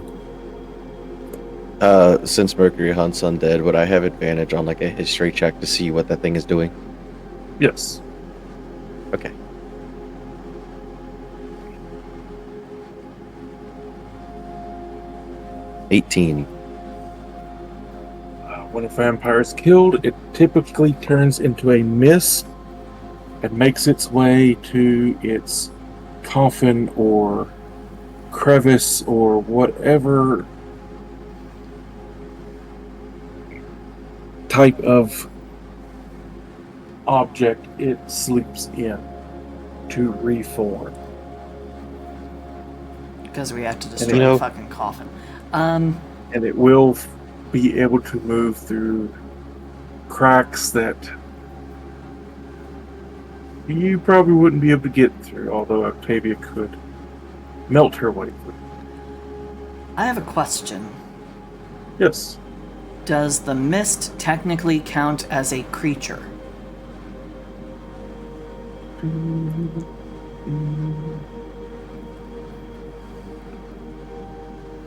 reason. since Mercury hunts undead, would I have advantage on like a history check to see what that thing is doing? Yes. Okay. $18. When a vampire is killed, it typically turns into a mist and makes its way to its coffin or crevice or whatever type of object it sleeps in to reform. Because we have to And destroy the fucking coffin. And it will be able to move through cracks that you probably wouldn't be able to get through, although Octavia could melt her way through. I have a question. Yes. Does the mist technically count as a creature?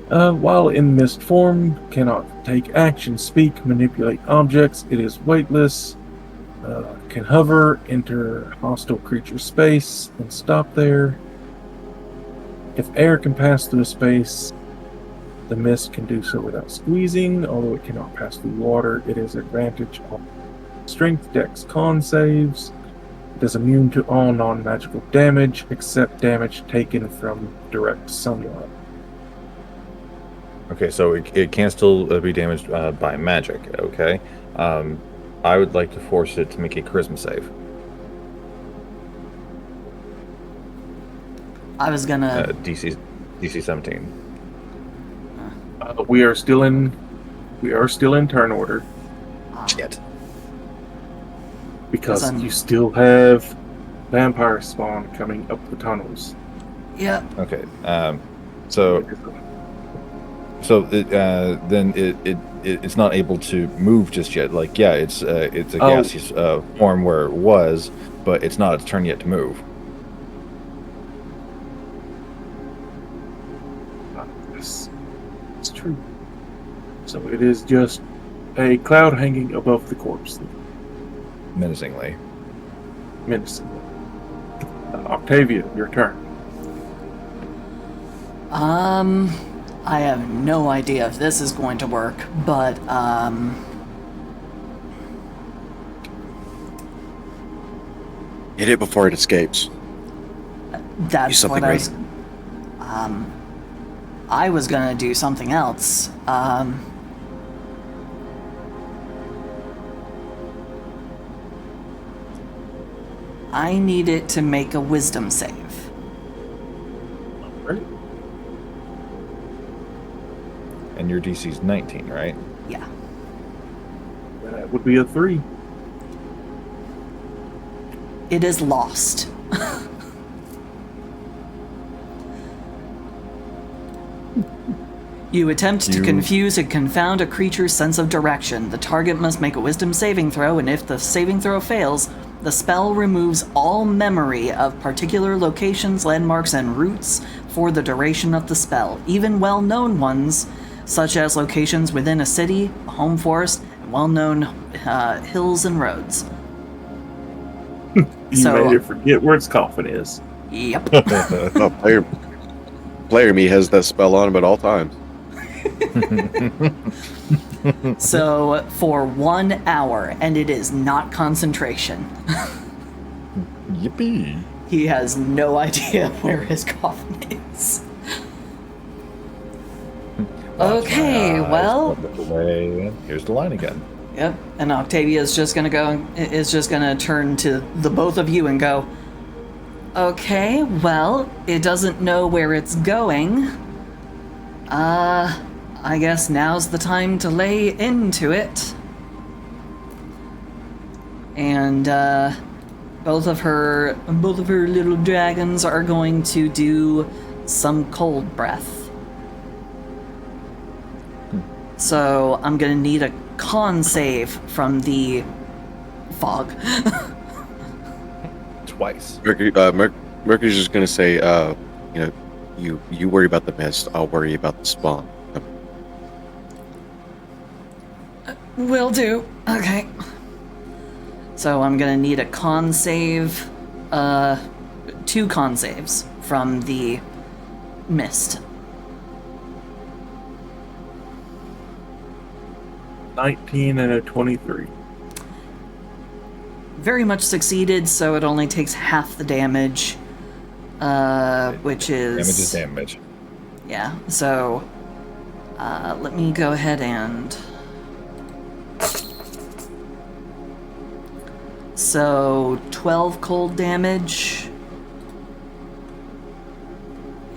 While in mist form, cannot take action, speak, manipulate objects, it is weightless, can hover, enter hostile creature space, and stop there. If air can pass through space, the mist can do so without squeezing, although it cannot pass through water. It is advantage on strength, dex, con saves. It is immune to all non-magical damage, except damage taken from direct sunlight. Okay, so it can still be damaged by magic. Okay, I would like to force it to make a charisma save. I was gonna... DC 17. We are still in turn order Shit. because you still have vampire spawn coming up the tunnels. Yeah. Okay. So then it it's not able to move just yet. Like, yeah, it's a Oh. gaseous form where it was, but it's not its turn yet to move. Yes, it's true. So it is just a cloud hanging above the corpse, Menacingly. menacingly. Octavia, your turn. I have no idea if this is going to work, but, Hit it before it escapes. that's something what great. I was gonna do something else. I need it to make a wisdom save. Right? And your DC's 19, right? Yeah. That would be a 3. It is lost. You attempt to confuse and confound a creature's sense of direction. The target must make a wisdom saving throw, and if the saving throw fails, the spell removes all memory of particular locations, landmarks, and routes for the duration of the spell, even well-known ones, such as locations within a city, a home forest, and well-known hills and roads. You So- made it forget where its coffin is. Yep. Oh, player me has that spell on him at all times. So, for 1 hour, and it is not concentration, Yippee! he has no idea where his coffin is. Okay, well, Here's the line again. yep, and Octavia is just gonna turn to the both of you and go, okay, well, it doesn't know where it's going. I guess now's the time to lay into it. And, both of her little dragons are going to do some cold breath. So I'm gonna need a con save from the fog. Twice. Mercury's just gonna say, you worry about the mist, I'll worry about the spawn. Will do. Okay. So I'm gonna need a con save, 2 con saves from the mist. 19 and a 23. Very much succeeded, so it only takes half the damage, which is... Damage is damage. Yeah, so let me go ahead and... So 12 cold damage,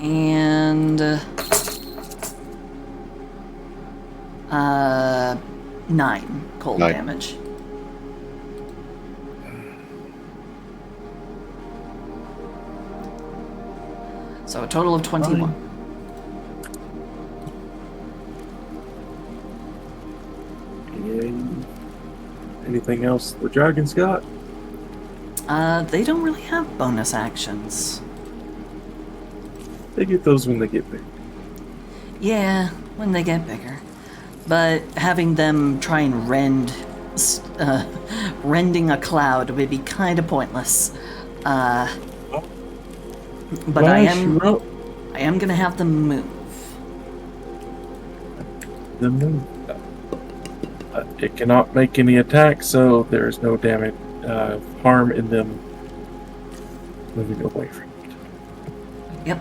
and 9 cold 9. damage. So a total of 21. And anything else the dragon's got? They don't really have bonus actions. They get those when they get big. Yeah, when they get bigger. But having them try and rending a cloud would be kind of pointless. But I am gonna have them move. The move. It cannot make any attacks, so there is no damage, harm in them moving away from it. Yep.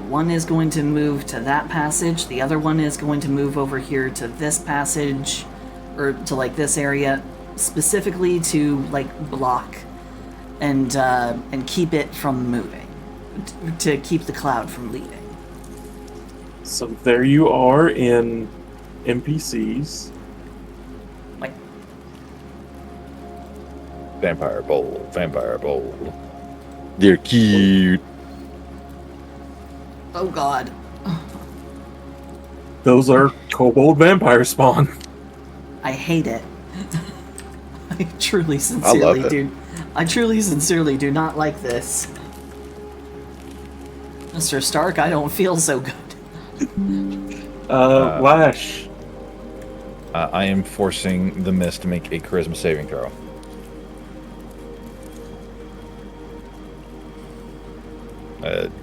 One is going to move to that passage. The other one is going to move over here to this passage, or to like this area, specifically to like block and keep it from moving, to keep the cloud from leaving. So there you are in NPCs. Like, Vampire bowl. Vampire bowl. They're cute. oh god. Those are kobold vampire spawn. I hate it. I truly, I sincerely love it. do. I truly, sincerely do not like this. Mr. Stark, I don't feel so good. Lash. I am forcing the mist to make a charisma saving throw.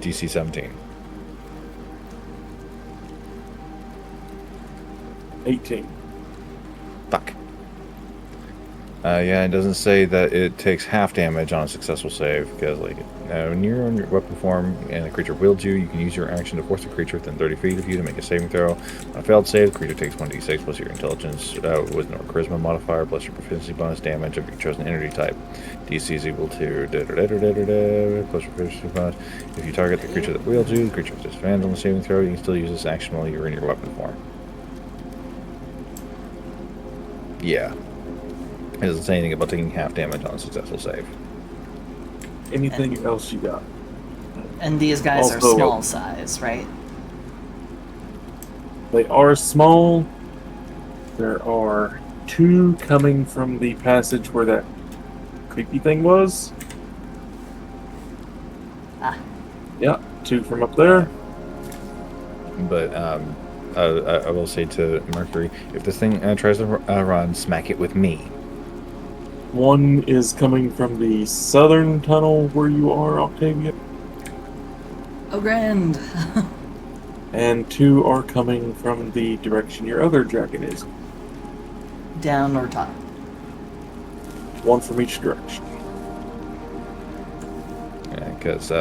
DC 17. 18. Fuck. Yeah, it doesn't say that it takes half damage on a successful save, because like when you're on your weapon form and the creature wields you, you can use your action to force the creature within 30 feet of you to make a saving throw. On a failed save, the creature takes 1d6 plus your intelligence with no charisma modifier plus your proficiency bonus damage of your chosen energy type. DC is equal to plus your proficiency bonus. If you target the creature that wields you, the creature has disadvantage on the saving throw. You can still use this action while you're in your weapon form. Yeah. It doesn't say anything about taking half damage on a successful save. Anything else you got? And these guys are Also, small size, right? They are small. There are 2 coming from the passage where that creepy thing was. Ah. Yeah, 2 from up there. But I will say to Mercury, if this thing tries to run, smack it with me. 1 is coming from the southern tunnel where you are, Octavia. Oh, grand. And 2 are coming from the direction your other dragon is. Down or top? 1 from each direction. Because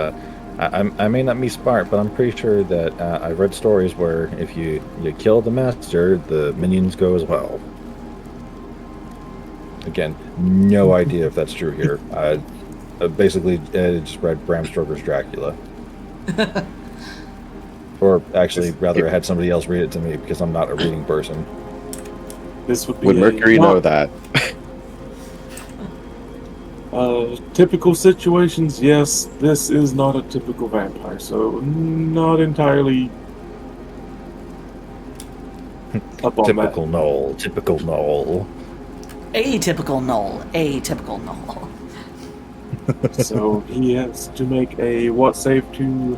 I may not be smart, but I'm pretty sure that I read stories where if you kill the master, the minions go as well. Again, no idea if that's true here. Basically, just read Bram Stoker's Dracula. Or actually, rather, I had somebody else read it to me because I'm not a reading person. This would be Would Mercury know that? Typical situations, yes. This is not a typical vampire, so not entirely up on Typical Knoll. Typical Knoll. Atypical Knoll. Atypical Knoll. that. So he has to make a what save to...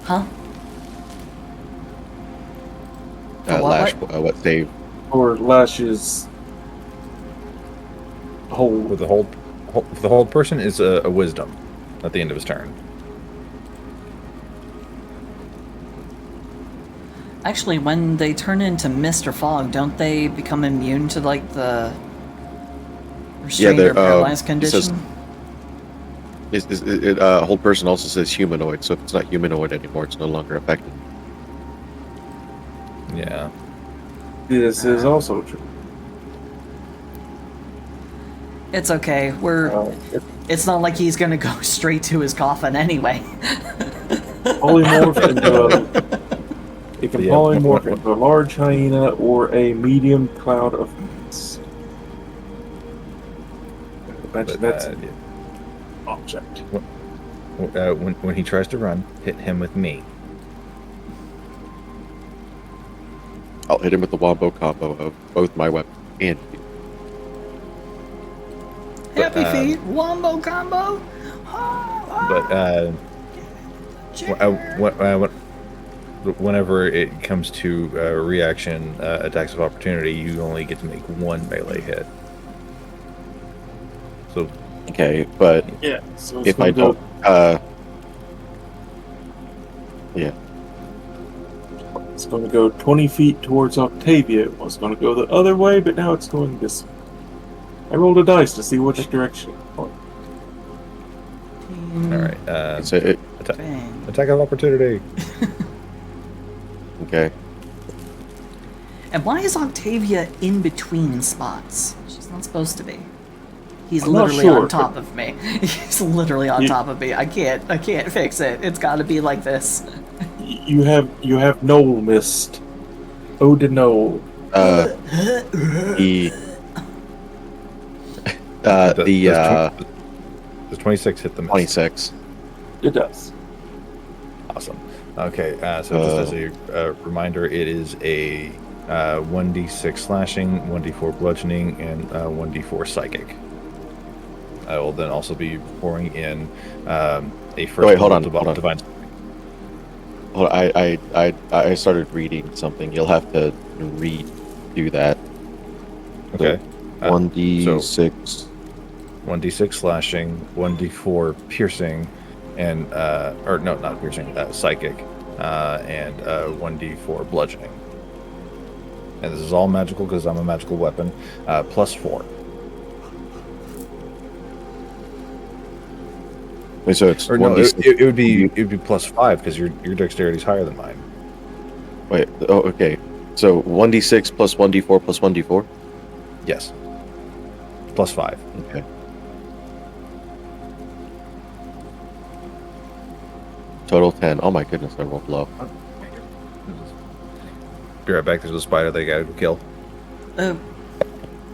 Huh? Lash, what save? Or Lash's hold. With the hold person is a wisdom at the end of his turn. Actually, when they turn into mist or fog, don't they become immune to, like, the restrained or paralyzed condition? Hold person also says humanoid, so if it's not humanoid anymore, it's no longer affected. Yeah. This is also true. It's okay. It's not like he's gonna go straight to his coffin anyway. Polymorph into it can polymorph into a large hyena or a medium cloud of mist. Imagine that's an object. When he tries to run, hit him with me. I'll hit him with the wombo combo of both my weapon and Happy feet, wombo combo. Whenever it comes to reaction attacks of opportunity, you only get to make 1 melee hit. So okay, but Yeah. So if I don't, yeah, it's going to go 20 feet towards Octavia. It was going to go the other way, but now it's going this way. I rolled a dice to see which direction it's going. all right, it's a, Bang. attack of opportunity. okay. And why is Octavia in between spots? She's not supposed to be. He's I'm not literally sure, on top of me. He's literally on top of me. I can't fix it. It's got to be like this. You have Knoll mist. Ode to Knoll. Does 26 hit the miss? 26. It does. Awesome. Okay, so just as a reminder, it is a 1d6 slashing, 1d4 bludgeoning, and 1d4 psychic. I will then also be pouring in a first wait, hold level on. divine. Hold on, I started reading something. You'll have to redo that. Okay. 1d6. 1d6 slashing, 1d4 piercing, and or no, not piercing, psychic, and 1d4 bludgeoning. And this is all magical because I'm a magical weapon. +4. Wait, so it's Or no, 1d6. it would be +5 because your dexterity is higher than mine. Wait, oh, okay. So 1d6 plus 1d4 plus 1d4? Yes. +5. Okay. Total 10. Oh my goodness, I rolled low. Be right back. There's a spider they gotta go kill.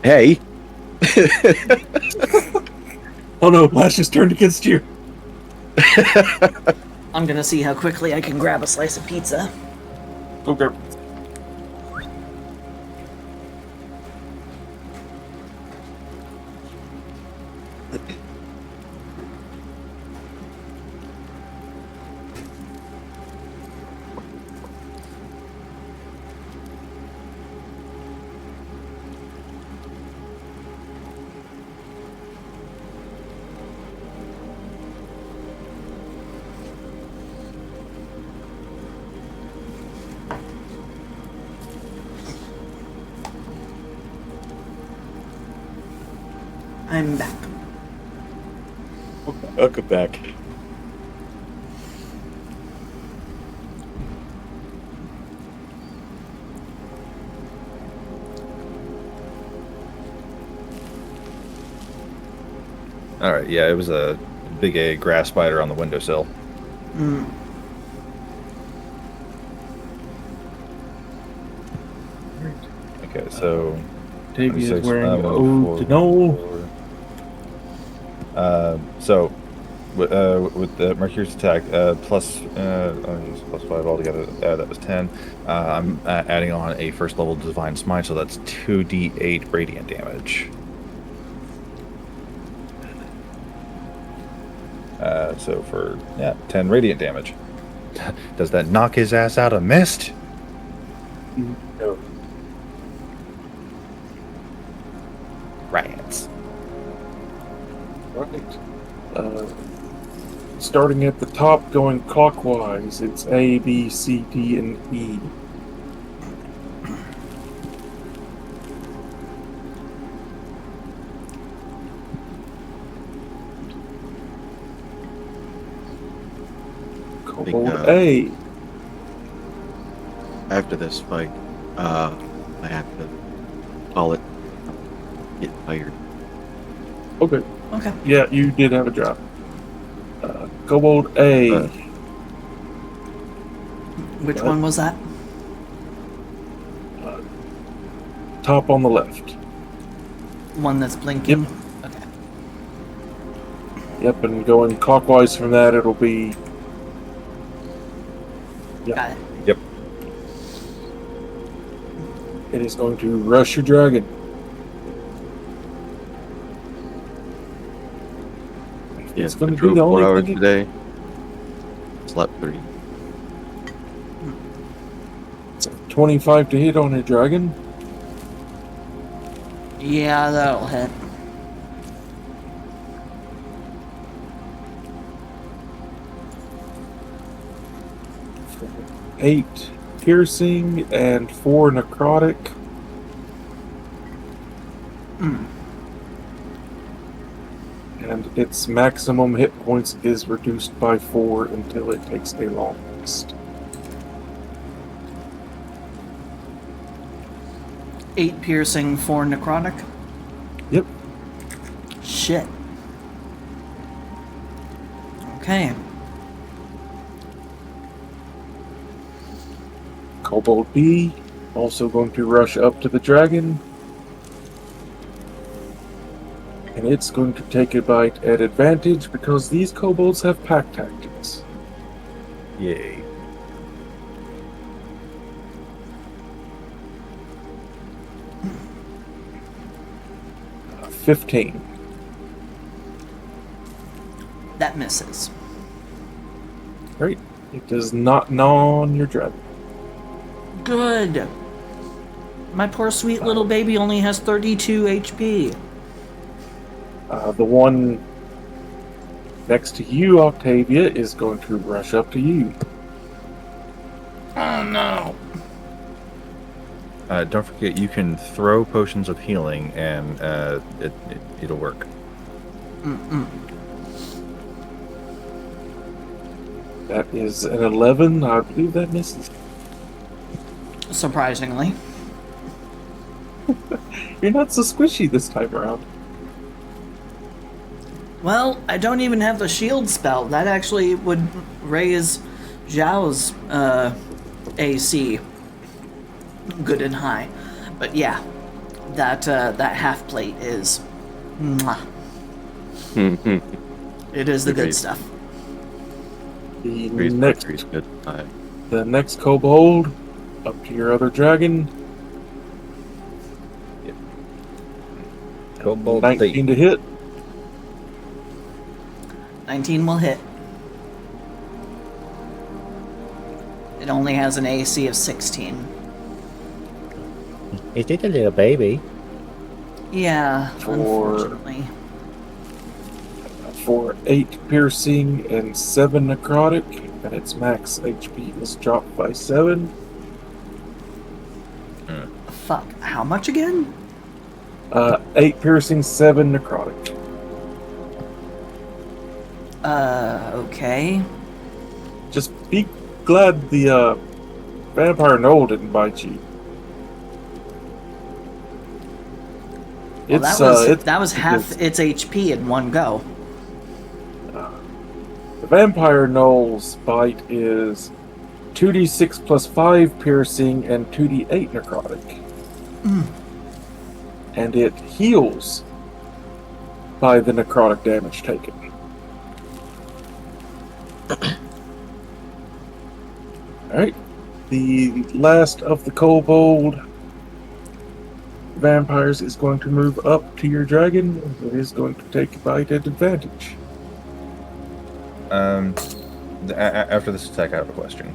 Hey! Oh no, Lash just turned against you. I'm gonna see how quickly I can grab a slice of pizza. Okay. I'm back. Welcome back. All right. Yeah, it was a big A grass spider on the windowsill. Okay, so Tavia 26, is wearing an 1d4, ode to Noel. So with the Mercury's attack, plus +5 altogether, that was 10. I'm adding on a first level divine smite, so that's 2d8 radiant damage. So for 10 radiant damage. Does that knock his ass out of mist? No. Rats. Right. Starting at the top, going clockwise, it's A, B, C, D, and E. Kobold A. After this fight, I have to call it. Get tired. Okay. Okay. Yeah, you did have a job. Kobold A. Which one was that? Top on the left. One that's blinking? Yep. Okay. Yep, and going clockwise from that, it'll be. Got it. Yep. It is going to rush your dragon. Yeah, It's going I to be drove the 4 only hours thing. today. Slept 3. It's a 25 to hit on a dragon. Yeah, that'll hit. Eight piercing and 4 necrotic. And its maximum hit points is reduced by 4 until it takes a long rest. 8 piercing, 4 necrotic. Yep. Shit. Okay. Kobold B also going to rush up to the dragon. And it's going to take a bite at advantage because these kobolds have pack tactics. Yay. 15. That misses. Great. It does not gnaw on your dragon. Good. My poor sweet little baby only has 32 HP. The one next to you, Octavia, is going to rush up to you. Oh no. Don't forget, you can throw potions of healing, and it'll work. That is an 11. I believe that misses. Surprisingly. You're not so squishy this time around. Well, I don't even have the shield spell. That actually would raise Zhao's AC good and high. But yeah, that half plate is mwah. It is the good stuff. The Mercury's good. the next kobold up to your other dragon. Kobold 19 to hit. 19 will hit. It only has an AC of 16. Is it a little baby? Yeah, For- unfortunately. For 8 piercing and 7 necrotic, and its max HP was dropped by 7. Fuck. How much again? 8 piercing, 7 necrotic. Okay. Just be glad the vampire knoll didn't bite you. Well, that was half its HP in one go. The vampire knoll's bite is 2d6 plus 5 piercing and 2d8 necrotic. And it heals by the necrotic damage taken. Alright. The last of the kobold vampires is going to move up to your dragon. It is going to take a bite at advantage. After this attack, I have a question.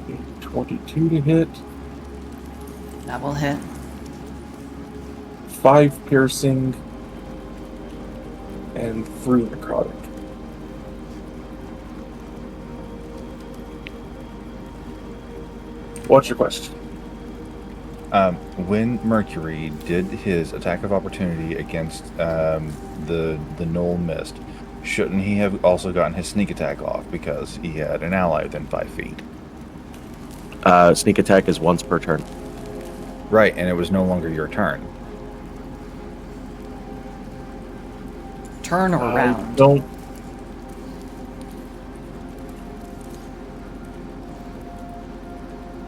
Okay, 22 to hit, That will hit. 5 piercing, and 3 necrotic. What's your question? When Mercury did his attack of opportunity against the Knoll Mist, shouldn't he have also gotten his sneak attack off because he had an ally within 5 feet? Sneak attack is once per turn. Right, and it was no longer your turn. Turn around. Don't.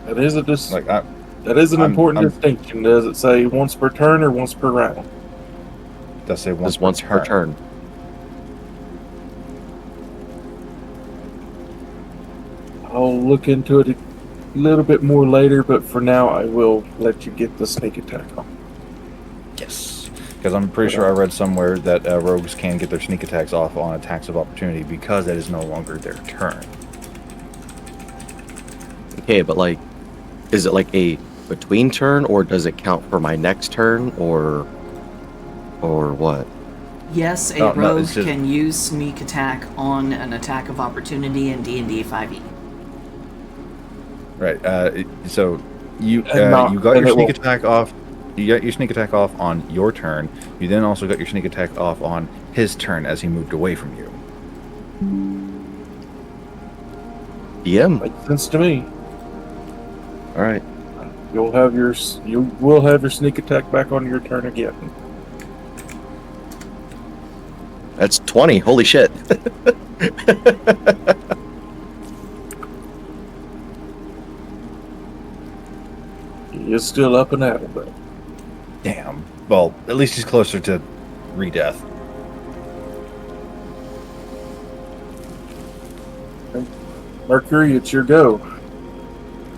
That is a Like that is an I'm- important I'm- distinction. Does it say once per turn or once per round? does say Just once per turn. I'll look into it a little bit more later, but for now I will let you get the sneak attack on. Yes, because I'm pretty sure I read somewhere that rogues can get their sneak attacks off on attacks of opportunity because that is no longer their turn. Okay, but like, is it like a between turn, or does it count for my next turn, or what? Yes, a No, rogue it's just- can use sneak attack on an attack of opportunity in D&D 5e. Right. So you And you got and your it sneak will- attack off. You got your sneak attack off on your turn. You then also got your sneak attack off on his turn as he moved away from you. DM. Makes sense to me. All right. You will have your sneak attack back on your turn again. That's 20. Holy shit. He is still up and at it, but Damn. Well, at least he's closer to re-death. Mercury, it's your go.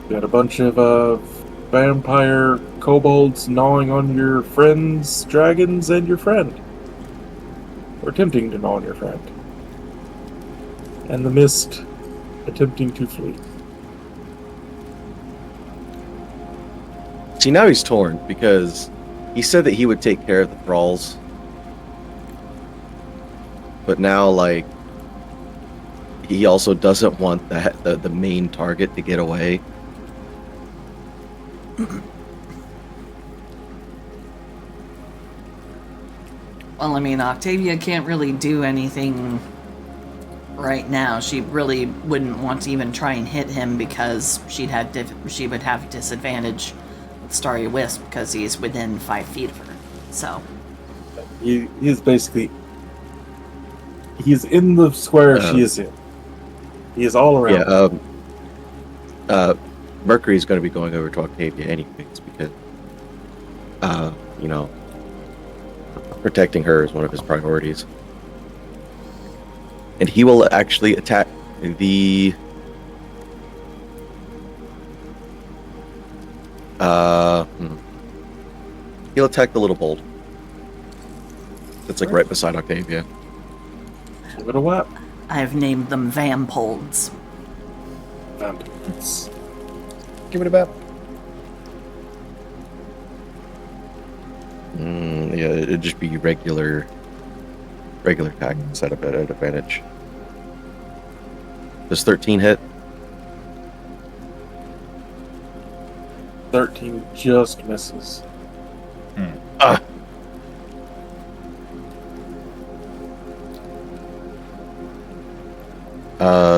You got a bunch of vampire kobolds gnawing on your friends, dragons, and your friend. Or attempting to gnaw on your friend. And the mist attempting to flee. See, now he's torn because he said that he would take care of the thralls. But now, like, he also doesn't want the main target to get away. Well, I mean, Octavia can't really do anything right now. She really wouldn't want to even try and hit him because she would have disadvantage with Starry Wisp because he's within 5 feet of her. So He's basically... He's in the square she is in. He is all around. Yeah, Mercury's going to be going over to Octavia anyways because, protecting her is one of his priorities. And he will actually attack the... He'll attack the little bolt. It's like right beside Octavia. Give it a whap. I've named them Vampolds. Vampires. Give it a bap. Yeah, it'd just be regular attack instead of at advantage. Does 13 hit? 13 just misses. Ah!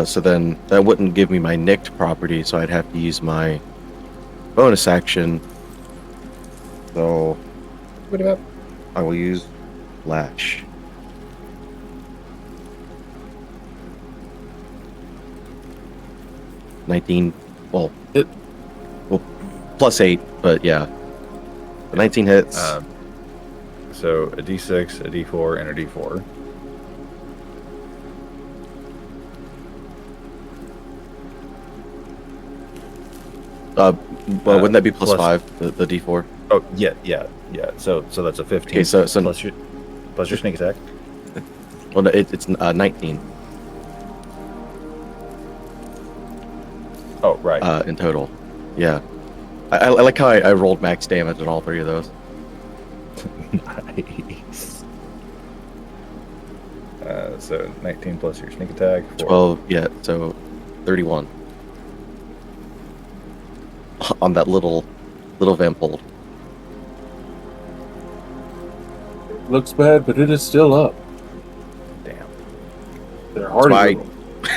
So then that wouldn't give me my nicked property, so I'd have to use my bonus action. So Give it a bap. I will use Lash. +8, but yeah. The 19 hits. So a D6, a D4, and a D4. Wouldn't that be plus- +5, the D4? Oh, yeah. So that's a 15. Okay, so plus your sneak attack. well, no, it's 19 Oh, right. in total. Yeah, I like how I rolled max damage on all 3 of those. Nice. So 19 plus your sneak attack. 12, yeah, so 31 on that little vampold. Looks bad, but it is still up. Damn. They're hardy.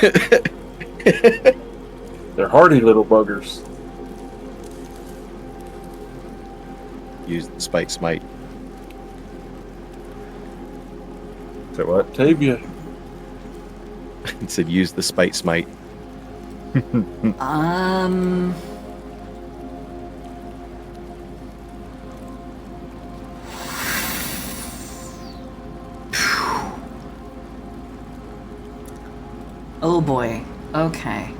That's They're hardy little buggers. Use the spite smite. So what? Octavia. It said use the spite smite. Oh boy. Okay.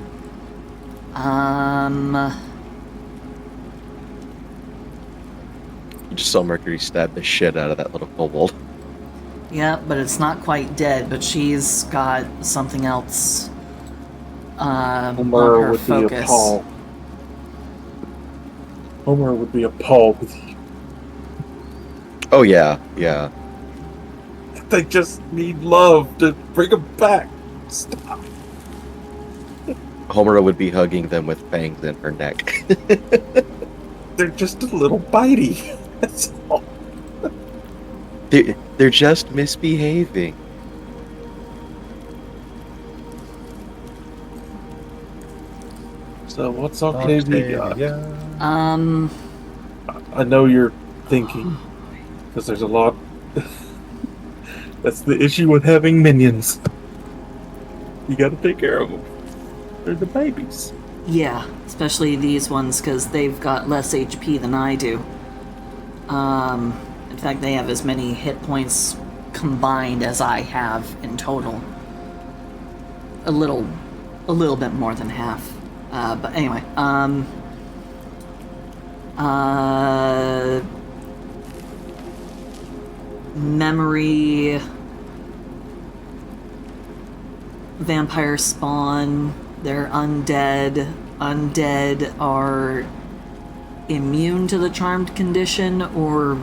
You just saw Mercury stab the shit out of that little kobold. Yeah, but it's not quite dead, but she's got something else on Homer her would focus. be appalled. Homer would be appalled with you. Oh yeah. They just need love to bring them back. Stop. Homura would be hugging them with fangs in her neck. They're just a little bitey. That's all. They're just misbehaving. So what's Octavia got? I know you're thinking, because there's a lot. That's the issue with having minions. You gotta take care of them. They're the babies. Yeah, especially these ones because they've got less HP than I do. In fact, they have as many hit points combined as I have in total. A little a little bit more than half. But anyway, memory, vampire spawn, they're undead. Undead are immune to the charmed condition, or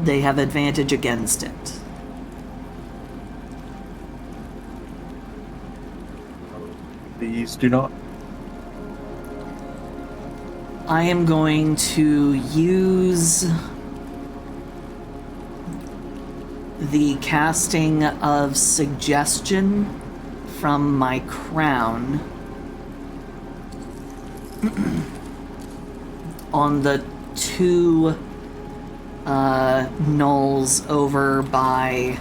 they have advantage against it. These do not. I am going to use the casting of suggestion from my crown on the two gnolls over by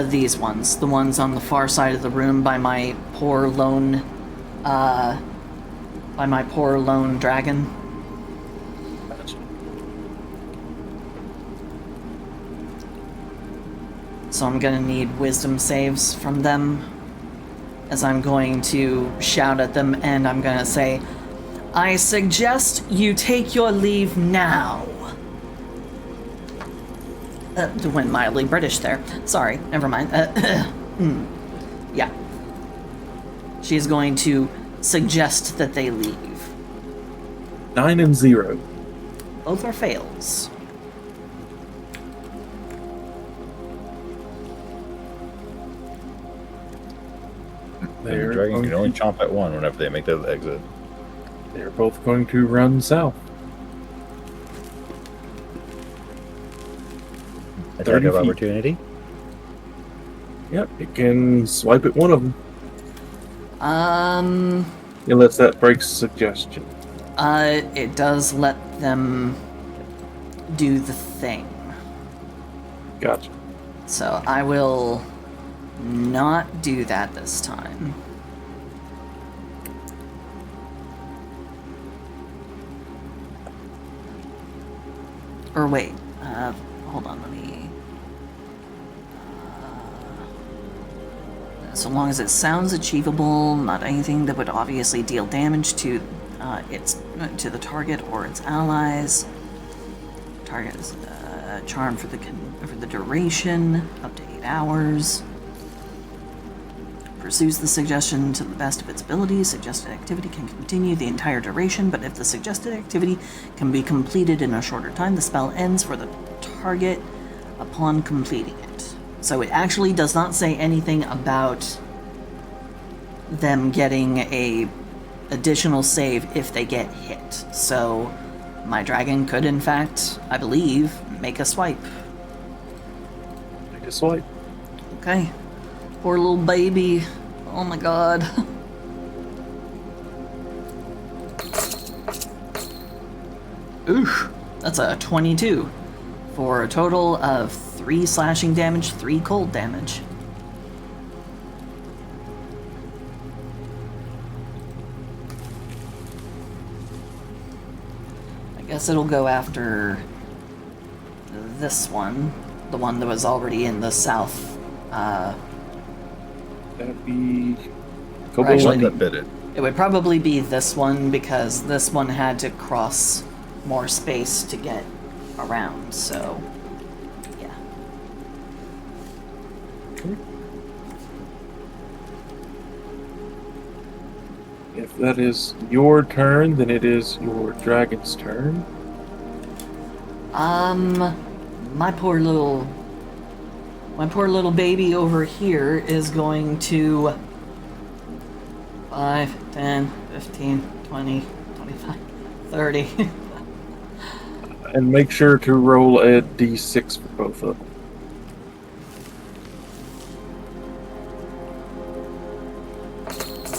these ones, the ones on the far side of the room by my poor lone dragon. So I'm gonna need wisdom saves from them, as I'm going to shout at them and I'm gonna say, I suggest you take your leave now. Went mildly British there. Sorry, never mind. Yeah. She's going to suggest that they leave. 9 and 0. Both are fails. The dragon can only chomp at one whenever they make their exit. They're both going to run south. Attack of opportunity? Yep, it can swipe at one of them. Unless that breaks suggestion. It does let them do the thing. Gotcha. So I will not do that this time. Or wait, hold on, let me... so long as it sounds achievable, not anything that would obviously deal damage to to the target or its allies. Target is charmed for the duration, up to 8 hours. Pursues the suggestion to the best of its abilities. Suggested activity can continue the entire duration, but if the suggested activity can be completed in a shorter time, the spell ends for the target upon completing it. So it actually does not say anything about them getting a additional save if they get hit. So my dragon could, in fact, I believe, make a swipe. Make a swipe. Okay. Poor little baby. Oh my god. Oof. That's a 22. For a total of 3 slashing damage, 3 cold damage. I guess it'll go after this one. The one that was already in the south. That'd be... Actually, that bit it. It would probably be this one, because this one had to cross more space to get around, so... yeah. If that is your turn, then it is your dragon's turn. My poor little baby over here is going to 5, 10, 15, 20, 25, 30. And make sure to roll a d6 for both of them.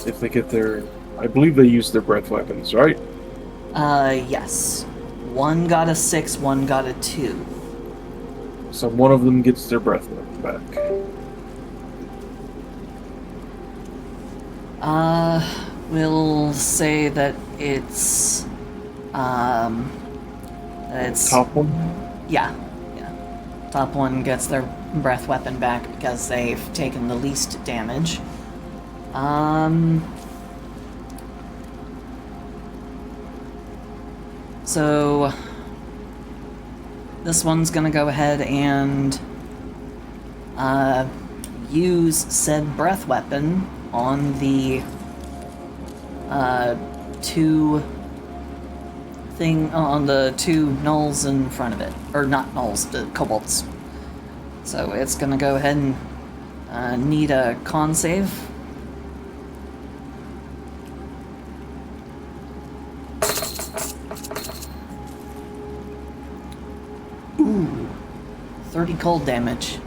If they get their... I believe they use their breath weapons, right? Yes. One got a 6, one got a 2. So one of them gets their breath weapon back. We'll say that it's Top one? yeah. Top one gets their breath weapon back because they've taken the least damage. So this one's gonna go ahead and use said breath weapon on the two gnolls in front of it. Or not gnolls, the kobolds. So it's gonna go ahead and need a con save. Ooh, 30 cold damage.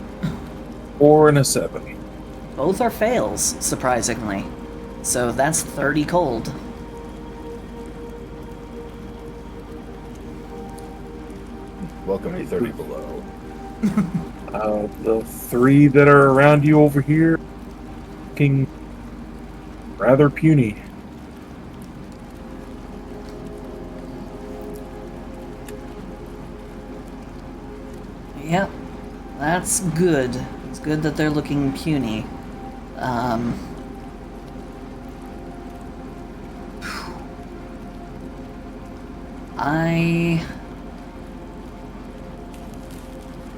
4 and a 7. Both are fails, surprisingly. So that's 30 cold. Welcome to 30 below. The 3 that are around you over here, looking rather puny. Yep, that's good. It's good that they're looking puny.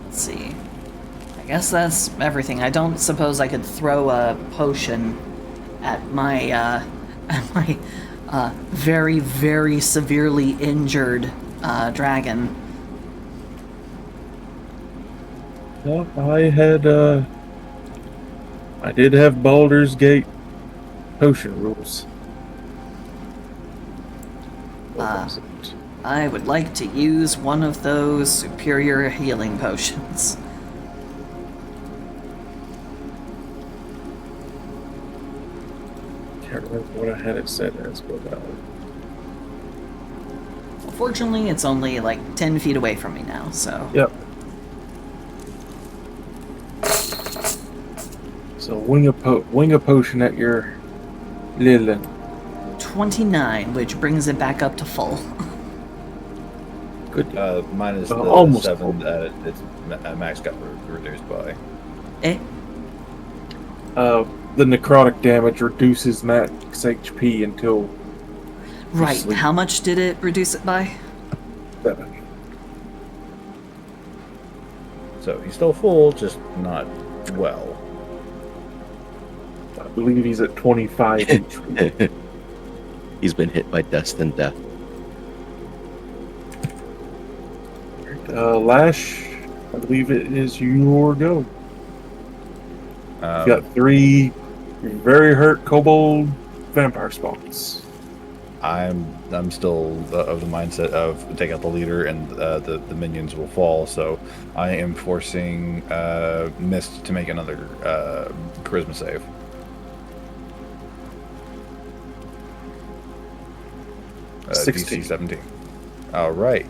Let's see. I guess that's everything. I don't suppose I could throw a potion at my very, very severely injured dragon. Well, I did have Baldur's Gate potion rules. What was it? I would like to use one of those superior healing potions. Can't remember what I had it set as, but Fortunately, it's only like 10 feet away from me now, so... yep. So wing a potion at your Lilin. 29, which brings it back up to full. Good. Minus the almost 7 that its max got reduced by. Eh? The necrotic damage reduces max HP until Right, sleep. how much did it reduce it by? 7. So he's still full, just not well. I believe he's at 25 HP. He's been hit by destined death. Lash, I believe it is your go. You got 3 very hurt kobold vampire spawns. I'm still of the mindset of take out the leader and the minions will fall. So I am forcing Mist to make another charisma save. DC 17. All right.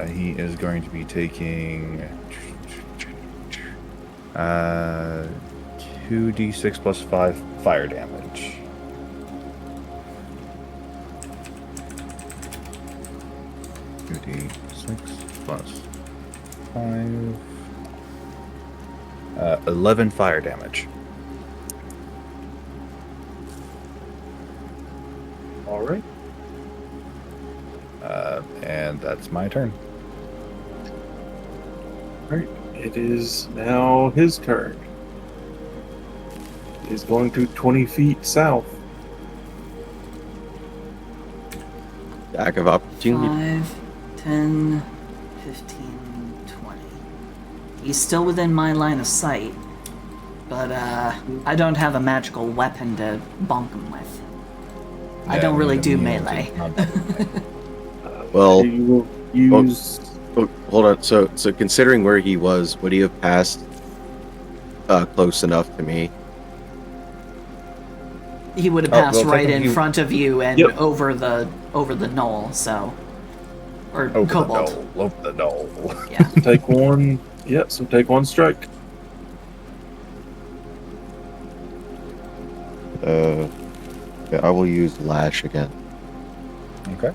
He is going to be taking 2d6 plus 5 fire damage. D6 plus 5. 11 fire damage. All right. And that's my turn. All right. It is now his turn. He's going to 20 feet south. Attack of opportunity. 5, 10, 15, 20. He's still within my line of sight, but I don't have a magical weapon to bonk him with. I don't really do melee. Well, You will use. oh, hold on. So considering where he was, would he have passed close enough to me? He would have passed well, right in technically- front of you and Yep. over the knoll, so... Or Over kobold. the knoll. Over the knoll. Yeah. Take one. Yeah, so take one strike. Yeah, I will use Lash again. Okay.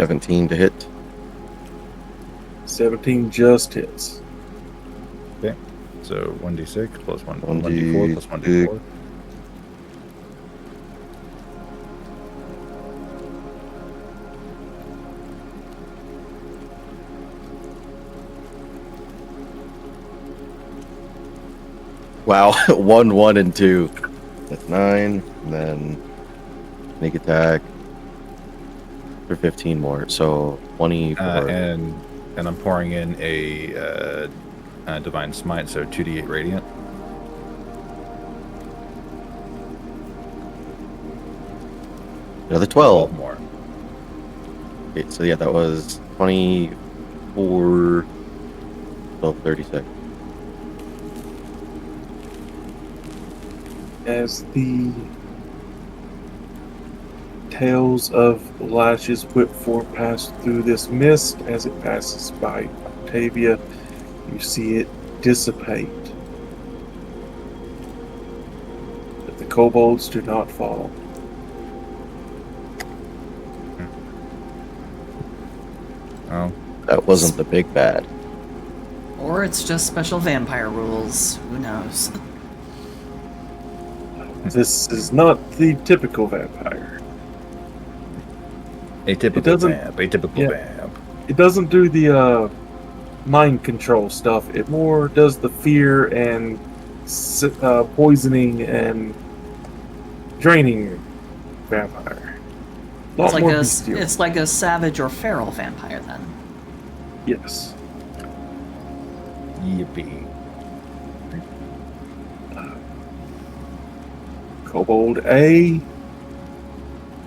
17 to hit. 17 just hits. Okay. So 1d6 plus 1, 1d4 1d4 plus 1d4. Wow, 1, 1, and 2. That's 9, and then sneak attack for 15 more. So 24. And I'm pouring in a divine smite, so 2d8 radiant. Another 12. More. Okay, so yeah, that was 24, 12, 36. As the tails of Lash's whip form pass through this mist, as it passes by Octavia, you see it dissipate. But the kobolds do not fall. Oh, That wasn't the big bad. Or it's just special vampire rules. Who knows? This is not the typical vampire. atypical doesn't- vamp. Atypical yeah. vamp. It doesn't do the mind control stuff. It more does the fear and poisoning and draining vampire. It's like, bestial. it's like a savage or feral vampire then. Yes. Yippee. Kobold A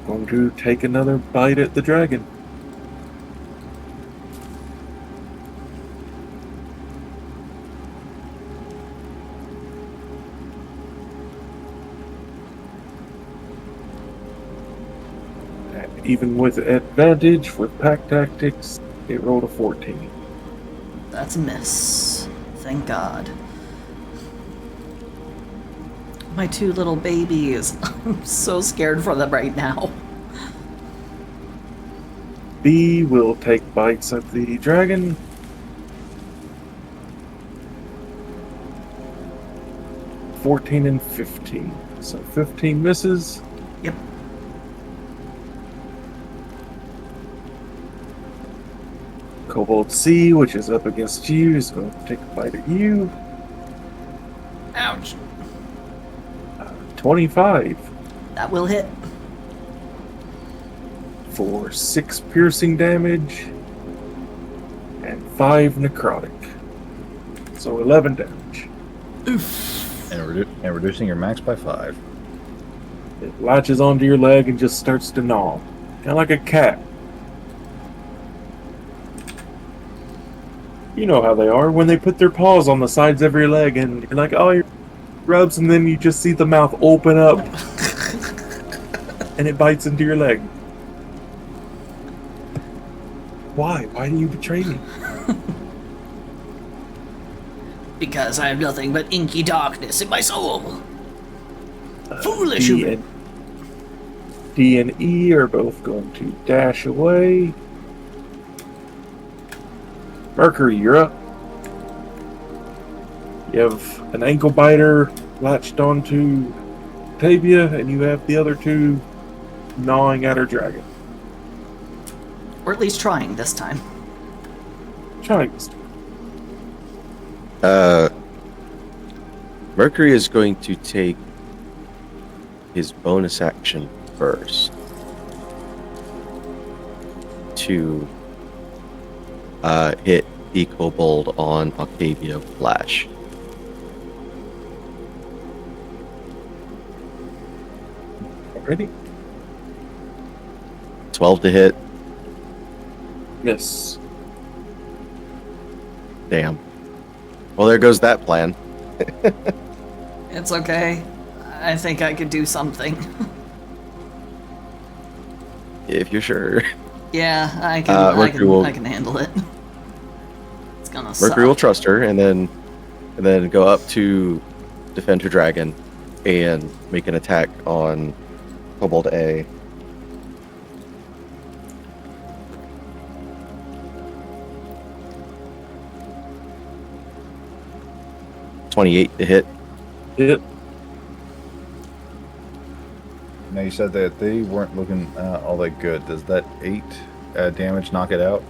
going to take another bite at the dragon. And even with advantage with pack tactics, it rolled a 14. That's a miss. Thank God. My two little babies. I'm so scared for them right now. B will take bites at the dragon. (14 and 15). So 15 misses. Yep. Kobold C, which is up against you, is going to take a bite at you. Ouch. 25 That will hit. for 6 piercing damage and 5 necrotic. So 11 damage. And reducing your max by 5. It latches onto your leg and just starts to gnaw. Kind of like a cat. You know how they are when they put their paws on the sides of your leg and you're like, oh, your rubs, and then you just see the mouth open up and it bites into your leg. Why? Why do you betray me? Because I have nothing but inky darkness in my soul. Foolish human. D and E are both going to dash away. Mercury, you're up. You have an ankle biter latched onto Octavia, and you have the other two gnawing at her dragon. Or at least trying this time. Trying. Mercury is going to take his bonus action first to hit the kobold on Octavia Flash. Ready? 12 to hit. Miss. Damn. Well, there goes that plan. It's okay. I think I could do something. If you're sure. Yeah, I can. Mercury I can handle it. It's gonna suck. Mercury will trust her and then go up to defend her dragon and make an attack on Kobold A. 28 to hit. It. Now you said that they weren't looking all that good. Does that 8 damage knock it out?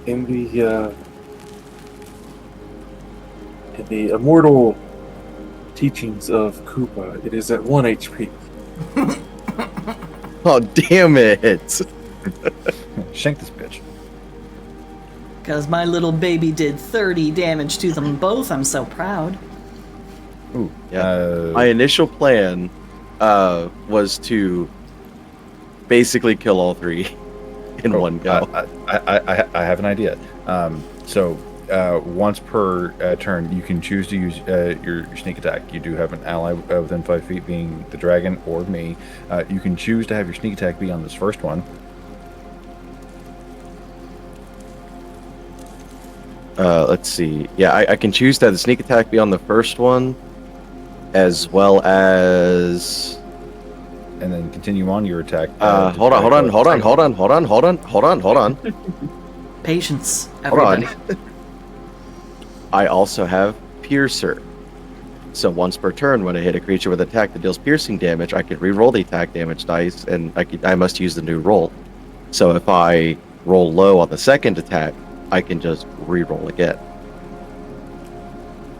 In the immortal teachings of Koopa, it is at 1 HP. Oh, damn it! Shank this bitch. Because my little baby did 30 damage to them both. I'm so proud. Ooh. Yeah. My initial plan was to basically kill all 3 in one go. I have an idea. So once per turn, you can choose to use your sneak attack. You do have an ally within 5 feet, being the dragon or me. You can choose to have your sneak attack be on this first one. Let's see. Yeah, I can choose to have the sneak attack be on the first one, as well as... And then continue on your attack. Hold on. Patience, Hold everybody. on. I also have Piercer. So once per turn, when I hit a creature with an attack that deals piercing damage, I can re-roll the attack damage dice, and I must use the new roll. So if I roll low on the second attack, I can just re-roll again.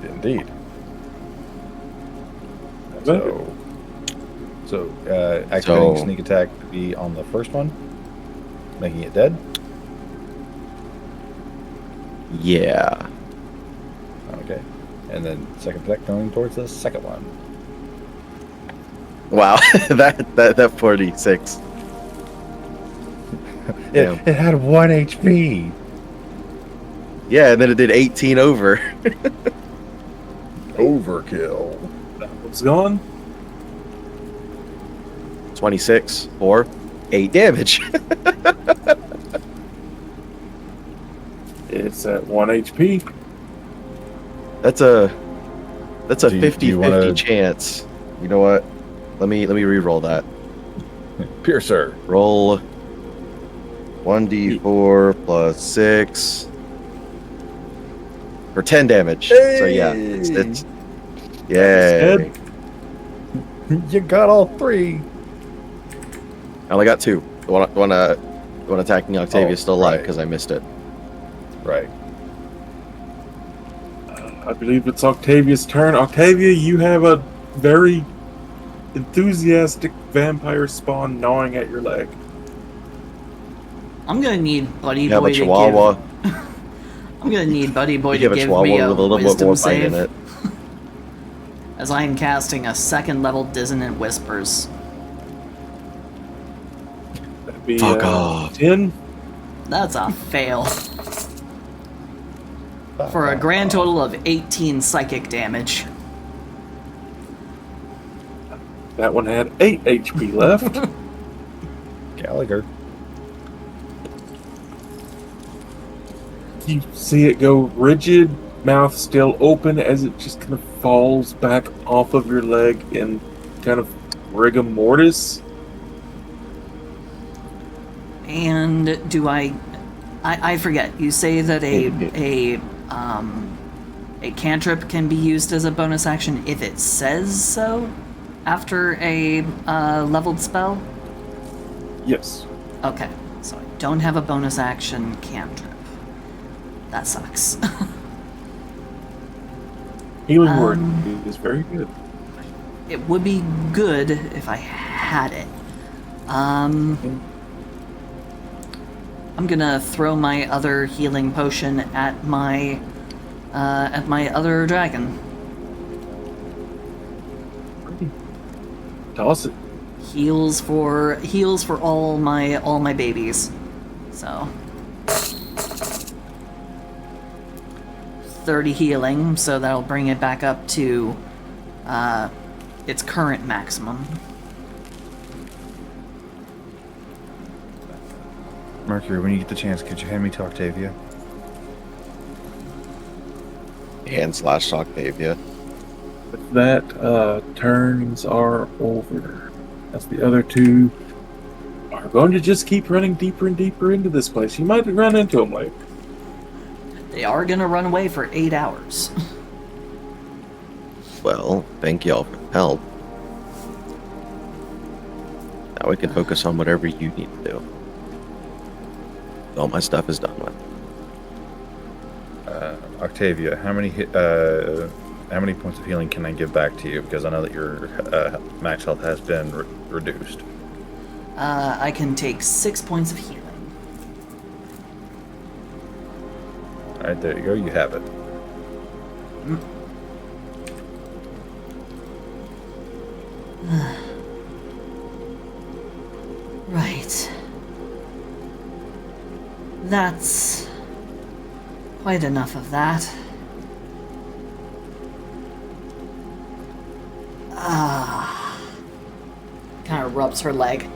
Indeed. So activating sneak attack to be on the first one, making it dead. Yeah. Okay. And then second attack going towards the second one. Wow, that 46. It had 1 HP. Yeah, and then it did 18 over. Overkill. That one's gone. 26 for 8 damage. It's at 1 HP. That's a Do you 50-50 chance. You know what? Let me re-roll that. Piercer. Roll 1d4 plus 6 for 10 damage. So yeah, it's yay. You got all 3. I only got 2. The one attacking Octavia is still alive right. because I missed it. Right. I believe it's Octavia's turn. Octavia, you have a very enthusiastic vampire spawn gnawing at your leg. I'm gonna need Buddy You have Boy a to chihuahua. give... I'm gonna need Buddy Boy You to have a give chihuahua me a with a little bit wisdom more bite in save. it. As I am casting a 2nd level Dissonant Whispers. That'd be Fuck off. 10. That's a fail. For a grand total of 18 psychic damage. That one had 8 HP left. Gallagher. You see it go rigid, mouth still open as it just kind of falls back off of your leg in kind of rigor mortis. And do I forget, you say that a cantrip can be used as a bonus action if it says so after a leveled spell? Yes. Okay, so I don't have a bonus action cantrip. That sucks. Healing word is very good. It would be good if I had it. I'm gonna throw my other healing potion at my other dragon. Toss it. Heals for all my babies. So 30 healing, so that'll bring it back up to its current maximum. Mercury, when you get the chance, could you hand me to Octavia? And slash Octavia. With that, turns are over. As the other two are going to just keep running deeper and deeper into this place. You might run into them later. They are gonna run away for 8 hours. Well, thank y'all for the help. Now we can focus on whatever you need to do. All my stuff is done with. Octavia, how many points of healing can I give back to you? Because I know that your max health has been reduced. I can take 6 points of healing. All right, there you go. You have it. Right. That's quite enough of that. Kind of rubs her leg.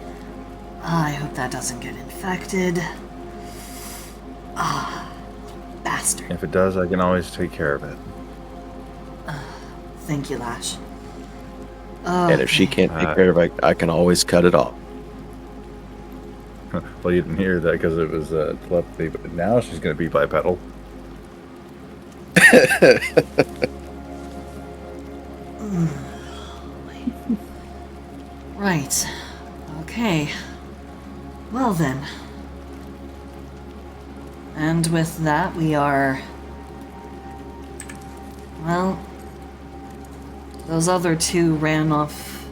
I hope that doesn't get infected. Bastard. If it does, I can always take care of it. Thank you, Lash. And if she can't take care of it, I can always cut it off. Well, you didn't hear that because it was telepathy, but now she's going to be bipedal. Right. Okay. Well then. And with that, we are... Well... Those other two ran off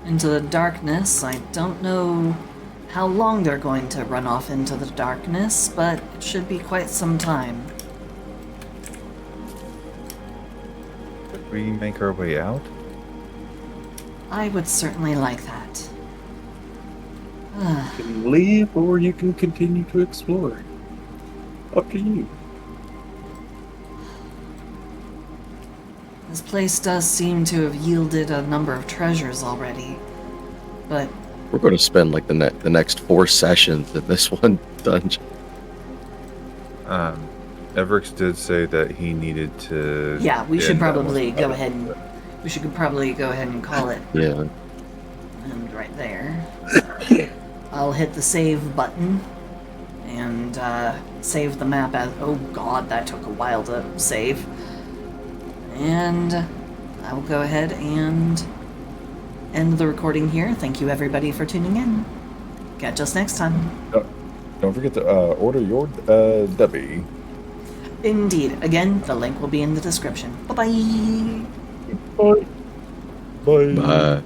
into the darkness. I don't know how long they're going to run off into the darkness, but it should be quite some time. Could we make our way out? I would certainly like that. You can leave or you can continue to explore. Up to you. This place does seem to have yielded a number of treasures already, but We're going to spend like the next 4 sessions in this one dungeon. Everix did say that he needed to. yeah, we should end that probably one. go ahead and call it. Yeah. And right there, I'll hit the save button and save the map as. Oh god, that took a while to save. And I will go ahead and end the recording here. Thank you everybody for tuning in. Catch us next time. Don't forget to order your Debbie. Indeed. Again, the link will be in the description. Bye-bye. Bye. Bye. Bye.